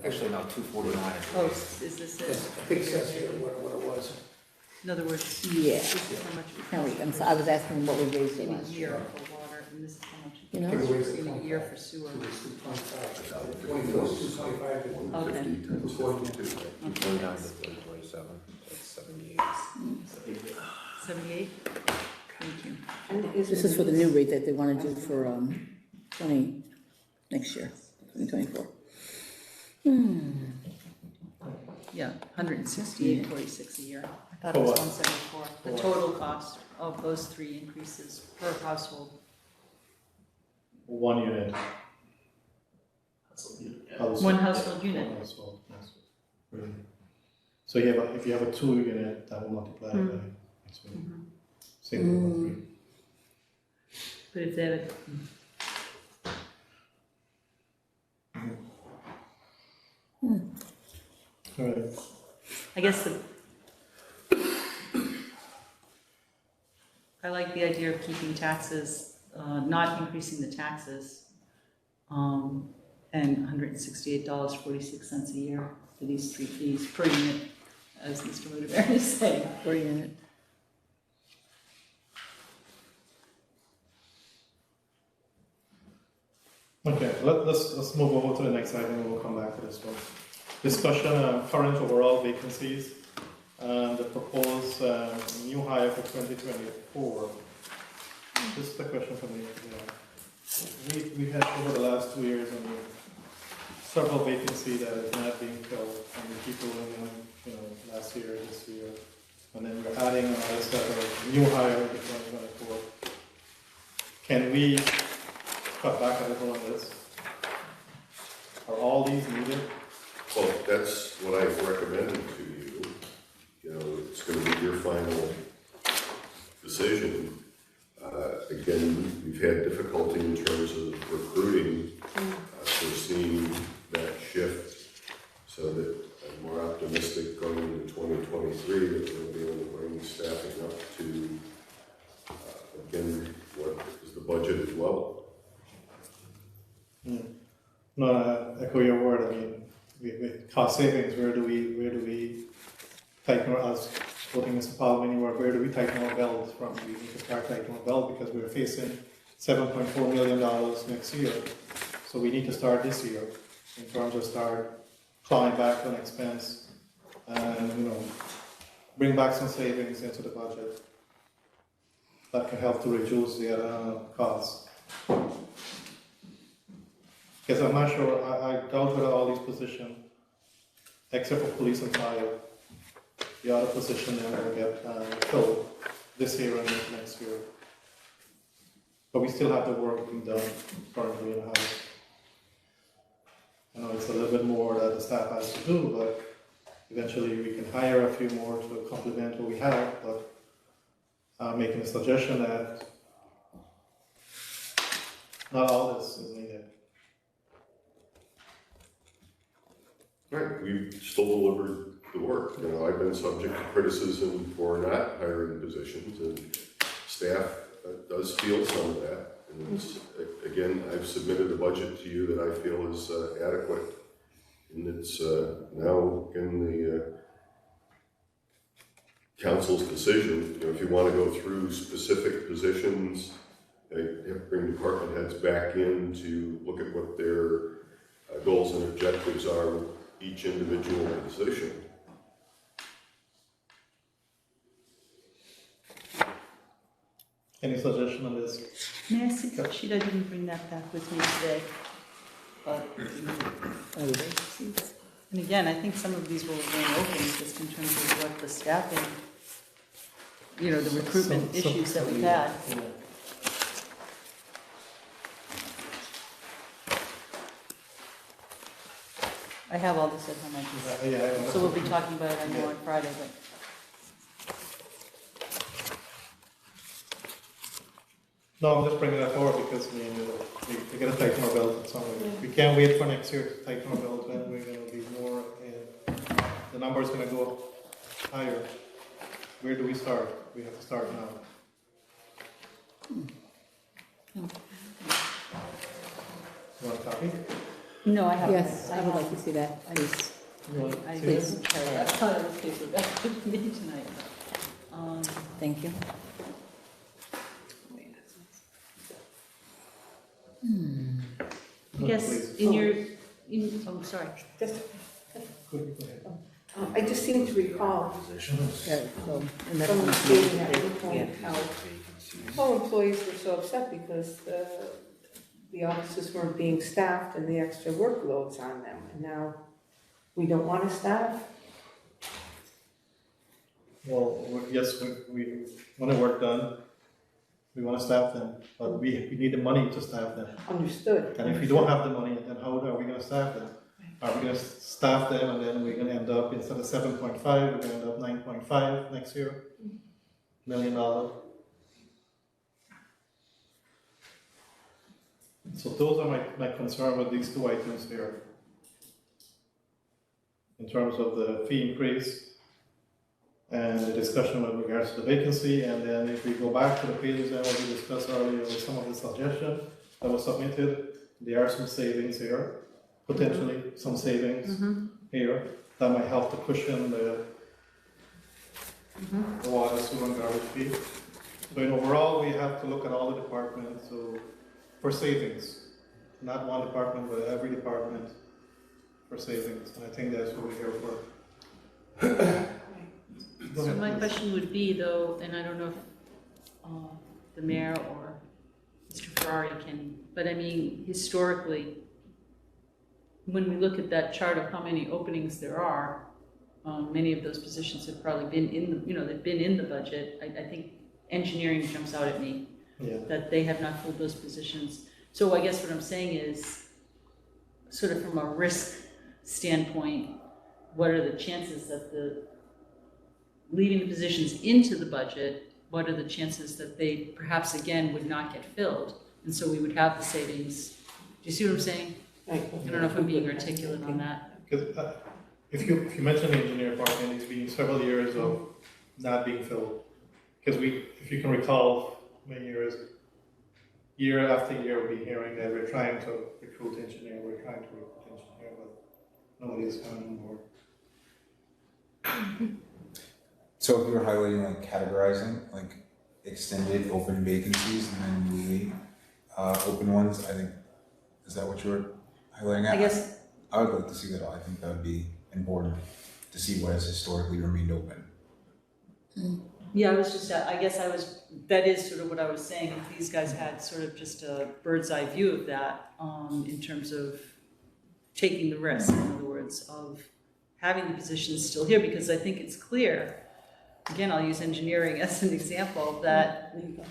Actually, no, 249. Oh, is this I it? think it says here what it was. In other words, Yeah. this is how much it Now, costs I'm sorry, I was asking what we raised in last a year. year for water, and this is how much You it know? costs in a year for sewer. 225 to Okay. 249 to 327. That's 78. 78? Thank you. And This is for the new rate that they wanna do for, next year, 2024. Yeah, 168.46 a year. I thought it For was what? 174. The For what? total cost of those three increases per household. 1 unit. Household. One household unit. One household, yes. Really. So if you have a 2 unit, that will multiply by, that's what, single or 3. But if they have it, All right. I guess I like the idea of keeping taxes, not increasing the taxes, and $168.46 a year for these three fees per unit, as Mr. Motiver is saying. Per unit. Okay, let's move over to the next item and we'll come back to this one. Discussion on current overall vacancies and the proposed new hire for 2024. This is the question for me. We had over the last 2 years several vacancies that is not being filled, and we keep rolling in, last year, this year, and then we're adding another set of new hire in 2024. Can we cut back a little on this? Are all these needed? Well, that's what I've recommended to you. You know, it's gonna be your final decision. Again, we've had difficulty in terms of recruiting, foreseeing that shift, so that I'm more optimistic going into 2023 that we'll be able to bring staffing up to, again, what is the budget as well. No, I echo your word. I mean, with cost savings, where do we tighten our, as quoting Mr. Palomini, where do we tighten our belts from? We need to start tightening our belt because we're facing $7.4 million next year. So we need to start this year in terms of start clawing back on expense and, bring back some savings into the budget that can help to reduce the other costs. Because I'm not sure, I doubt whether all these positions, except for police and fire, the other position they're gonna get filled this year and next year. But we still have the work being done currently in the house. I know it's a little bit more that the staff has to do, but eventually we can hire a few more to complement what we have, but I'm making a suggestion that not all this is needed. Right, we've still delivered the work. You know, I've been subject to criticism for not hiring positions, and staff does feel some of that. And it's, again, I've submitted a budget to you that I feel is adequate. And it's now in the council's decision. You know, if you want to go through specific positions, you have to bring department heads back in to look at what their goals and objectives are with each individual position. Any suggestion on this? May I suggest, I didn't bring that back with me today, but, and again, I think some of these will remain open just in terms of what the staffing, the recruitment issues that we've had. Yeah. I have all this at home, Yeah. so we'll be talking about it, I know, on Friday, but. No, I'm just bringing that forward because we're gonna tighten our belt at some point. We can't wait for next year to tighten our belt when we're gonna be more, the number's gonna go up higher. Where do we start? We have to start now. You want a copy? No, I haven't. Yes, I would like to see that, please. You want I to see Please. it? That's part of the paper back with me tonight. Thank you. I guess Please. I'm sorry. Just, Go ahead. I just seem to recall Yeah, so, and that's- someone stating at one Yeah. point how all employees were so upset because the offices weren't being staffed and the extra workloads on them. And now we don't want to staff. Well, yes, we want the work done. We want to staff them, but we need the money to staff them. Understood. And if we don't have the money, then how are we gonna staff them? Are we gonna staff them and then we're gonna end up, instead of 7.5, we're gonna end up 9.5 next year? $1 million. So those are my concern with these two items here. In terms of the fee increase and the discussion with regards to the vacancy, and then if we go back to the pages that we discussed earlier with some of the suggestions that was submitted, there are some savings here, potentially some savings here that might help to cushion the water, sewer, and garbage fee. But overall, we have to look at all the departments for savings, not one department, but every department for savings, and I think that's what we're here for. Go So ahead, my please. question would be though, and I don't know if the mayor or Mr. Ferrari can, but I mean, historically, when we look at that chart of how many openings there are, many of those positions have probably been they've been in the budget. I think engineering jumps out at me, Yeah. that they have not filled those positions. So I guess what I'm saying is, sort of from a risk standpoint, what are the chances that leaving the positions into the budget, what are the chances that they perhaps again would not get filled? And so we would have the savings. Do you see what I'm saying? I don't know if I'm being articulate on that. Because if you mention the engineer department, it's been several years of not being filled. Because if you can recall, many years, year after year, we've been hearing that we're trying to recruit engineer, but nobody's coming on board. So if we were highlighting, like categorizing, like extended open vacancies and then newly open ones, I think, is that what you were highlighting? I guess, I would like to see that. I think that would be important to see what has historically remained open. Yeah, I was just, I guess that is sort of what I was saying, if these guys had sort of just a bird's eye view of that, in terms of taking the risk, in other words, of having the positions still here, because I think it's clear, again, I'll use engineering as an example, that, There you go.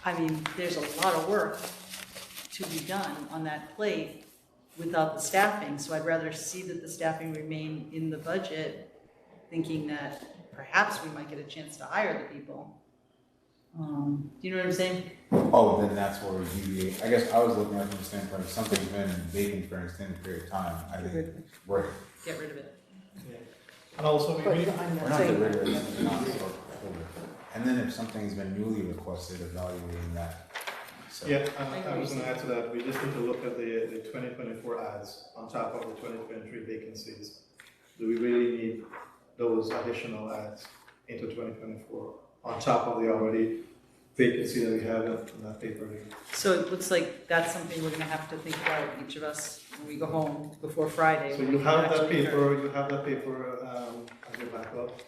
I mean, there's a lot of work to be done on that plate without the staffing, so I'd rather see that the staffing remain in the budget, thinking that perhaps we might get a chance to hire the people. Do you know what I'm saying? Oh, then that's where we deviate. I guess I was looking at it from the standpoint, if something's been vacant for an extended period of time, I think we're Get rid of it. And also, But we, I'm not not getting saying, rid of it, it's not sort of hold it. And then if something's been newly requested, evaluating that. So, yeah, and I was gonna add to that, we just need to look at the 2024 ads on top of the 2023 vacancies. Do we really need those additional ads into 2024 on top of the already vacancy that we have in that paper here? So it looks like that's something we're gonna have to think about, each of us, when we go home before Friday. So when you we have that actually paper, as your backup.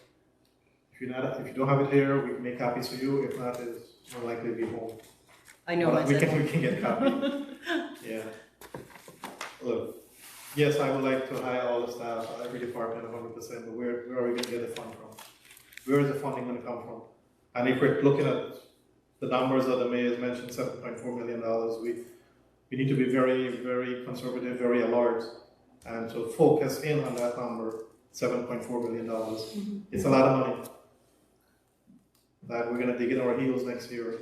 If you don't have it here, we can make copies for you. If not, it's more likely to be home. I know, But I we said, can get copy. Yeah. Look, yes, I would like to hire all the staff, every department 100%, but where are we gonna get the fund from? Where is the funding gonna come from? And if we're looking at the numbers that the mayor has mentioned, $7.4 million, we need to be very, very conservative, very alert, and to focus in on that number, $7.4 million. It's a lot of money that we're gonna dig in our heels next year.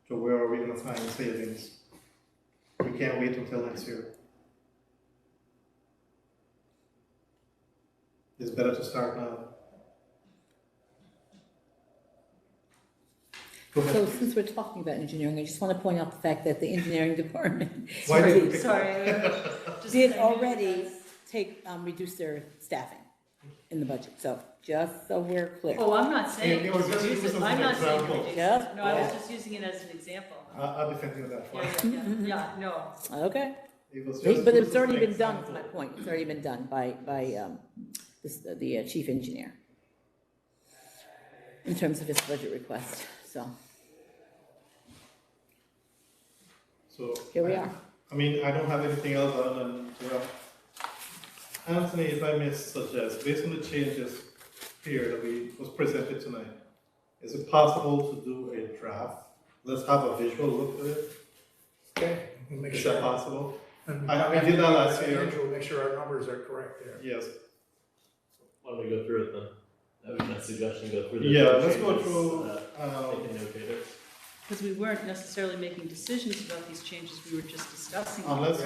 So where are we gonna find savings? We can't wait until next year. It's better to start now. Go ahead. So since we're talking about engineering, I just want to point out the fact that the engineering department Why did you pick sorry, just did I knew already that's- reduce their staffing in the budget, so just so we're clear. Oh, I'm not saying, Yeah, it was just- reduce it was it. just I'm an not saying example. reduce it. Yeah. No, I was just using it as an example. I'll defend you with that Yeah, one. yeah, no. Okay, It was but just- it's already an been done, is example. my point, it's already been done by the chief engineer in terms of his budget request, so So. here we are. I mean, I don't have anything else other than, Anthony, if I may suggest, based on the changes here that was presented tonight, is it possible to do a draft? Let's have a visual look at it. Okay, we'll make Is sure. that possible? And I did that last year. Andrew will make sure our numbers are correct there. Yes. Why don't we go through it then? That would be my suggestion, go through the. Yeah, let's go changes through, so that they can notate it. Because we weren't necessarily making decisions about these changes, we were just discussing them. unless,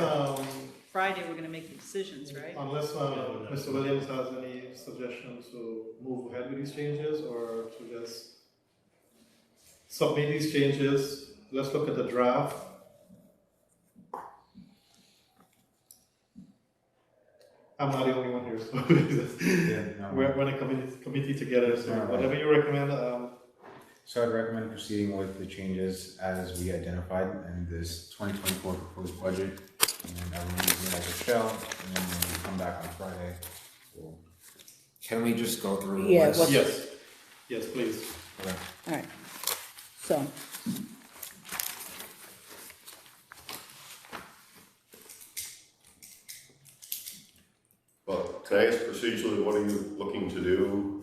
Friday, we're gonna make the decisions, right? unless, Mr. Williams has any suggestions to move ahead with these changes or to just submit these changes. Let's look at the draft. I'm not the only one here, so we're in a committee together, so Alright. whatever you recommend, So I'd recommend proceeding with the changes as we identified in this 2024 proposed budget. And everyone using it as a shell, and then when we come back on Friday, we'll. Can we just go through the Yeah, list? what- yes, please. Okay. All right, so. Well, can I ask procedurally, what are you looking to do?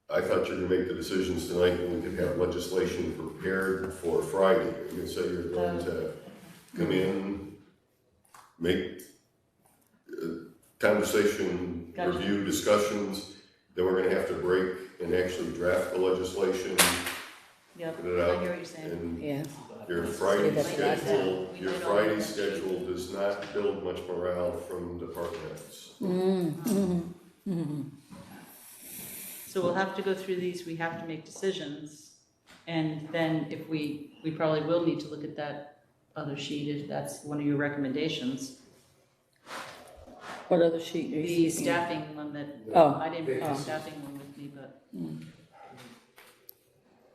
I thought you were gonna make the decisions tonight and we could have legislation prepared for Friday. You can say you're going to come in, make conversation, Gotcha. review, discussions, then we're gonna have to break and actually draft the legislation, Yep, put it I out. hear what you're saying. And Yeah, your Friday Say that last schedule, time. your We might Friday all- schedule does not build much morale from department heads. So we'll have to go through these, we have to make decisions, and then if we probably will need to look at that other sheet, if that's one of your recommendations. what other sheet are The you speaking of? staffing one that, Oh. I didn't bring the staffing one with me, but.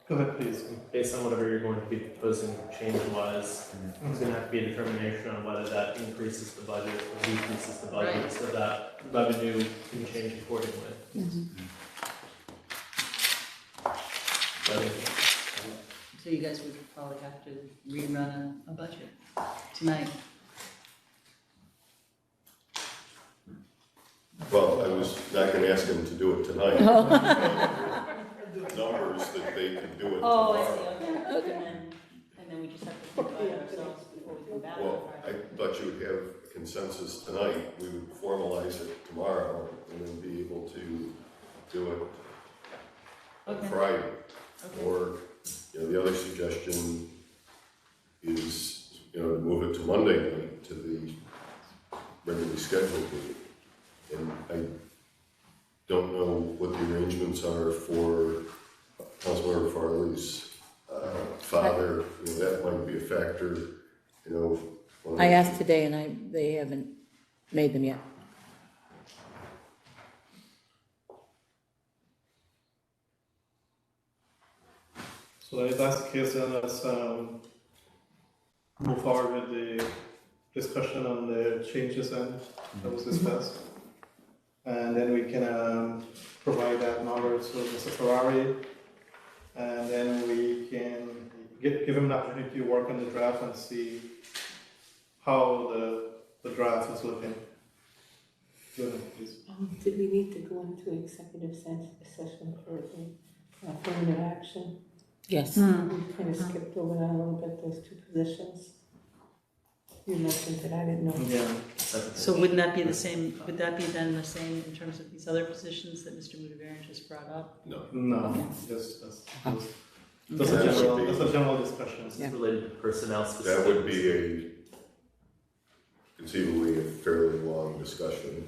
Go ahead, please. Based on whatever you're going to be proposing change-wise, it's gonna have to be a determination on whether that increases the budget or decreases the budget, Right. so that revenue can change accordingly. you guys would probably have to rerun a budget tonight. Well, I was not gonna ask them to do it tonight. Numbers that they can do it Oh, I tomorrow. see, okay. And then we just have to think about it ourselves before we come back. Well, I thought you would have consensus tonight, we would formalize it tomorrow, and then be able to do it on Okay. Friday. Okay. Or, the other suggestion is, to move it to Monday night, to the regularly scheduled meeting. And I don't know what the arrangements are for Councilmember Farley's father, that might be a factor, I asked today and they haven't made them yet. So if that's the case, then let's move forward with the discussion on the changes that was discussed. And then we can provide that number to Mr. Ferrari. And then we can give him an opportunity to work on the draft and see how the draft is looking. Good, please. Did we need to go into executive session for the affirmative action? Yes. We kind of skipped over that a little bit, those two positions. You mentioned it, I didn't know. Yeah. So wouldn't that be the same, would that be then the same in terms of these other positions that Mr. Mudavarian just brought up? No. No, that's a general discussion. It's related to personnel specific. That would be conceivably a fairly long discussion.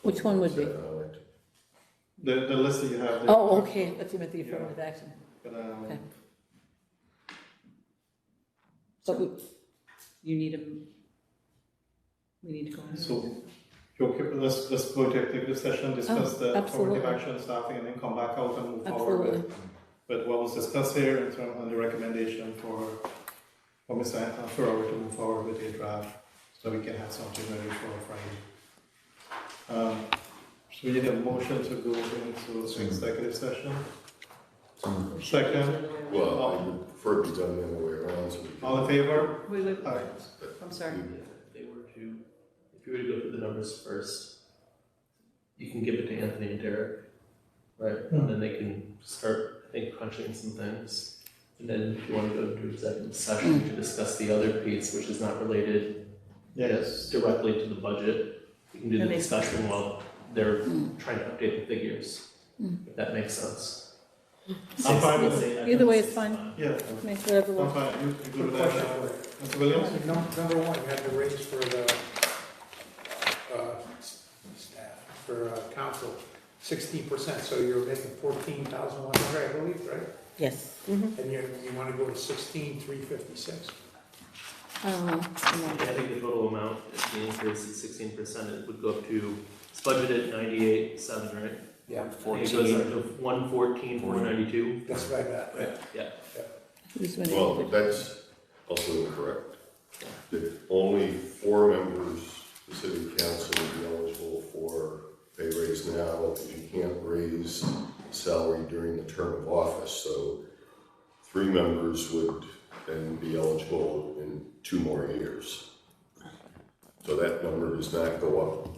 Which one would be? The list that you have there. Oh, okay, that's you meant the affirmative action. But, Okay. But we, You need we need to go into. So, let's go to executive session, discuss the absolutely. affirmative action staffing, and then come back out and move forward with what was discussed here in terms of the recommendation for Mr. Ferrari to move forward with the draft, so we can have something ready for Friday. So we need a motion to go into executive session. Second, Well, I would prefer it be done the other way around. So we can- all in favor? Wait, Aye. I'm sorry. If you were to go through the numbers first, you can give it to Anthony and Derek, right? And then they can start, I think, crunching some things. And then if you want to go into executive session to discuss the other piece, which is not related Yes. directly to the budget, we can do That the makes discussion while they're trying to update the figures, if that makes sense. I'm fine with it. either way is fine. Yeah, Make whatever I'm works. fine. You go to that, Mr. Williams? Number one, you had the raise for the staff, for council, 16%, so you're making 14,100, I believe, right? Yes. And you want to go to 16,356. I don't know. I think the total amount, if the increase is 16%, it would go up to, it's budgeted 98.7, right? Yeah, It goes up to 114,492. that's what I got. Right, yeah. Who's winning? Well, that's also incorrect. That only 4 members of the city council would be eligible for pay raise now, because you can't raise salary during the term of office. So 3 members would then be eligible in 2 more years. So that number does not go up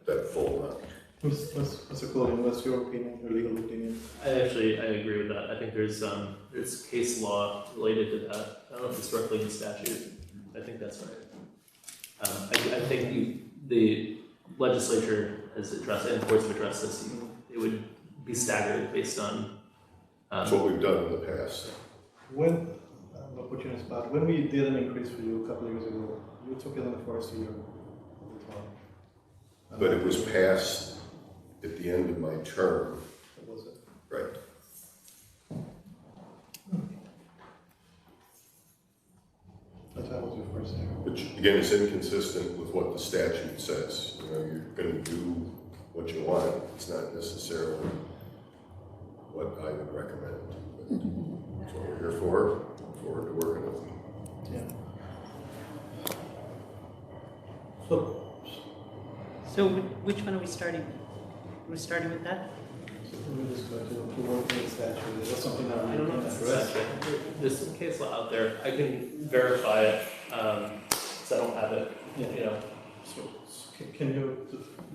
that full amount. Mr. Clothing, what's your opinion, your legal opinion? I agree with that. I think there's case law related to that. I don't know if it's directly in statute. I think that's right. I think the legislature has addressed it, and courts have addressed this. It would be staggered based on. That's what we've done in the past. When, I'll put you in a spot, when we did an increase for you a couple of years ago, you took it in the first year of the term. But it was passed at the end of my term, What was it? right? That was your first year. Which, again, is inconsistent with what the statute says. You're going to do what you want. It's not necessarily what I would recommend. But that's what we're here for. Look forward to working with them. Yeah. So which one are we starting with? Are we starting with that? We just go to work with statute, is that something that I we don't can know if it's address? that, there's some case law out there, I can verify it, because I don't have it, you know. So, can you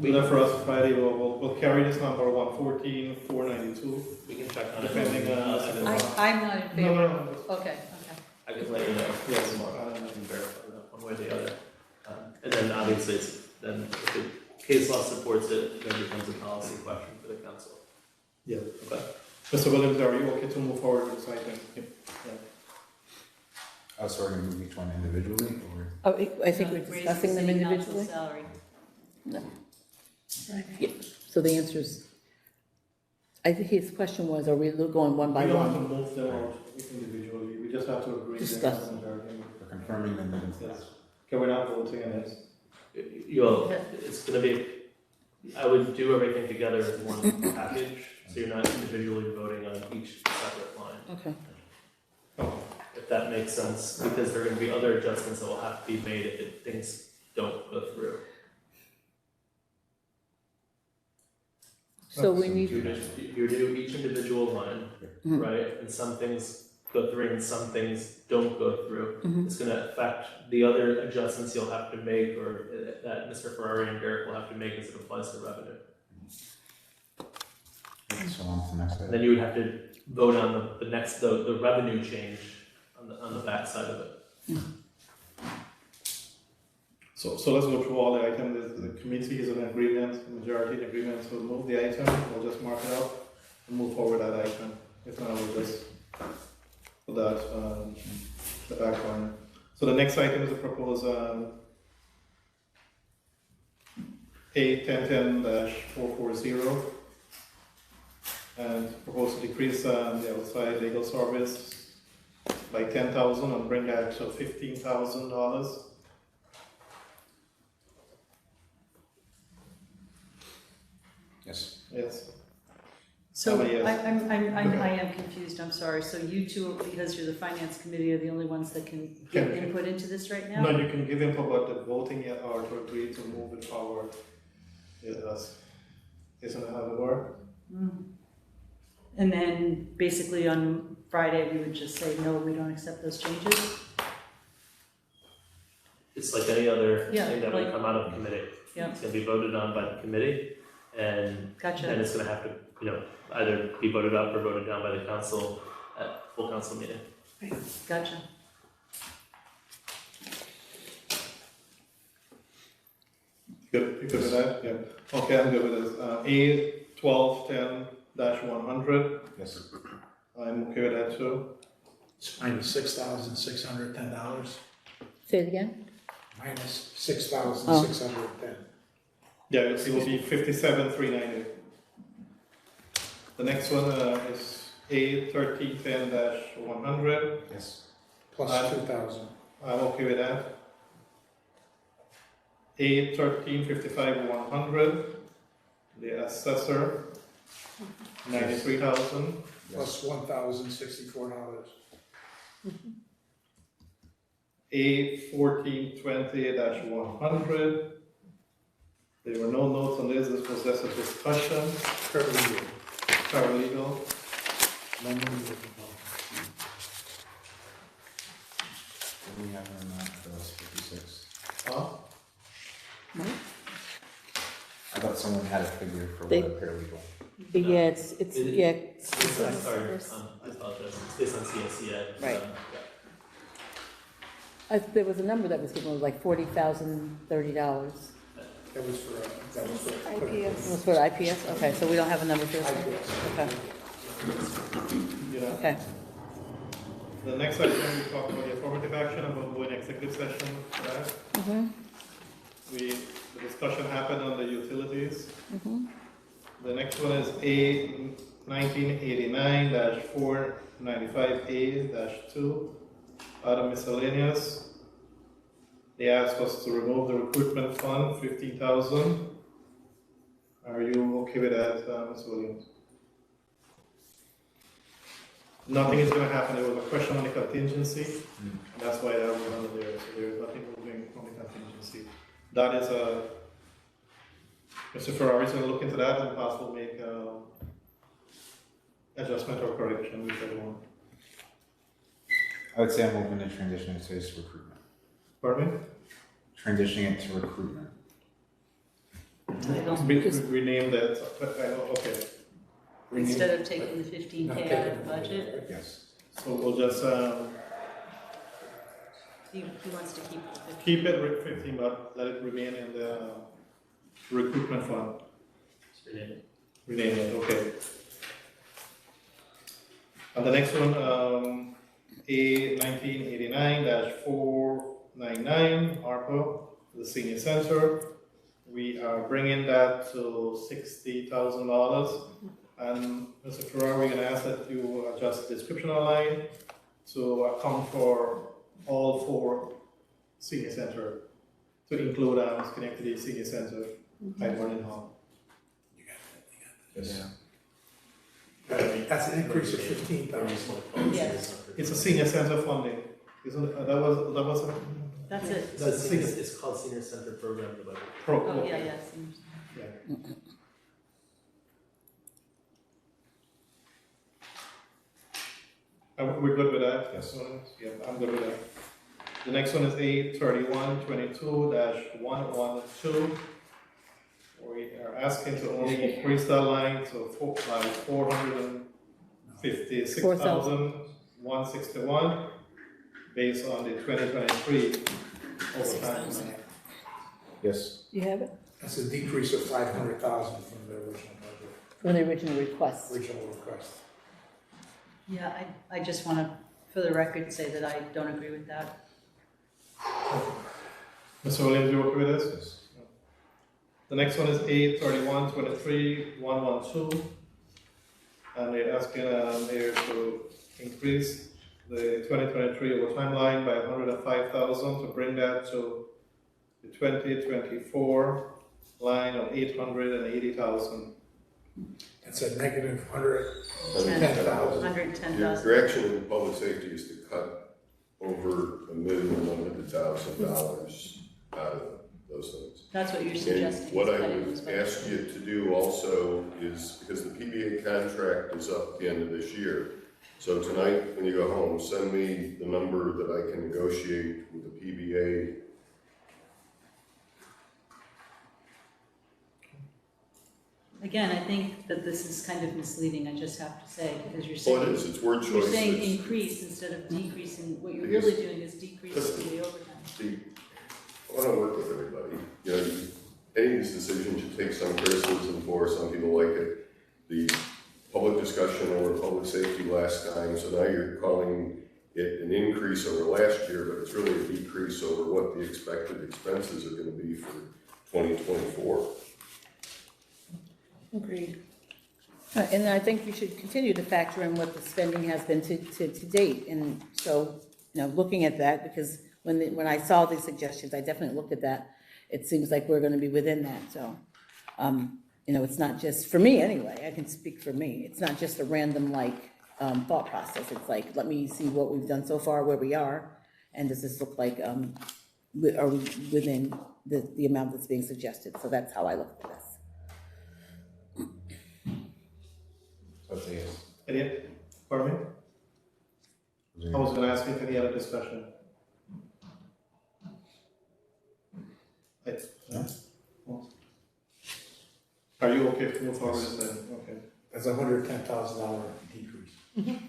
do that for us Friday? We'll carry this number 114,492. We can check on it. Depending on- I'm not in favor. No. Okay. I can let you know, Yes. tomorrow, I can verify that one way or the other. And then obviously, then if the case law supports it, then it becomes a policy question for the council. Yeah. Okay. Mr. Williams, are you okay to move forward with this item? Oh, so we're gonna move each one individually, or? Oh, I think we're Raising discussing them city council individually. salary. Yeah, so the answer is, I think his question was, are we going one by We don't have to one? move them out individually, we just have to agree. Discuss. they're not majority. We're confirming the minutes. Yes. Okay, we're not voting on this. You'll, it's gonna be, I would do everything together as one package, so you're not individually voting on each separate line, Okay. Oh, if that makes sense, because there are gonna be other adjustments that will have to be made if things don't go through. So we need, You do each individual line, Mhm. right, and some things go through and some things don't go through. Mhm. It's gonna affect the other adjustments you'll have to make, or that Mr. Ferrari and Derek will have to make as it applies to revenue. So on to the next And item. then you would have to vote on the next, the revenue change on the back side of it. So let's go through all the items, the committee is in agreement, the majority in agreement to move the item, we'll just mark it up and move forward that item. If not, we'll just put that, the back burner. So the next item is a proposed, A 1010-440. And propose to decrease, the outside legal service by $10,000 and bring that to $15,000. Yes. Yes. So How many yes? I am confused, I'm sorry. So you two, because you're the finance committee, are the only ones that can give Can- input into this right now? No, you can give input, but the voting yet or to agree to move it forward. Yes. Isn't that how it works? Mm. And then basically on Friday, we would just say, no, we don't accept those changes? It's like any other Yeah, thing that would like- come out of committee. Yeah. It's gonna be voted on by the committee, and Gotcha. then it's gonna have to, either be voted up or voted down by the council at full council meeting. Gotcha. Good, you good with that? Yeah. Okay, I'm good with this. A 1210-100, Yes. I'm okay with that too. It's minus $6,610, say it again? minus $6,610. Yeah, it will be 57,390. The next one is A 1310-100, Yes. Plus 2,000. I'm okay with that. A 1355-100, the assessor, 93,000. Plus $1,064. A 1420-100. There were no notes on this was just a discussion. Paralegal. Paralegal, No money was involved. What do we have on that? That was 56. huh? I thought someone had a figure for They- what a paralegal. Yeah, it's, yeah. It's based on, sorry, I apologize, it's based on CSCA. Right. Yeah. There was a number that was given, it was like $40,030. That was for. It was for IPS, okay, so we don't have a number for this one? Okay, Yeah. okay. The next item, we talk about the affirmative action, I'm going to go in executive session for that. Mm-hmm, The discussion happened on the utilities. mm-hmm. The next one is A 1989-495A-2, other miscellaneous. They asked us to remove the recruitment fund, 15,000. Are you okay with that, Ms. Williams? Nothing is gonna happen, there was a question on the contingency, and that's why that was under there, so there's nothing moving on the contingency. That is Mr. Ferrari's gonna look into that and possibly make adjustment or correction, whichever one. I would say I'm open to transitioning to this recruitment. Pardon me? Transitioning it to recruitment. Rename that, okay. Instead of taking the 15K out of the budget, Yes. So we'll just, he wants to keep the 15. keep it with 15, but let it remain in the recruitment fund. Rename it. Rename it, okay. And the next one, A 1989-499, ARPA, the senior center. We are bringing that to $60,000. And Mr. Ferrer, we're gonna ask that you adjust the description line to account for all 4 senior center, to include Schenectady Senior Center, Highborn and Hall. Yes. That's an increase of 15,000. Yes. It's a senior center funding, isn't it? That was a That's it. It's called Senior Center Program in the budget. pro. Oh, yeah, yeah. seems- Yeah. We're good with that? Yes. Yeah, I'm good with that. The next one is A 3122-112. We are asking to only increase that line to 456,161 based on the 2023 overtime. Yes. You have it? That's a decrease of 500,000 from the original budget, From the original request. original request. Yeah, I just want to, for the record, say that I don't agree with that. Mr. Williams, you okay with this? Yes. The next one is A 3123-112. And they're asking there to increase the 2023 overtime line by 105,000 to bring that to the 2024 line of 880,000. That's a negative 110,000. 110,000. Your action in public safety is to cut over $1,100,000 out of those things. That's what you're And suggesting. what is I cutting this would budget. ask you to do also is, because the PBA contract is up at the end of this year, so tonight, when you go home, send me the number that I can negotiate with the PBA. Again, I think that this is kind of misleading, I just have to say, because you're Oh, it saying, is, it's word you're choice. saying It's- increase instead of decreasing. What you're Because- really doing is decreasing the overtime. See, I want to work with everybody. You know, any of these decisions, you take some criticism for, some people like it. The public discussion over public safety last time, so now you're calling it an increase over last year, but it's really a decrease over what the expected expenses are going to be for 2024. Agreed. And I think you should continue to factor in what the spending has been to date. And so, looking at that, because when I saw these suggestions, I definitely looked at that. It seems like we're gonna be within that, so, it's not just, for me anyway, I can speak for me, it's not just a random thought process. It's like, let me see what we've done so far, where we are, and does this look like, are we within the amount that's being suggested? So that's how I look at this. So I'd say yes. Pardon me? I was gonna ask if any other discussion. Are you okay to move forward then? Okay. That's a $110,000 decrease,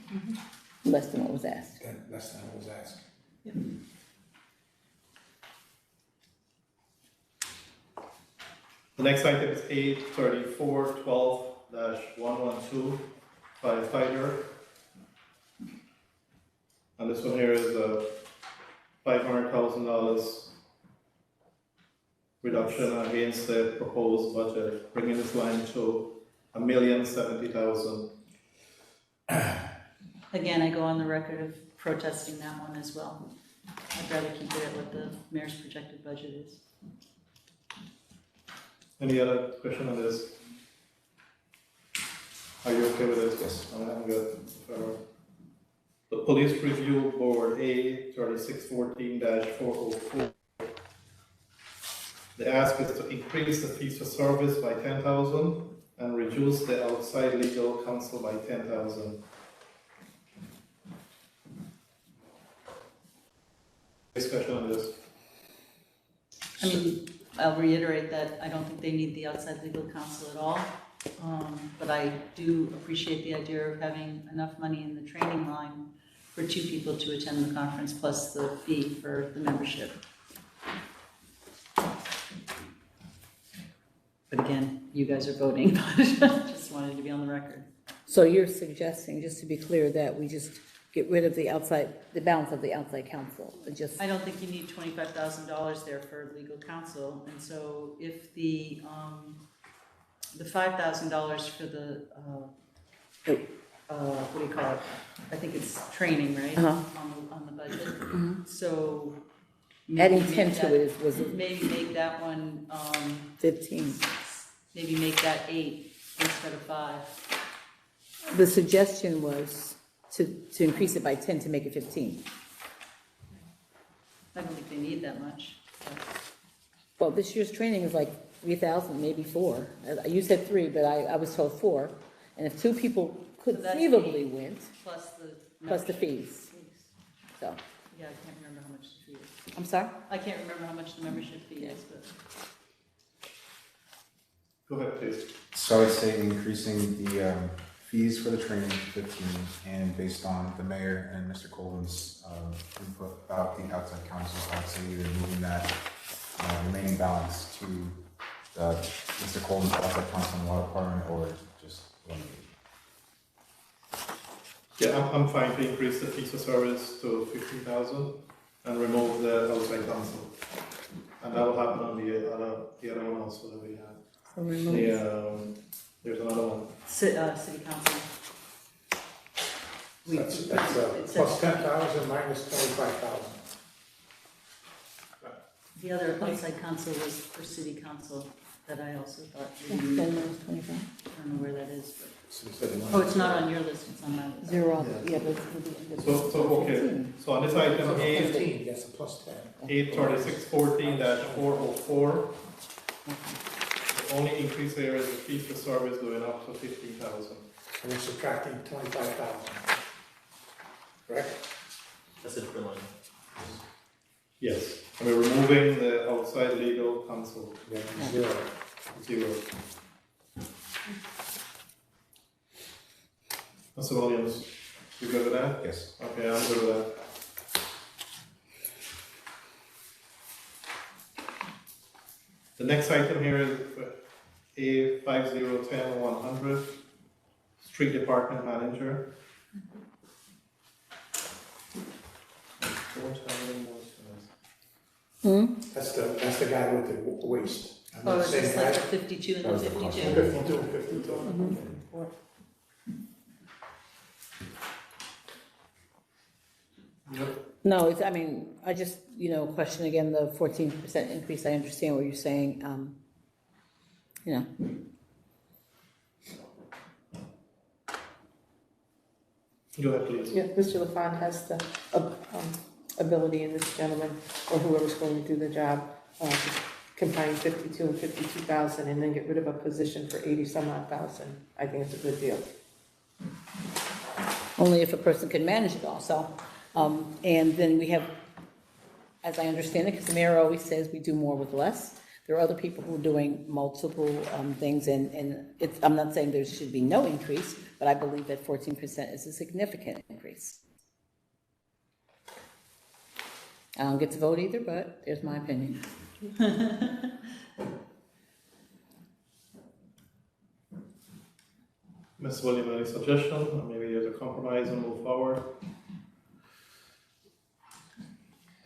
Less than what was asked. less than what was asked. The next item is A 3412-112, firefighter. And this one here is a $500,000 reduction against the proposed budget, bringing this line to $1,070,000. Again, I go on the record of protesting that one as well. I'd rather keep it at what the mayor's projected budget is. Any other question on this? Are you okay with this? Yes. I'm good. The Police Review Board, A 3614-404. The ask is to increase the fees for service by $10,000 and reduce the outside legal counsel by 10,000. Discussion on this. I mean, I'll reiterate that I don't think they need the outside legal counsel at all. But I do appreciate the idea of having enough money in the training line for 2 people to attend the conference plus the fee for the membership. But again, you guys are voting, but just wanted to be on the record. So you're suggesting, just to be clear, that we just get rid of the balance of the outside counsel, and just, I don't think you need $25,000 there for legal counsel, and so if the $5,000 for the, what do you call it? I think it's training, right? On the budget. So. maybe adding make 10 to that- it was Maybe make that one, 15. maybe make that 8 instead of 5. The suggestion was to increase it by 10 to make it 15. I don't think they need that much. But Well, this year's training is like 3,000, maybe 4. You said 3, but I was told 4. And if 2 people So that's conceivably went, plus the. plus the membership fees. So, Yeah, I can't remember how much the fee is. I'm sorry? I can't remember how much the membership fee is, but. Go ahead, please. So I would say increasing the fees for the training to 15, and based on the mayor and Mr. Colvin's input about the outside counsel, I'd say either moving that remaining balance to Mr. Colvin's outside counsel in the law department, or just eliminate. Yeah, I'm fine to increase the fees for service to 15,000 and remove the outside counsel. And that will happen on the other one also that we have. So remove. There's another one. City council. That's it plus says- 10,000 minus 25,000. The other outside council was for city council that I also thought, Yeah, maybe- 10 minus 25. I don't know where that is, but. So you said you Oh, it's not on your list, it's on my list. 0, Yeah. yeah, but it's going to be. So, okay, so on this item, So A, 15, that's a plus 10. 83614-404, the only increase there is the fee for service going up to 15,000. And we're subtracting 25,000. Correct? That's a different line. Yes. And we're removing the outside legal counsel, Then 0. 0. Mr. Williams, you good with that? Yes. Okay, I'm good with that. The next item here is A5010-100, Street Department Manager. That's the guy with the waste. And Oh, the it's same just guy. like the 52 and the 52. 52, 52. No, it's, I mean, I just, question again the 14% increase. I understand what you're saying. Go ahead, please. Yeah, Mr. LaFont has the ability in this gentleman, or whoever's going to do the job, to combine 52 and 52,000 and then get rid of a position for 80 some odd thousand. I think it's a good deal. Only if a person can manage it all, so. And then we have, as I understand it, because the mayor always says we do more with less. There are other people who are doing multiple things, and I'm not saying there should be no increase, but I believe that 14% is a significant increase. I don't get to vote either, but there's my opinion. Ms. Williams, any suggestion? Or maybe there's a compromise and move forward?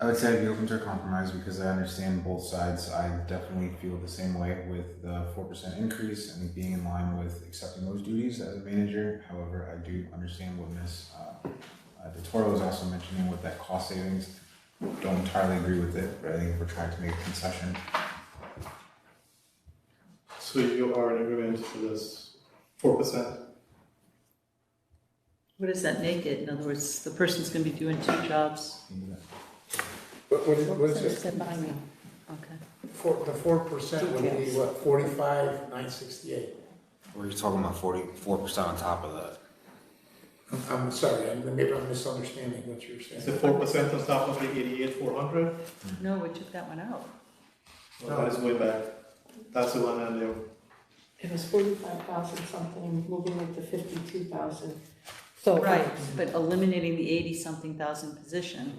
I would say I'd be open to a compromise because I understand both sides. I definitely feel the same way with the 4% increase and being in line with accepting those duties as a manager. However, I do understand what Ms. DeToro was also mentioning with that cost savings. Don't entirely agree with it, but I think we're trying to make a concession. So you are in agreement for this 4%? What does that make it? In other words, the person's gonna be doing 2 jobs. What is it? Said behind me. Okay. The 4% would be what, 45,968? We're talking about 44% on top of that. I'm sorry, maybe I'm misunderstanding what you're Is saying. it 4% on top of the 88,400? No, we took that one out. Well, that is way back. That's the one and It was 45,000 something, moving it to 52,000. So. Right, but eliminating the 80-something thousand position.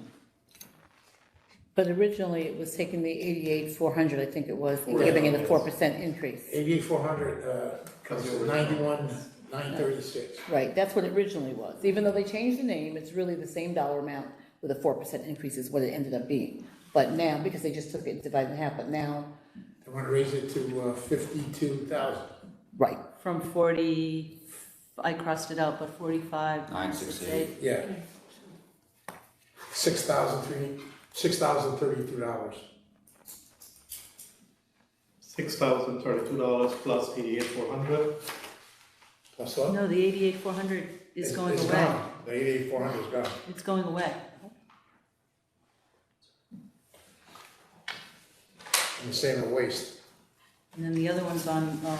But originally it was taking the 88,400, I think it was, and Right. giving it a 4% increase. 8,400, comes to 91,936. Right, that's what it originally was. Even though they changed the name, it's really the same dollar amount with a 4% increase is what it ended up being. But now, because they just took it and divided it in half, but now, I want to raise it to 52,000. right, From 40, I crossed it out, but 45, 968. Yeah. $6,032. $6,032 plus 88,400. Plus what? No, the 88,400 is going It's away. gone. The 88,400 is gone. It's going away. And the same with waste. And then the other one's on, I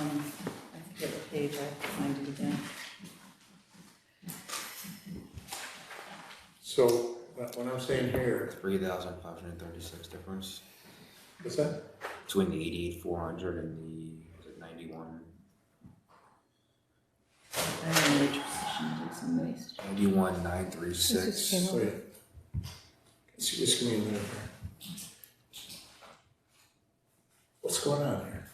forget what page, I have to find it again. So what I'm saying here, 3,536 difference what's that? between the 88,400 and the, was it 91? I don't know which position it is in waste. 91,936. So yeah. Just give me a minute here. What's going on here?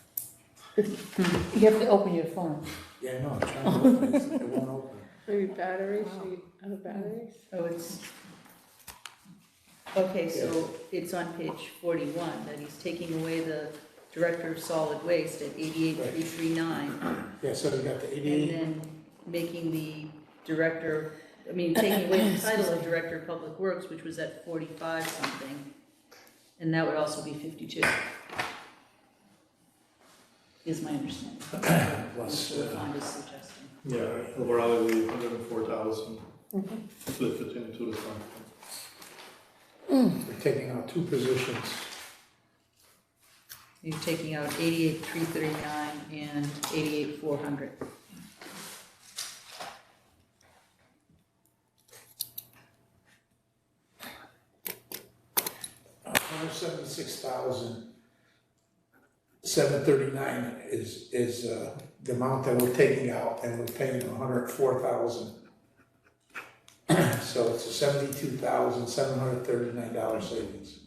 you have to open your phone. Yeah, I know, I'm trying to open it, it won't open. Maybe batteries, out of batteries? Oh, it's, okay, so it's on page 41, that he's taking away the Director of Solid Waste at 88,339, Yeah, so you got the and 88, then making the Director, taking away the title of Director of Public Works, which was at 45 something, and that would also be 52. Is my understanding. plus, That's what Fonda's suggesting. Yeah, overall it will be 104,000. Split between the two is fine. we're taking out two positions. You're taking out 88,339 and 88,400. $176,739 is the amount that we're taking out, and we're paying $104,000. So it's a $72,739 savings.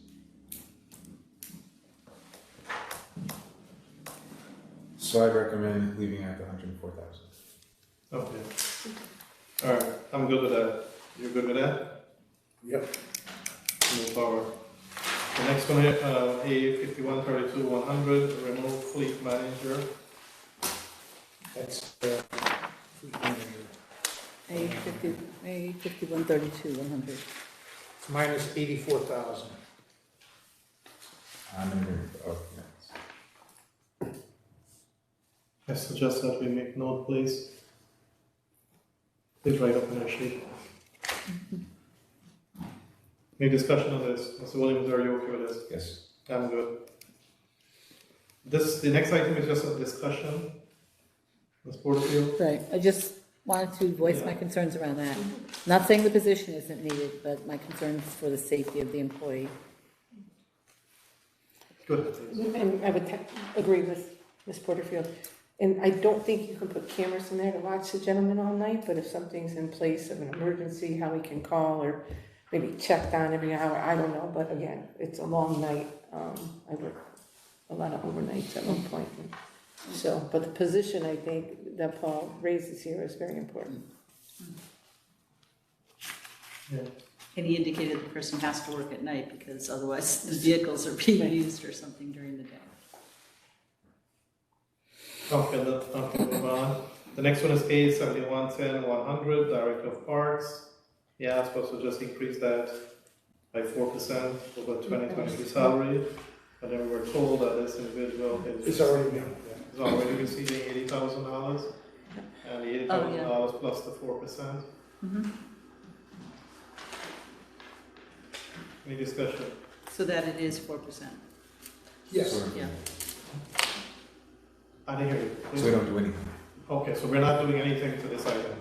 So I recommend leaving at the 104,000. Okay. All right, I'm good with that. You're good with that? Yep. Move forward. The next one, A5132-100, remove fleet manager. That's fleet manager. A5132, 100. Minus 84,000. I'm in agreement. Oh, yes. I suggest that we make note, please. Please write up in our sheet. Any discussion on this? Mr. Williams, are you okay with this? Yes. I'm good. The next item is just a discussion. Ms. Porterfield? Right, I just wanted to voice my concerns around that. Not saying the position isn't needed, but my concerns for the safety of the employee. Good, please. And I would agree with Ms. Porterfield. And I don't think you can put cameras in there to watch the gentleman all night, but if something's in place of an emergency, how we can call or maybe checked on every hour, I don't know, but again, it's a long night. I worked a lot of overnights at one point. So, but the position I think that Paul raises here is very important. Yeah. And he indicated the person has to work at night because otherwise the vehicles are being used or something during the day. Okay, move on. The next one is A7110-100, Director of Parks. He asked us to just increase that by 4% over 2023 salary. But then we were told that this individual It's already done. is already receiving $80,000. And the $80,000 plus the 4%. Mm-hmm. Any discussion? So that it is 4%. Yes. Yeah. I didn't hear you. So we don't do anything. Okay, so we're not doing anything to this item.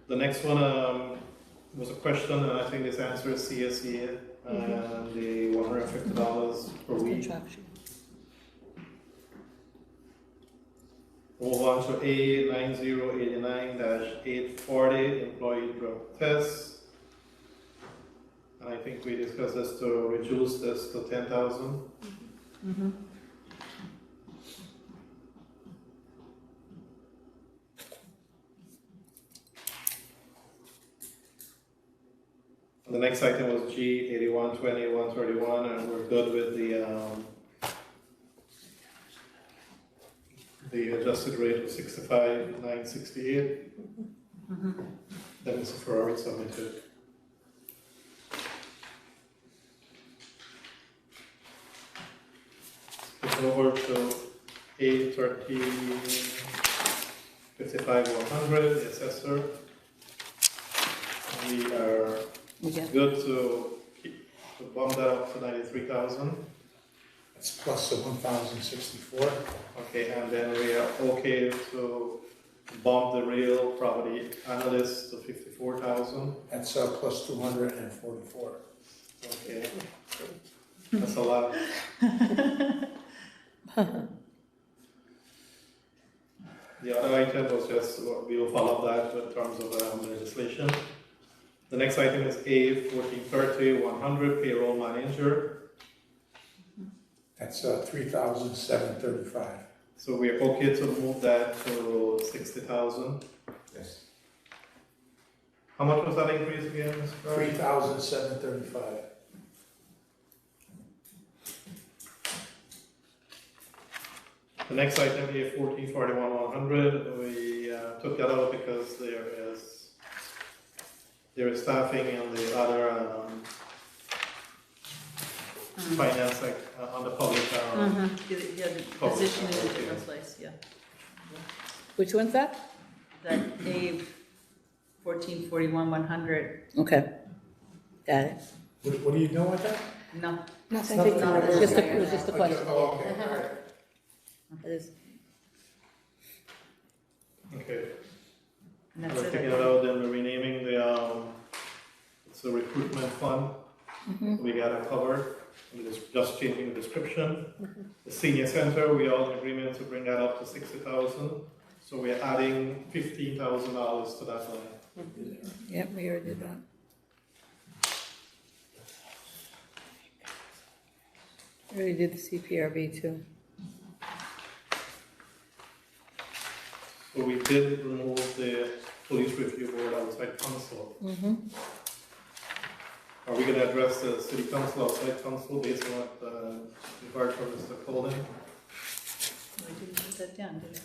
The next one was a question, and I think this answer is CSE, and the $150 per week. Contraction. Move on to A9089-840, employee drug tests. And I think we discussed this to reduce this to 10,000. The next item was G8120-131, and we're good with the adjusted rate of 65,968. That is Ferrari submitted. Skip over to A1355-100, the assessor. We are good to bump that up to 93,000. It's plus the 1,064. Okay, and then we are okay to bump the real property analyst to 54,000. That's plus 244. Okay, that's a lot. The other item was just, we will follow that in terms of legislation. The next item is A1430-100, payroll manager. That's 3,735. So we are okay to move that to 60,000. Yes. How much was that increase again, Mr. Ferrari? 3,735. The next item here, 1441-100, we took that out because there is staffing in the other finance, like on the public. The position in a different place, yeah. Which one's that? That A 1441-100, Okay, got it. What are you doing with that? no, Nothing, it was just a question. Oh, okay, all right. It is. Okay. and that's We're it. taking it out, then we're renaming the, it's a recruitment fund. We got it covered. We're just changing the description. The senior center, we all in agreement to bring that up to 60,000. So we're adding $15,000 to that line. Yep, we already did that. We already did the CPRB too. So we did remove the police review board outside council. Are we gonna address the city council outside council based on what we heard from Mr. Colden? We didn't put that down, did we?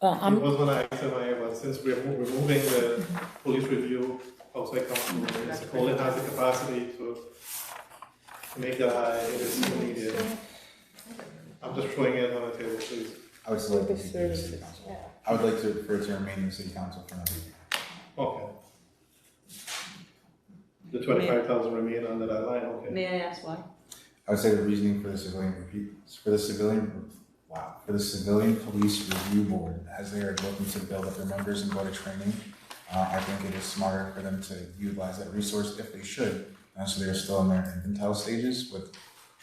It was one item but since we're removing the police review outside council, Mr. Colden has the capacity to make that high, it is needed. I'm just throwing it on the table, please. I would still like to keep it in the city council. I would like for it to remain in the city council for another year. Okay. The 25,000 remain under that line, okay. May I ask why? I would say the reasoning for the civilian police review board, as they are looking to build up their numbers and go to training, I think it is smarter for them to utilize that resource if they should. So they're still in their infantile stages with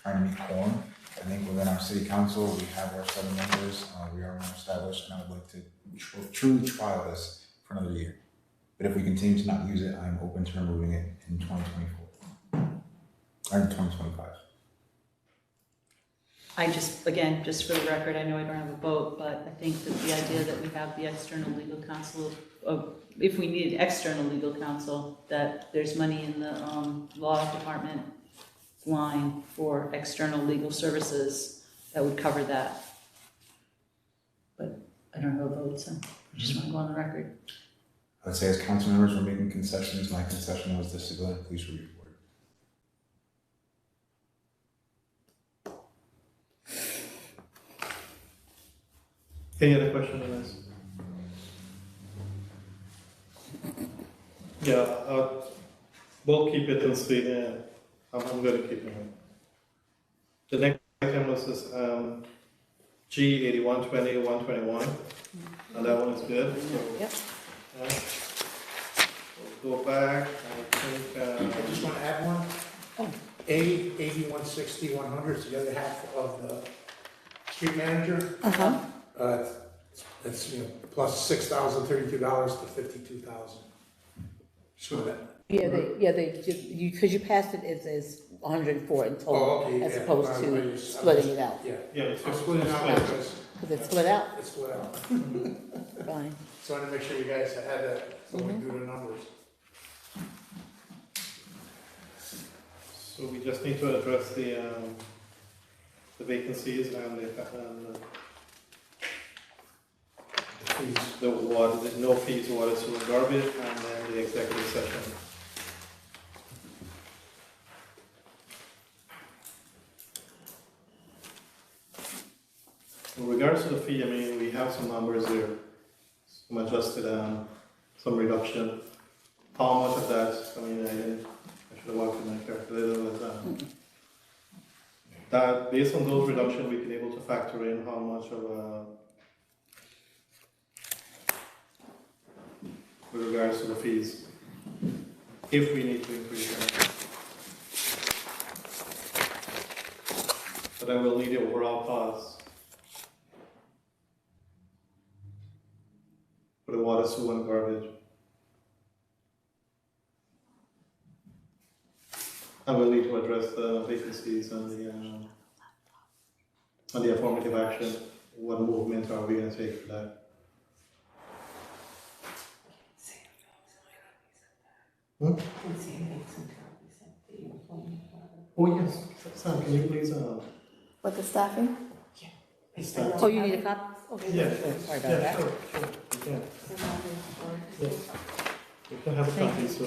trying to meet quorum. I think within our city council, we have our 7 members, we are more established, and I would like to truly trial this for another year. But if we continue to not use it, I'm open to removing it in 2024, or in 2025. I just, again, just for the record, I know I don't have a vote, but I think that the idea that we have the external legal counsel, if we needed external legal counsel, that there's money in the law department line for external legal services that would cover that. But I don't have a vote, so I just want to go on the record. I would say as council members were making concessions, my concession was the civilian police review board. Any other questions on this? Yeah, we'll keep it and see. I'm going to keep it. The next item was else is, G 8120, 121, and that one is good, so. Yep. We'll go back, I think, I just wanna add one. Oh. A, 8160, 100 is the other half of the street manager. Uh-huh. It's, plus $6,032 to $52,000. So that. Because you passed it as 104 in total, Oh, okay, as yeah. opposed I to just- splitting it out. Yeah. yeah, it's I'm just splitting it out because Because it's split out, it's split out. fine. So I want to make sure you guys had that, so we do the numbers. So we just need to address the vacancies and the water, the no fees, water, sewer, garbage, and then the executive session. In regards to the fee, I mean, we have some numbers here, some adjusted, some reduction. How much of that, I mean, I should have walked in my calculator, but, that, based on those reductions, we've been able to factor in how much of with regards to the fees, if we need to increase them. But I will need the overall cost for the water, sewer, and garbage. I will need to address the vacancies and the affirmative action. What movement are we going to take for that? Oh yes, Sam, can you please What the staffing? Oh, you need a copy? Okay. Yeah. Sorry about yeah, that. sure, you can. Yeah. You can have a Thank copy, so.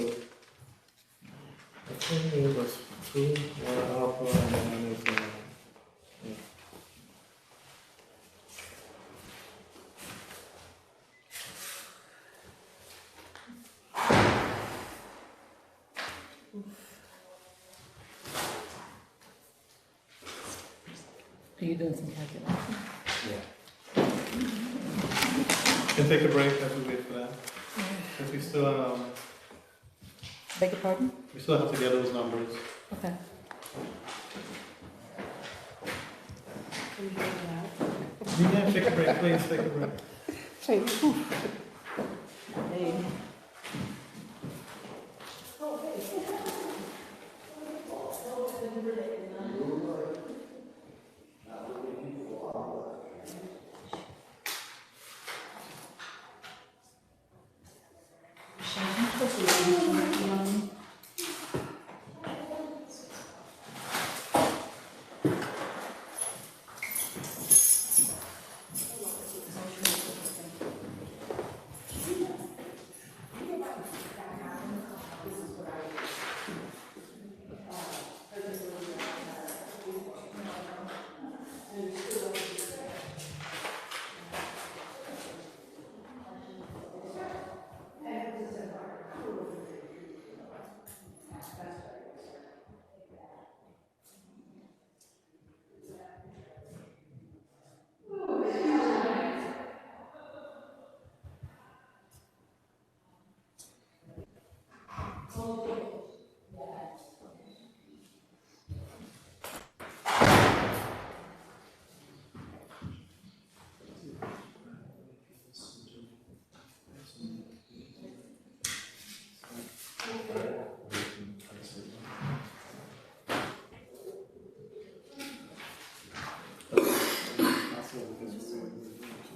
I think it was 2, 1.5, and then it's, yeah. Are you doing some calculation? Can take a break as we wait for that. Because Beg your pardon? we still have to get those numbers. Okay. Yeah, take a break, please, take a break.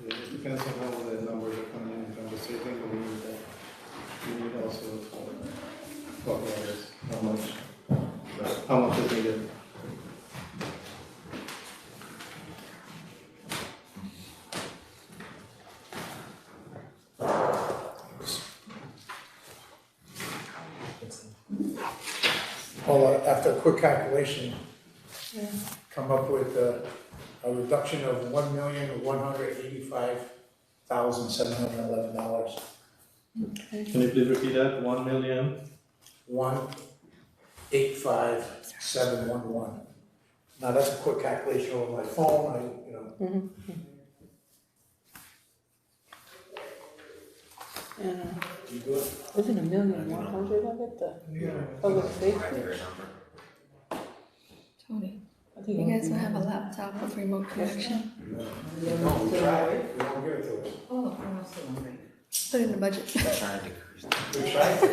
It depends on how the numbers are coming in terms of saving, but we need also to talk about this, how much is needed. Well, after a quick calculation, come up with a reduction of $1,185,711. Can you please repeat that? 1,000,000? 1,85711. Now, that's a quick calculation over my phone, you know. Mhm. And, You do it? isn't 1,100,000 of it the public safety? Tony, I think you it guys would don't be have a more. laptop with remote connection? We tried, we don't give it to us. Oh, I'm still hungry. Put it in the budget. Trying to decrease. We tried to.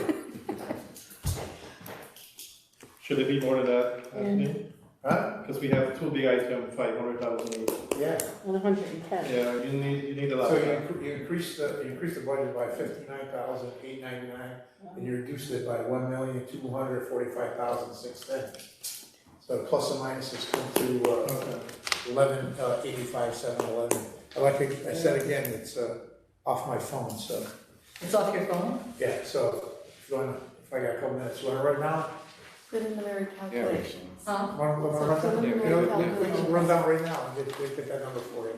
Should it be more than that, Anthony? Huh? Because we have two big items, 500,000 each. Yeah. And 110. Yeah, you need a lot So of that. you increase the budget by 59,899, and you reduced it by 1,245,610. So plus or minus is come to, Okay. 11,85,711. I said again, it's, off my phone, so, It's off your phone? yeah, so if I got a couple minutes, you wanna run down? Preliminary calculations. Huh? Wanna run down? You know, we can run down right now and get that number for you.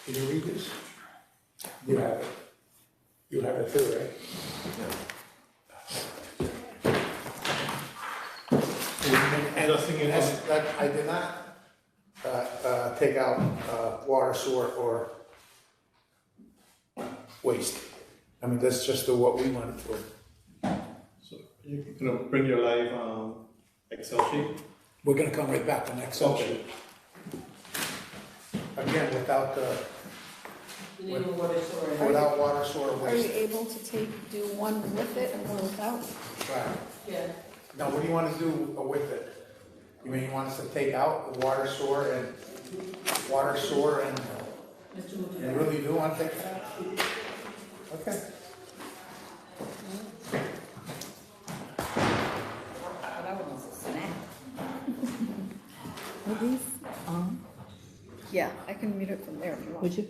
Can you read this? You have it. You have it too, right? And Adjusting it. I did not, take out, water, sewer, or waste. I mean, that's just what we went for. So you can bring your live Excel sheet. We're gonna come right back on Excel Okay. sheet. Again, without, without water, sewer, or Are you waste. able to do one with it and one without? Right. Yeah. Now, what do you wanna do with it? You mean you want us to take out the water, sewer, and, you really do wanna take that out? Okay. That one was a snack. Are these on? Yeah, I can read it from there if you want. Would you?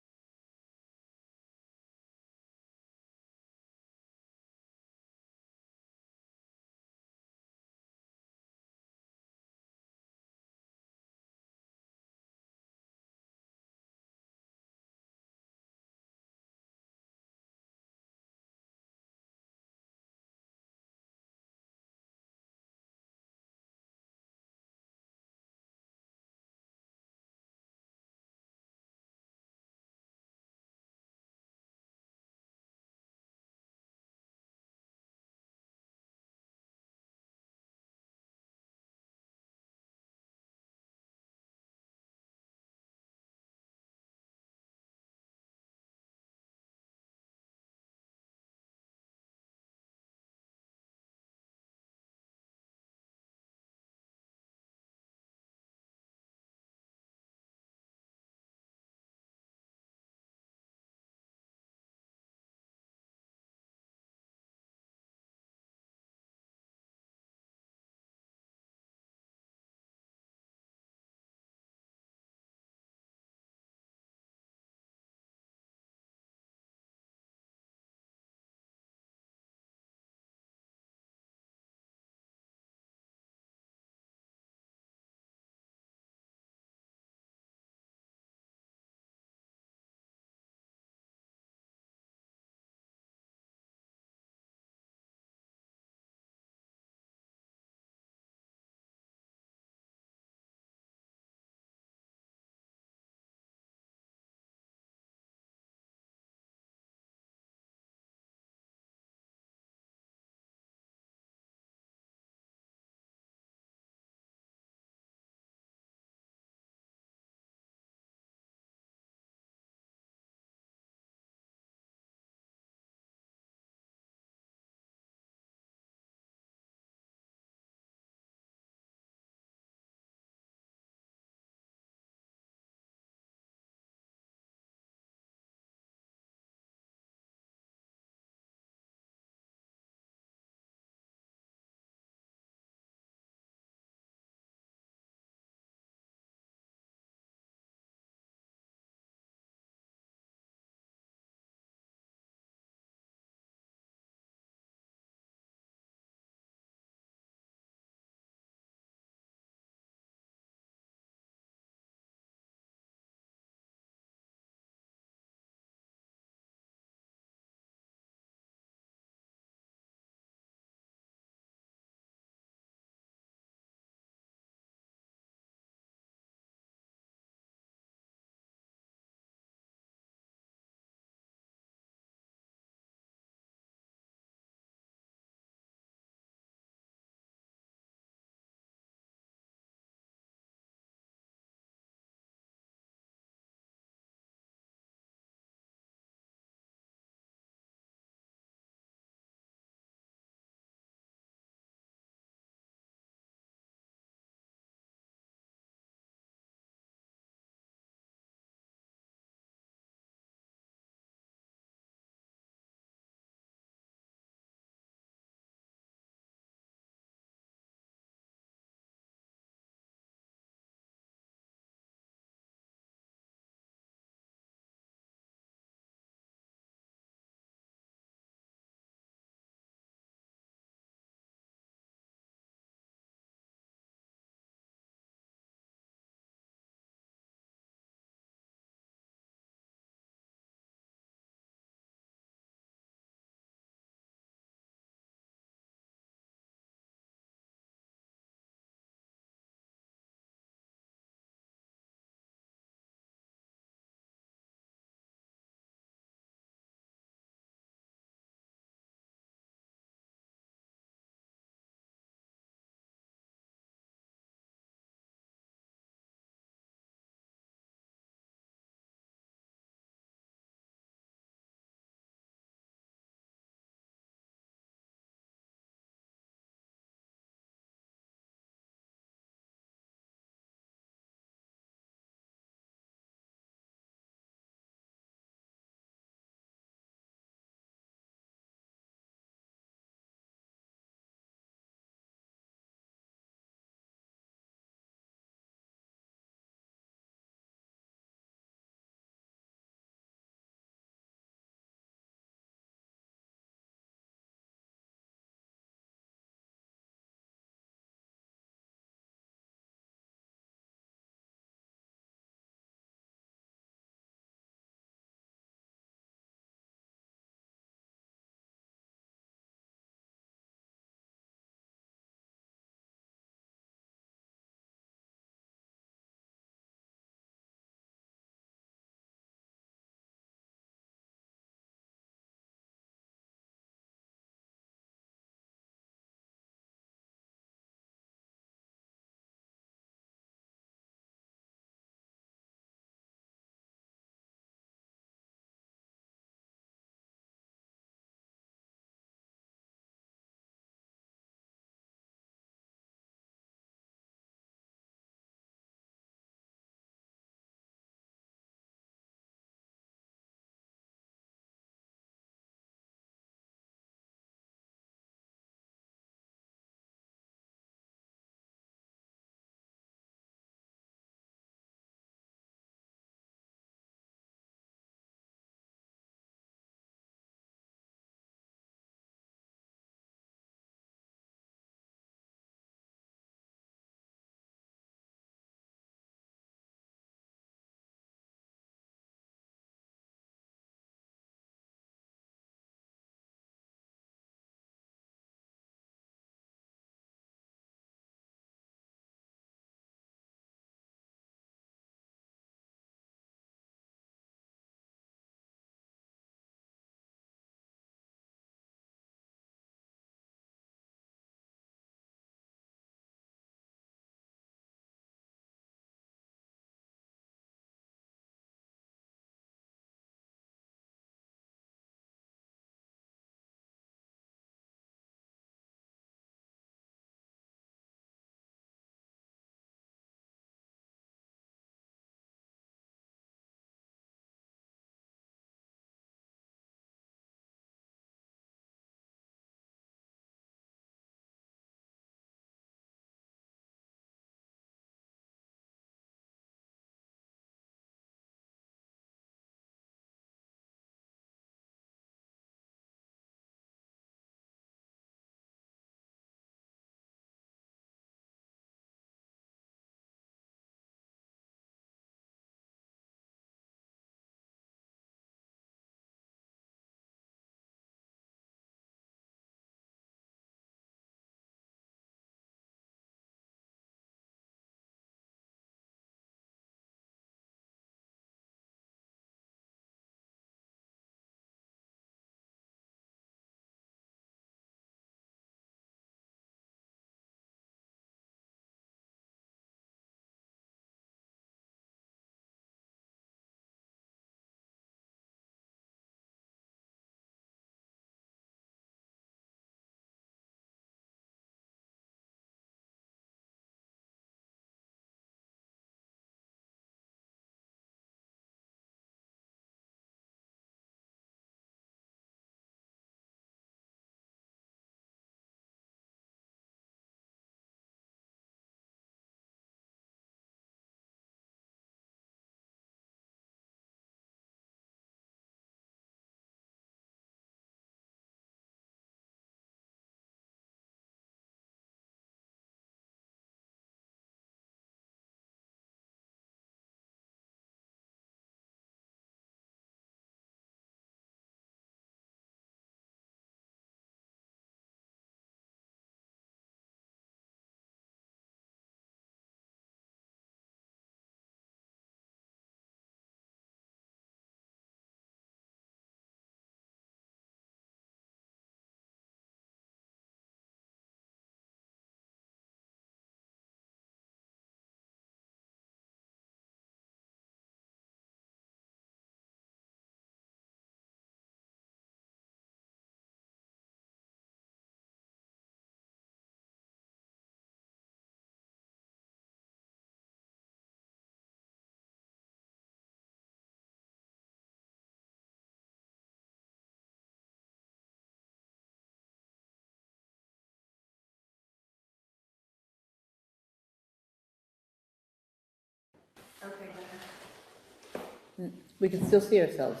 We can still see ourselves.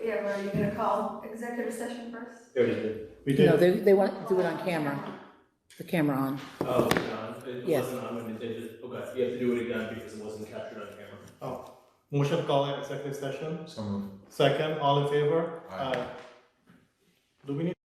Yeah, but are you gonna call executive session first? We already did. We No, did, they want to do it on camera, the camera on. Oh, it's on. It Yes. wasn't on when they did it. Okay, you have to do it again because it wasn't captured on camera. motion to call it executive session. So moved. Second, all in favor? Aye. Do we need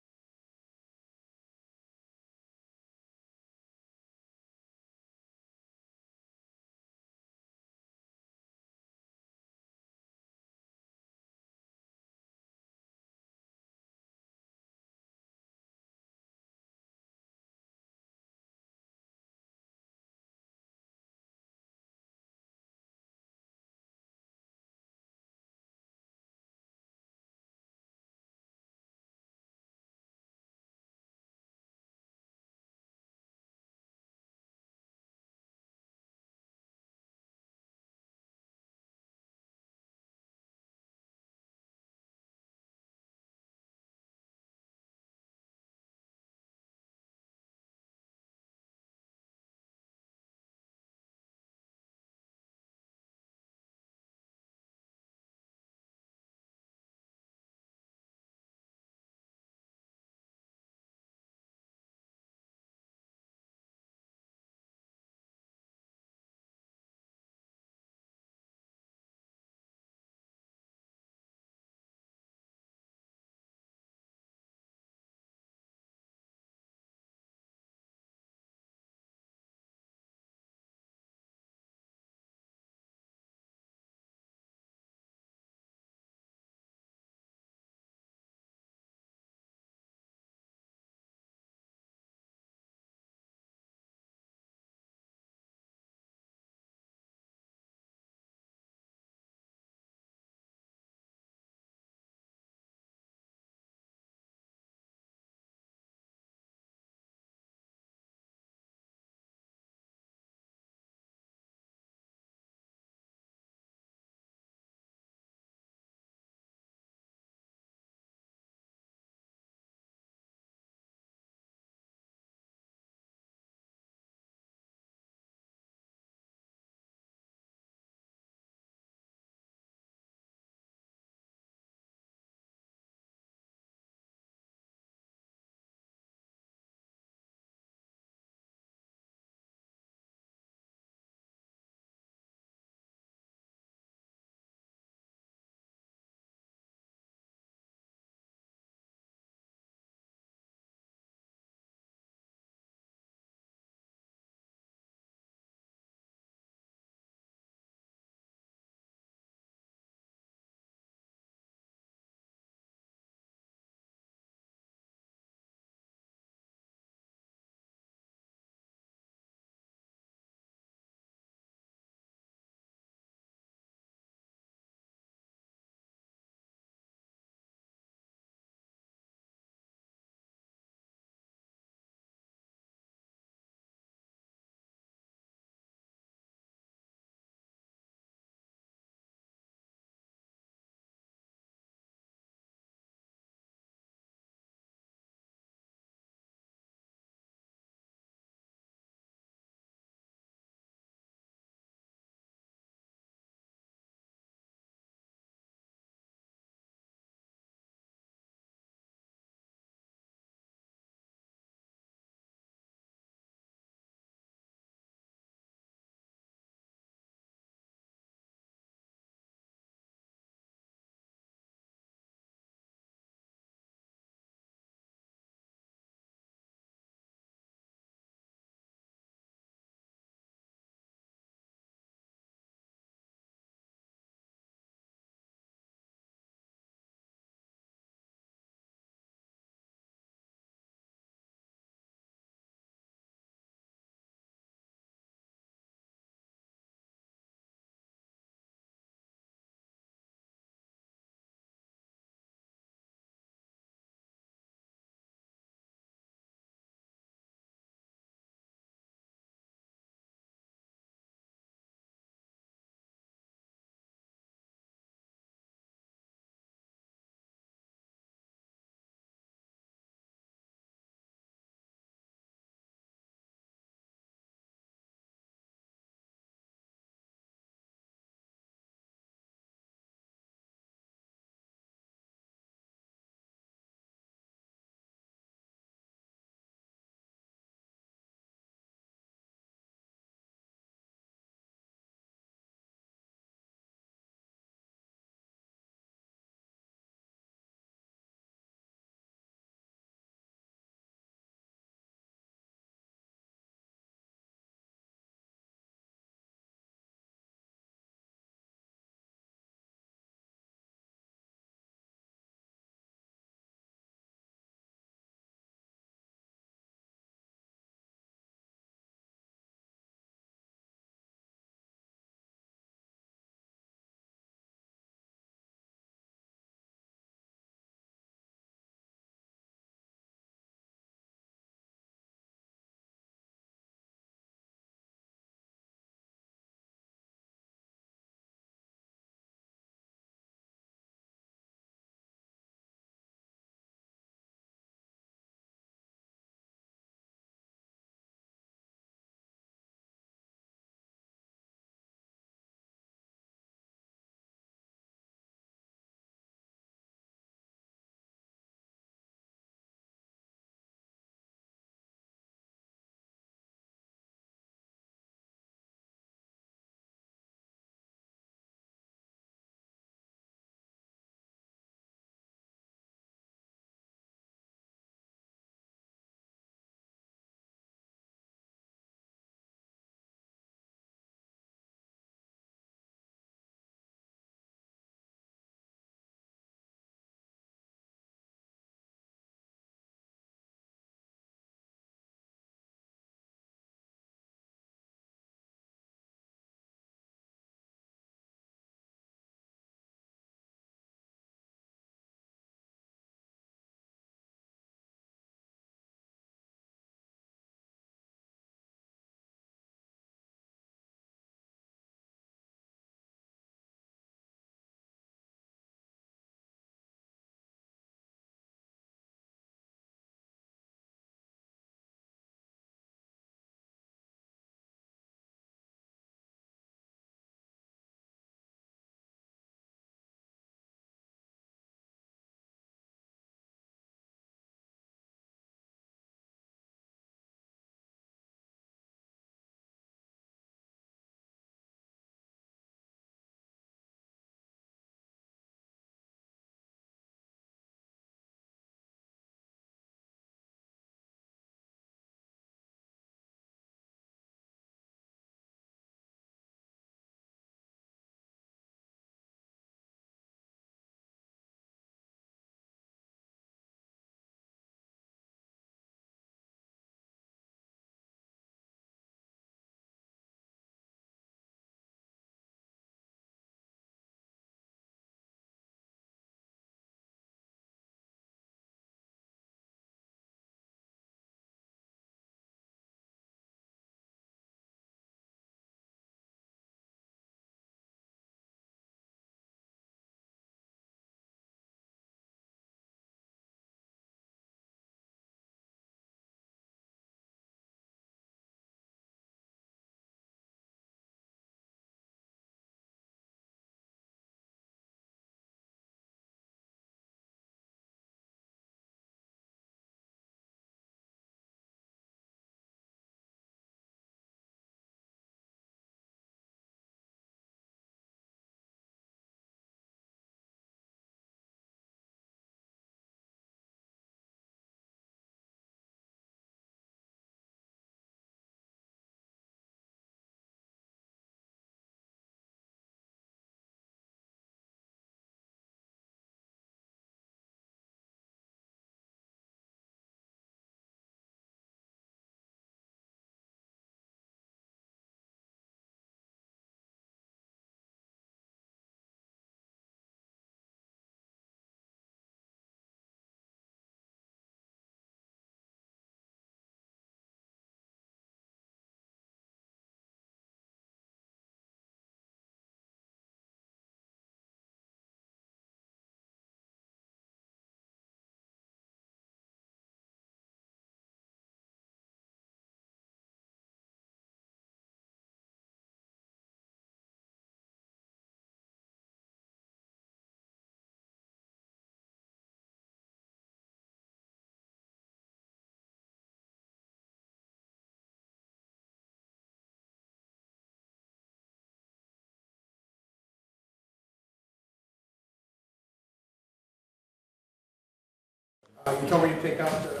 You told me to take out the.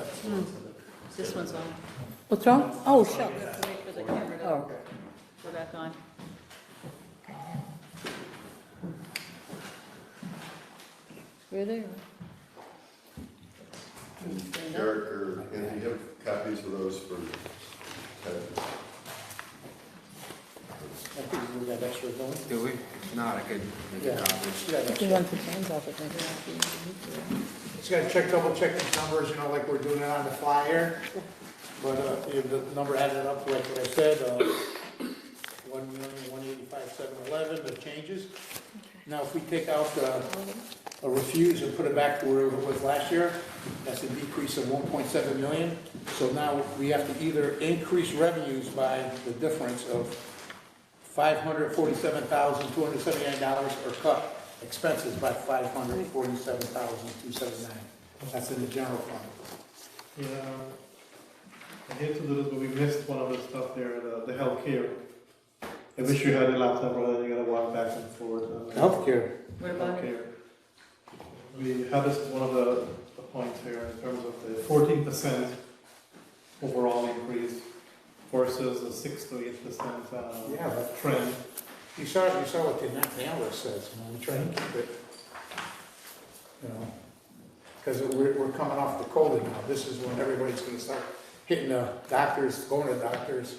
This one's on. What's wrong? Oh, shucks. Wait for the camera to Oh. go back on. We're there. Eric or Andy, you have copies of those for Ted? I think we got extra going. Do we? If not, I could make Yeah. a copy. You can run some hands off it, maybe. Just gotta check, double check the numbers, you know, like we're doing it on the fly here. But, the number added up to like what I said, 1,185,711, the changes. Now, if we take out, a refuse and put it back to where it was last year, that's a decrease of 1.7 million. So now we have to either increase revenues by the difference of $547,279 or cut expenses by $547,279. That's in the general fund. Yeah, I hate to do this, but we missed one of the stuff there, the healthcare. I wish you had a laptop rather than you gotta walk back and forth. Healthcare. What about it? Healthcare. We had this, one of the points here in terms of the 14% overall increase versus the 6 to 8% Yeah, but trend. you saw what the analyst says, you know, we try to keep it, you know, because we're coming off the COVID now. This is when everybody's gonna start hitting the doctors, going to doctors,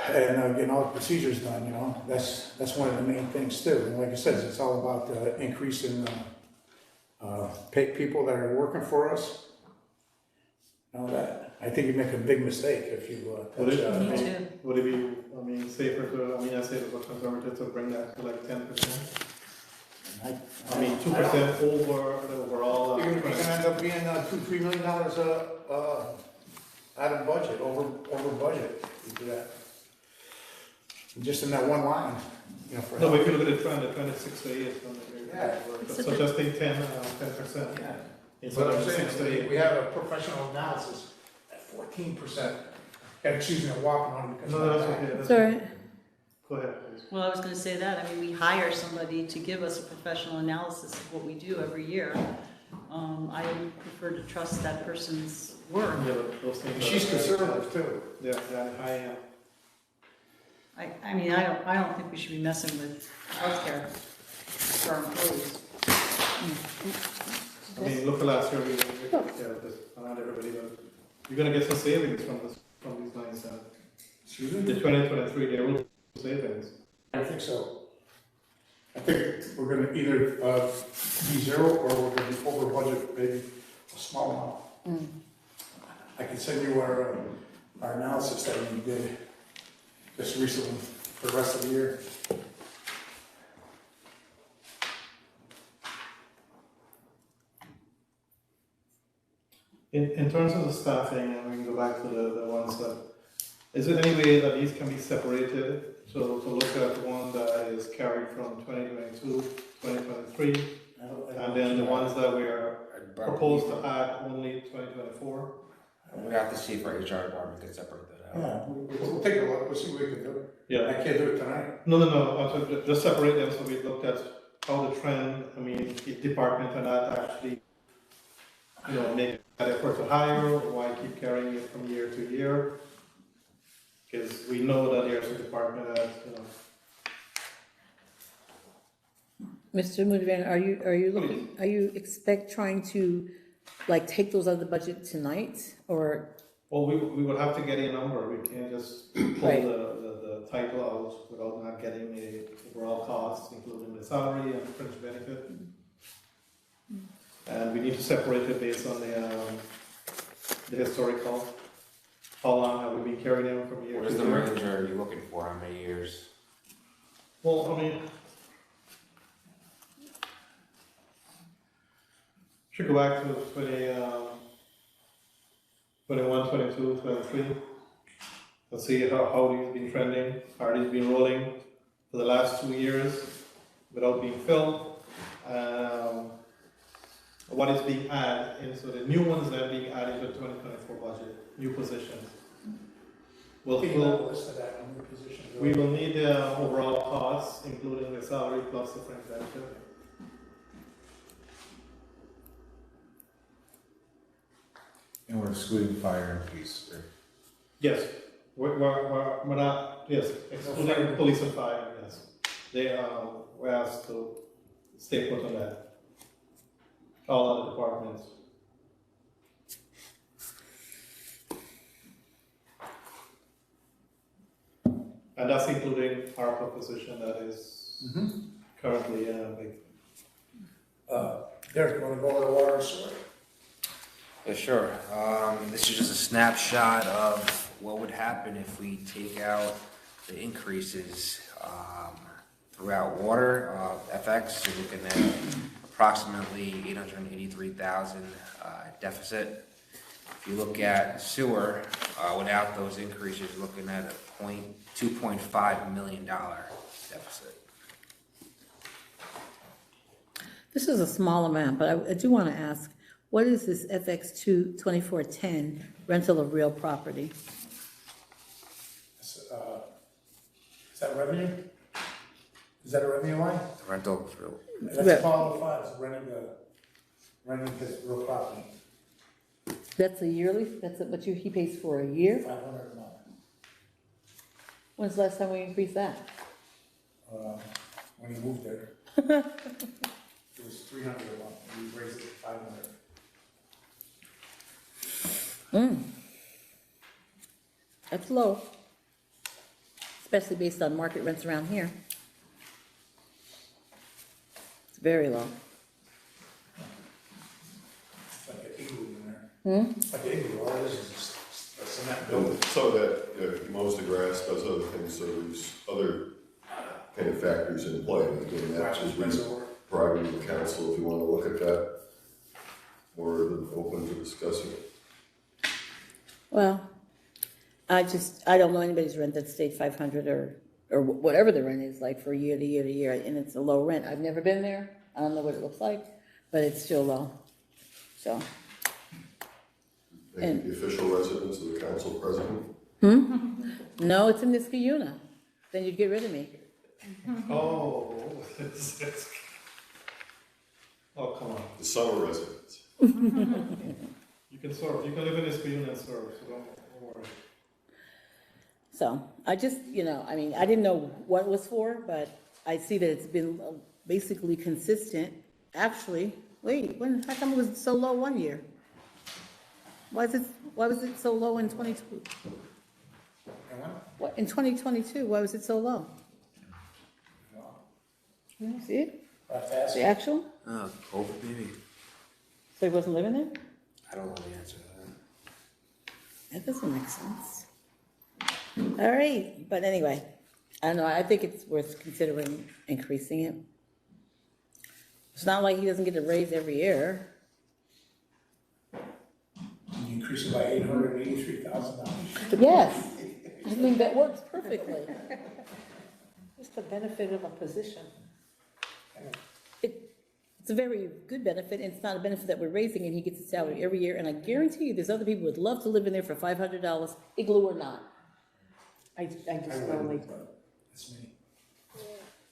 and getting all the procedures done, you know. That's one of the main things too. And like I said, it's all about increasing people that are working for us. You know, that, I think you make a big mistake if you Would touch, it, Me too. would it be, I mean, safer to, I mean, I say it was conservative to bring that to like 10%? I mean, 2% over the overall. You're gonna end up being $2-3 million out of budget, over budget. You do that. Just in that one line, you know, for. No, but if you look at the trend is 6 to 8. Yeah. So just take 10%. Yeah. Instead But I'm of 6 to saying, 8. we have a professional analysis at 14%. Excuse me, I'm walking on because. No, that's okay. It's all right. Go ahead, please. Well, I was gonna say that, I mean, we hire somebody to give us a professional analysis of what we do every year. I would prefer to trust that person's work. Yeah, but those things. She's are- conservative too. Yeah, I am. I mean, I don't think we should be messing with healthcare for our employees. I mean, look at last year, we took care of this, not everybody, but you're gonna get some savings from these lines. Excuse me? The 2023, there will be savings. I think so. I think we're gonna either be zero or we're gonna be over budget, maybe a small amount. I can send you our analysis that we did just recently for the rest of the year. In terms of the staffing, and we can go back to the ones that, is there any way that these can be separated? So to look at the one that is carried from 2022, 2023, and then the ones that we are proposed to add only 2024? We have to see if our HR department can separate that out. Yeah, we'll take a look, we'll see what we can do. Yeah. I can't do it tonight. No, so just separate them, so we looked at how the trend, I mean, each department and that actually, you know, make that effort to hire, or why keep carrying it from year to year? Because we know that there's a department that, you know. Mr. Mudvan, are you trying to, like, take those out of the budget tonight, or? Well, we would have to get a number, we can't just pull Right. the title out without not getting the overall cost, including the salary and fringe benefit. And we need to separate it based on the historical. How long have we been carrying them from year What to is the year? range are you looking for, how many years? Well, I mean, should go back to 21, 22, 23. Let's see how these been trending. Are these been rolling for the last 2 years without being filled? What is being added, and so the new ones that are being added to the 2024 budget, new positions. Can you have a list of that on your position? We will need the overall costs, including the salary plus the fringe benefit. And we're excluding fire and police, right? Yes, we're not, yes, excluding police and fire, yes. They, we're asked to stay put on that. All other departments. And that's including our position that is currently, Derek, you wanna go over the water and sewer? Yeah, sure. This is just a snapshot of what would happen if we take out the increases throughout water. FX, you're looking at approximately 883,000 deficit. If you look at sewer, without those increases, you're looking at a $2.5 million deficit. This is a small amount, but I do want to ask, what is this FX 2410 rental of real property? Is that revenue? Is that a revenue line? The rental is real. That's all the funds, renting his real property, That's a yearly, that's what he pays for a year? 500 a month. When's the last time we increased that? When he moved there. It was 300 a month, we raised it to 500. That's low. Especially based on market rents around here. It's very low. It's like an igloo in there. It's like an igloo, all this is just a cement building. And some of that mows the grass, does other things, so there's other kind of factors in play. Again, that's just prerogative of council if you want to look at that. More than open to discussing it. Well, I don't know anybody's rent that stayed 500 or whatever the rent is like for year to year to year, and it's a low rent. I've never been there. I don't know what it looks like, but it's still low. So. Maybe the official residence of the council president? No, it's in Niskayuna. Then you'd get rid of me. oh, oh, come on. The summer residence. You can serve, you can live in this community and serve, so don't worry. So I just, I mean, I didn't know what it was for, but I see that it's been basically consistent. Actually, wait, how come it was so low one year? Why was it so low in 22? What, in 2022, why was it so low? You see it? The actual? Oh, COVID maybe? So he wasn't living there? I don't know the answer to that. That doesn't make sense. All right, but anyway, I don't know, I think it's worth considering increasing it. It's not like he doesn't get a raise every year. You increase it by $883,000. Yes, I mean, that works perfectly. Just the benefit of a position. It's a very good benefit, and it's not a benefit that we're raising, and he gets a salary every year, and I guarantee you, there's other people who would love to live in there for $500, igloo or not. I just know like That's me.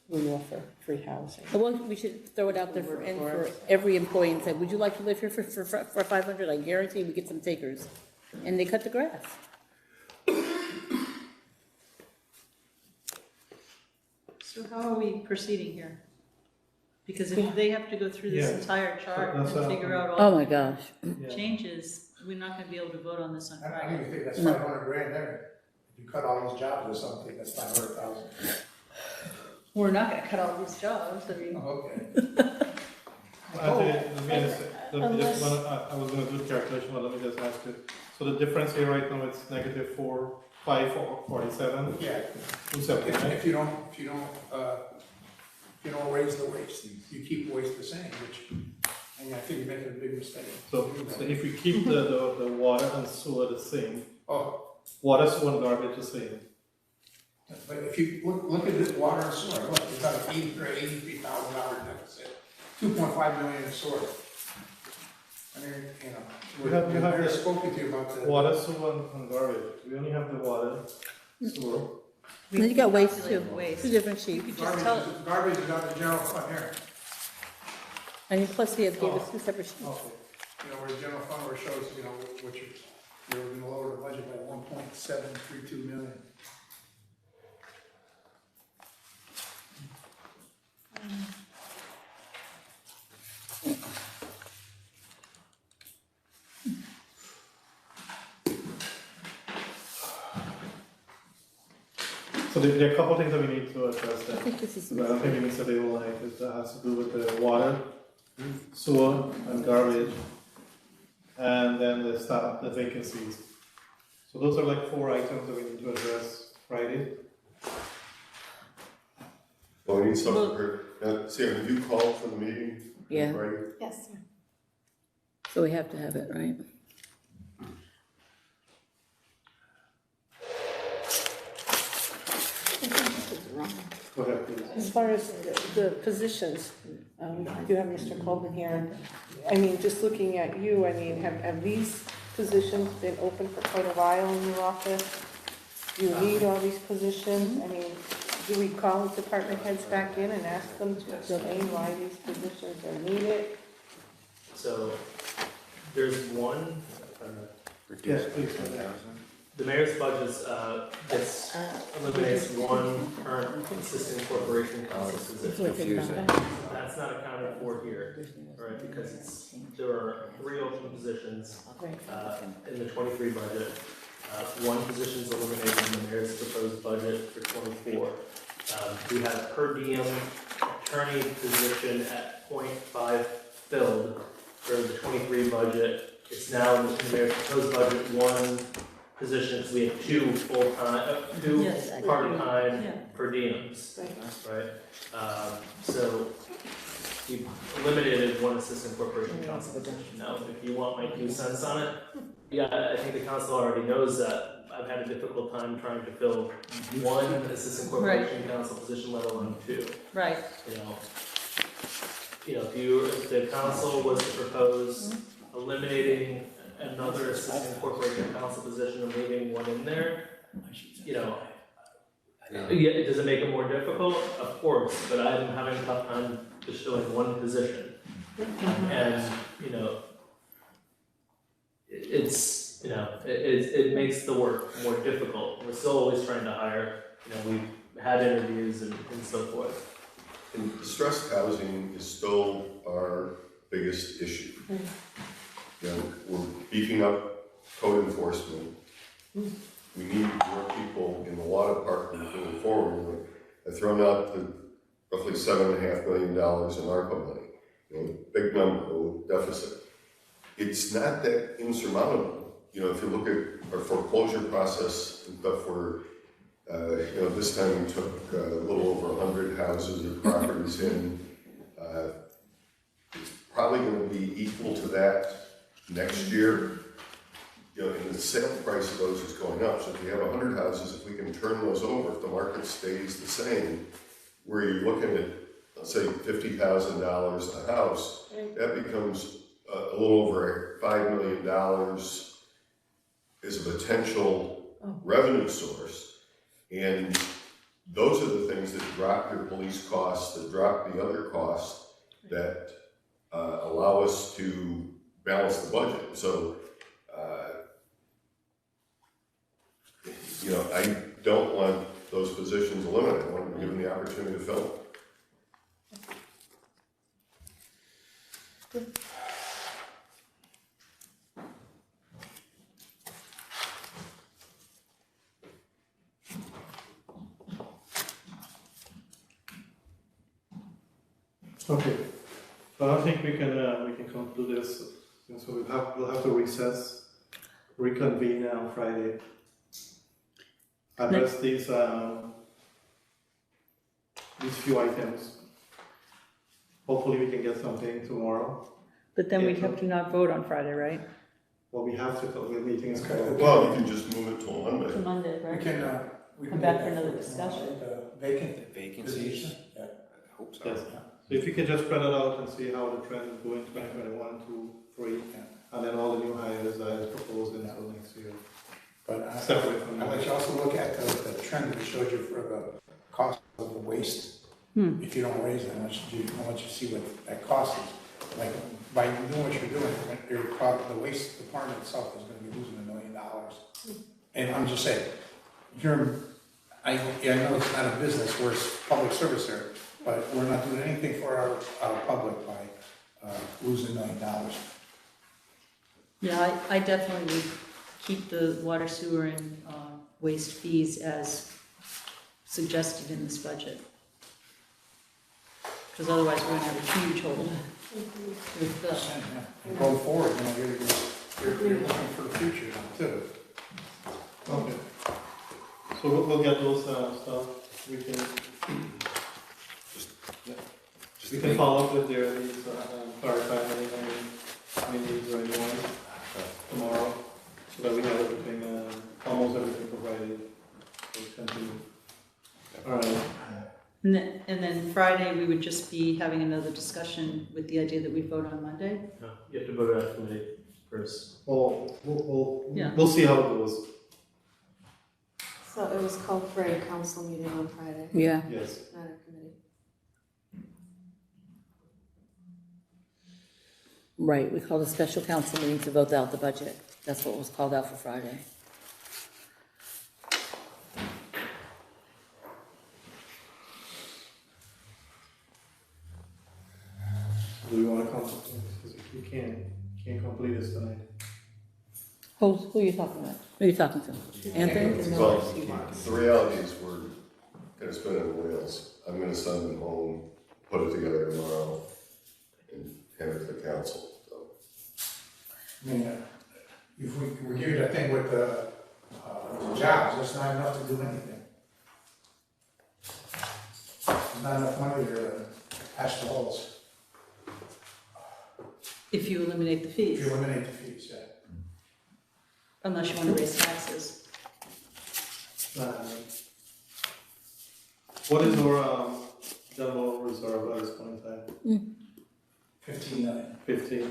we offer free housing. Well, we should throw it out there for every employee and say, would you like to live here for 500? I guarantee we get some takers. And they cut the grass. So how are we proceeding here? Because if they have to go through this Yeah. entire chart and That's figure out Oh all my gosh. the changes, we're not gonna be able to vote on this on I don't Friday. even think that's 500 grand there. If you cut all those jobs or something, that's 500,000. We're not gonna cut all these jobs, I mean. Okay. I was gonna do the calculation, but let me just ask you. So the difference here right now, it's negative 547? Yeah. 279? If you don't raise the waste, you keep waste the same, which, I think you're making a big mistake. So if we keep the water and sewer the same, Oh, water, sewer, and garbage the same. but if you look at this water and sewer, look, you've got an $83,000 deficit, 2.5 million in sewer. I mean, You have we've already spoken to you about the. Water, sewer, and garbage. We only have the water, sewer. And then you got waste too. Waste. Two different You sheets. could just tell, Garbage is on the general fund here. And plus he has gave us two separate sheets. Okay. you know, where the general fund where it shows, you know, what you're gonna lower the budget by 1.732 million. So there are a couple things that we need to address I then. think this is. I don't think it needs to be all night, it has to do with the water, sewer, and garbage, and then the staff, the vacancies. So those are like 4 items that we need to address Friday. Well, we need something for, Sarah, have you called for the meeting? Yeah. Friday? Yes. So we have to have it, right? Go ahead, please. As far as the positions, you have Mr. Colvin here. I mean, just looking at you, I mean, have these positions been open for quite a while in your office? Do you need all these positions? I mean, do we call department heads back in and ask them to explain why these positions are needed? So there's one, Yes, please. the mayor's budget eliminates one current assistant corporation counsel position. That's not accounted for here, right, because there are 3 open positions in the 23 budget. One position is eliminated in the mayor's proposed budget for 24. We have per diem attorney position at 0.5 filled for the 23 budget. It's now in the mayor's proposed budget 1 position, because we have 2 full-time, 2 Yes, part-time yeah. per diems, right? So we eliminated 1 assistant corporation counsel position. Now, if you want my 2 cents on it, yeah, I think the council already knows that I've had a difficult time trying to fill 1 assistant corporation counsel position, let alone 2. Right. If the council was to propose eliminating another assistant corporation counsel position and leaving 1 in there, does it make it more difficult? Of course, but I'm having a tough time just filling 1 position. And, it makes the work more difficult. We're still always trying to hire, we've had interviews and so forth. And distressed housing is still our biggest issue. We're beefing up code enforcement. We need more people in the law department moving forward. I've thrown out the roughly $7.5 million in ARPA money. Big number, deficit. It's not that insurmountable. If you look at our foreclosure process and stuff, where this time we took a little over 100 houses or properties in. It's probably going to be equal to that next year. And the sale price of those is going up. So if you have 100 houses, if we can turn those over, if the market stays the same, where you're looking at, let's say, $50,000 a house, that becomes a little over $5 million as a potential revenue source. And those are the things that drop your police costs, that drop the other costs, that allow us to balance the budget. So, I don't want those positions eliminated. I want to give them the opportunity to fill them. Okay, so I think we can conclude this. So we'll have to recess, reconvene on Friday. Address these few items. Hopefully we can get something tomorrow. But then we'd have to not vote on Friday, right? Well, we have to, because the meeting is called. Well, you can just move it till Monday. To Monday, We right? can, Come back for another discussion. Vacancies? Yeah. I hope so. Yes. So if you can just spread it out and see how the trend is going, 2021, 2, 3, and then all the new hires as proposed until next year. But Separate from I'd like you also look at the trend that we showed you for the cost of the waste. If you don't raise it, I want you to see what that cost is. like, by doing what you're doing, the waste department itself is gonna be losing $1 million. And I'm just saying, I know it's not a business, we're a public service here, but we're not doing anything for our public by losing $1 million. Yeah, I definitely would keep the water, sewer, and waste fees as suggested in this budget. Because otherwise we're gonna have a huge hole. With the, And going forward, you're looking for the future now too. Okay. So we'll get those stuff, we can, we can follow up with their needs, clarify any needs or anyone tomorrow, so that we have everything, almost everything provided. We'll continue. All right. and then Friday, we would just be having another discussion with the idea that we vote on Monday. No, you have to vote out committee first. Well, Yeah. we'll see how it goes. So it was called for a council meeting on Friday, Yeah. Yes. not a committee. Right, we called a special council meeting to vote out the budget. That's what was called out for Friday. Do we want to complete, because we can't complete this tonight. Who are you talking about? Who are you talking to? Anthony? Well, the reality is we're gonna spin it in wheels. I'm gonna send them home, put it together tomorrow, and hand it to the council, so. I mean, if we give you that thing with the jobs, that's not enough to do anything. There's not enough money there to patch the holes, If you eliminate the if fees, you eliminate the fees, yeah. unless you want to raise taxes. What is our general reserve at this point in time? 15 million. 15.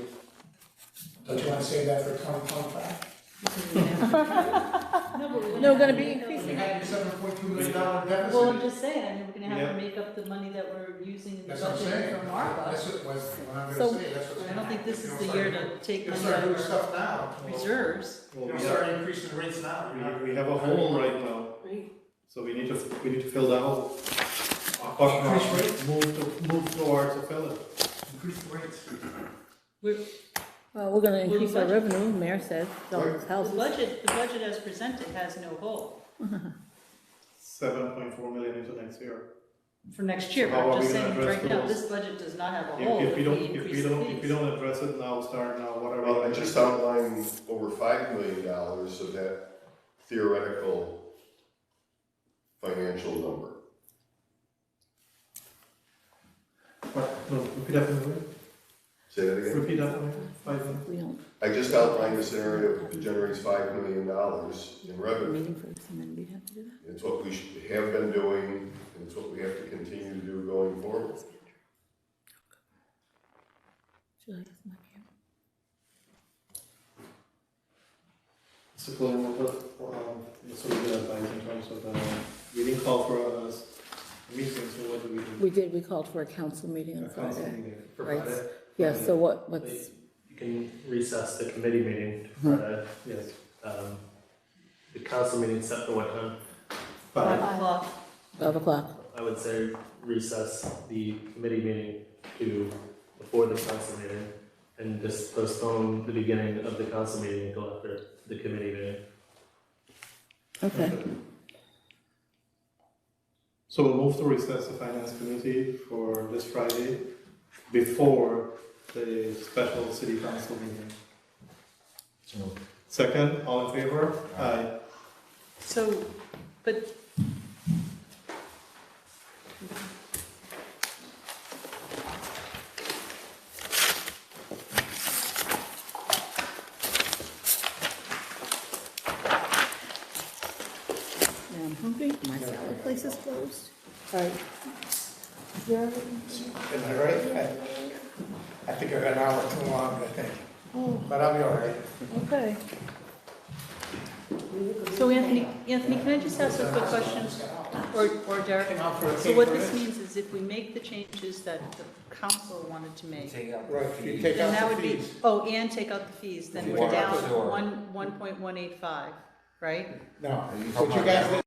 Don't you want to save that for 2025? No, we're gonna be We increasing. had your $7.2 million deficit. Well, I'm just saying, I mean, we're gonna have Yeah. to make up the money that we're using in the That's what I'm budget saying. from ARPA. That's what I'm So- gonna say, that's what's I gonna don't think this happen. is the year to take You'll money start out doing of stuff now. our reserves. Well, You'll we start have, increasing rates now. You're not we have a hole right now, Right. so we need to fill that hole. Our customers move towards to fill it. Increase the rates. Well, we're gonna increase our budget- revenue, mayor said, all those The houses. budget as presented has no hole 7.4 million into next year. for next year, So but how I'm are just we gonna saying, address right now, those? this budget does not have a If hole we if we don't, increase the if we fees. don't address it now, start now, what are we? Well, I gonna just do? outlined over $5 million of that theoretical financial number. What? No, repeat that for me. Say that again? Repeat that for me. 5 million. We don't, I just outlined a scenario that generates $5 million in revenue. meeting first and then we'd have to do that. It's what we have been doing, and it's what we have to continue to do going forward. Should I guess my camera? So, so we did advise in terms of, we didn't call for a meeting, so what do we do? We did, we called for a council meeting on A council Friday. meeting. For Right. Friday. Yeah, so what's, You can recess the committee meeting to Friday. Yes. The council meeting set for what time? 5. 5 o'clock. 12 o'clock? I would say recess the committee meeting to before the council meeting and just postpone the beginning of the council meeting until after the committee meeting. Okay. So we'll move to recess the finance committee for this Friday before the special city council meeting. Second, all in favor? Aye. So, but. Now I'm hungry, my salad place is closed. Right. Yeah. Am I right? I think I got an hour too long, I think. Oh, But I'll be all right. okay. We So Anthony, can I just ask a quick question? Or Derek? So what this means is if we make the changes that the council wanted to make, Right, you take then that out the would be, fees. and take out the fees, then we're Water, down sewer. 1.185, right? No, what you guys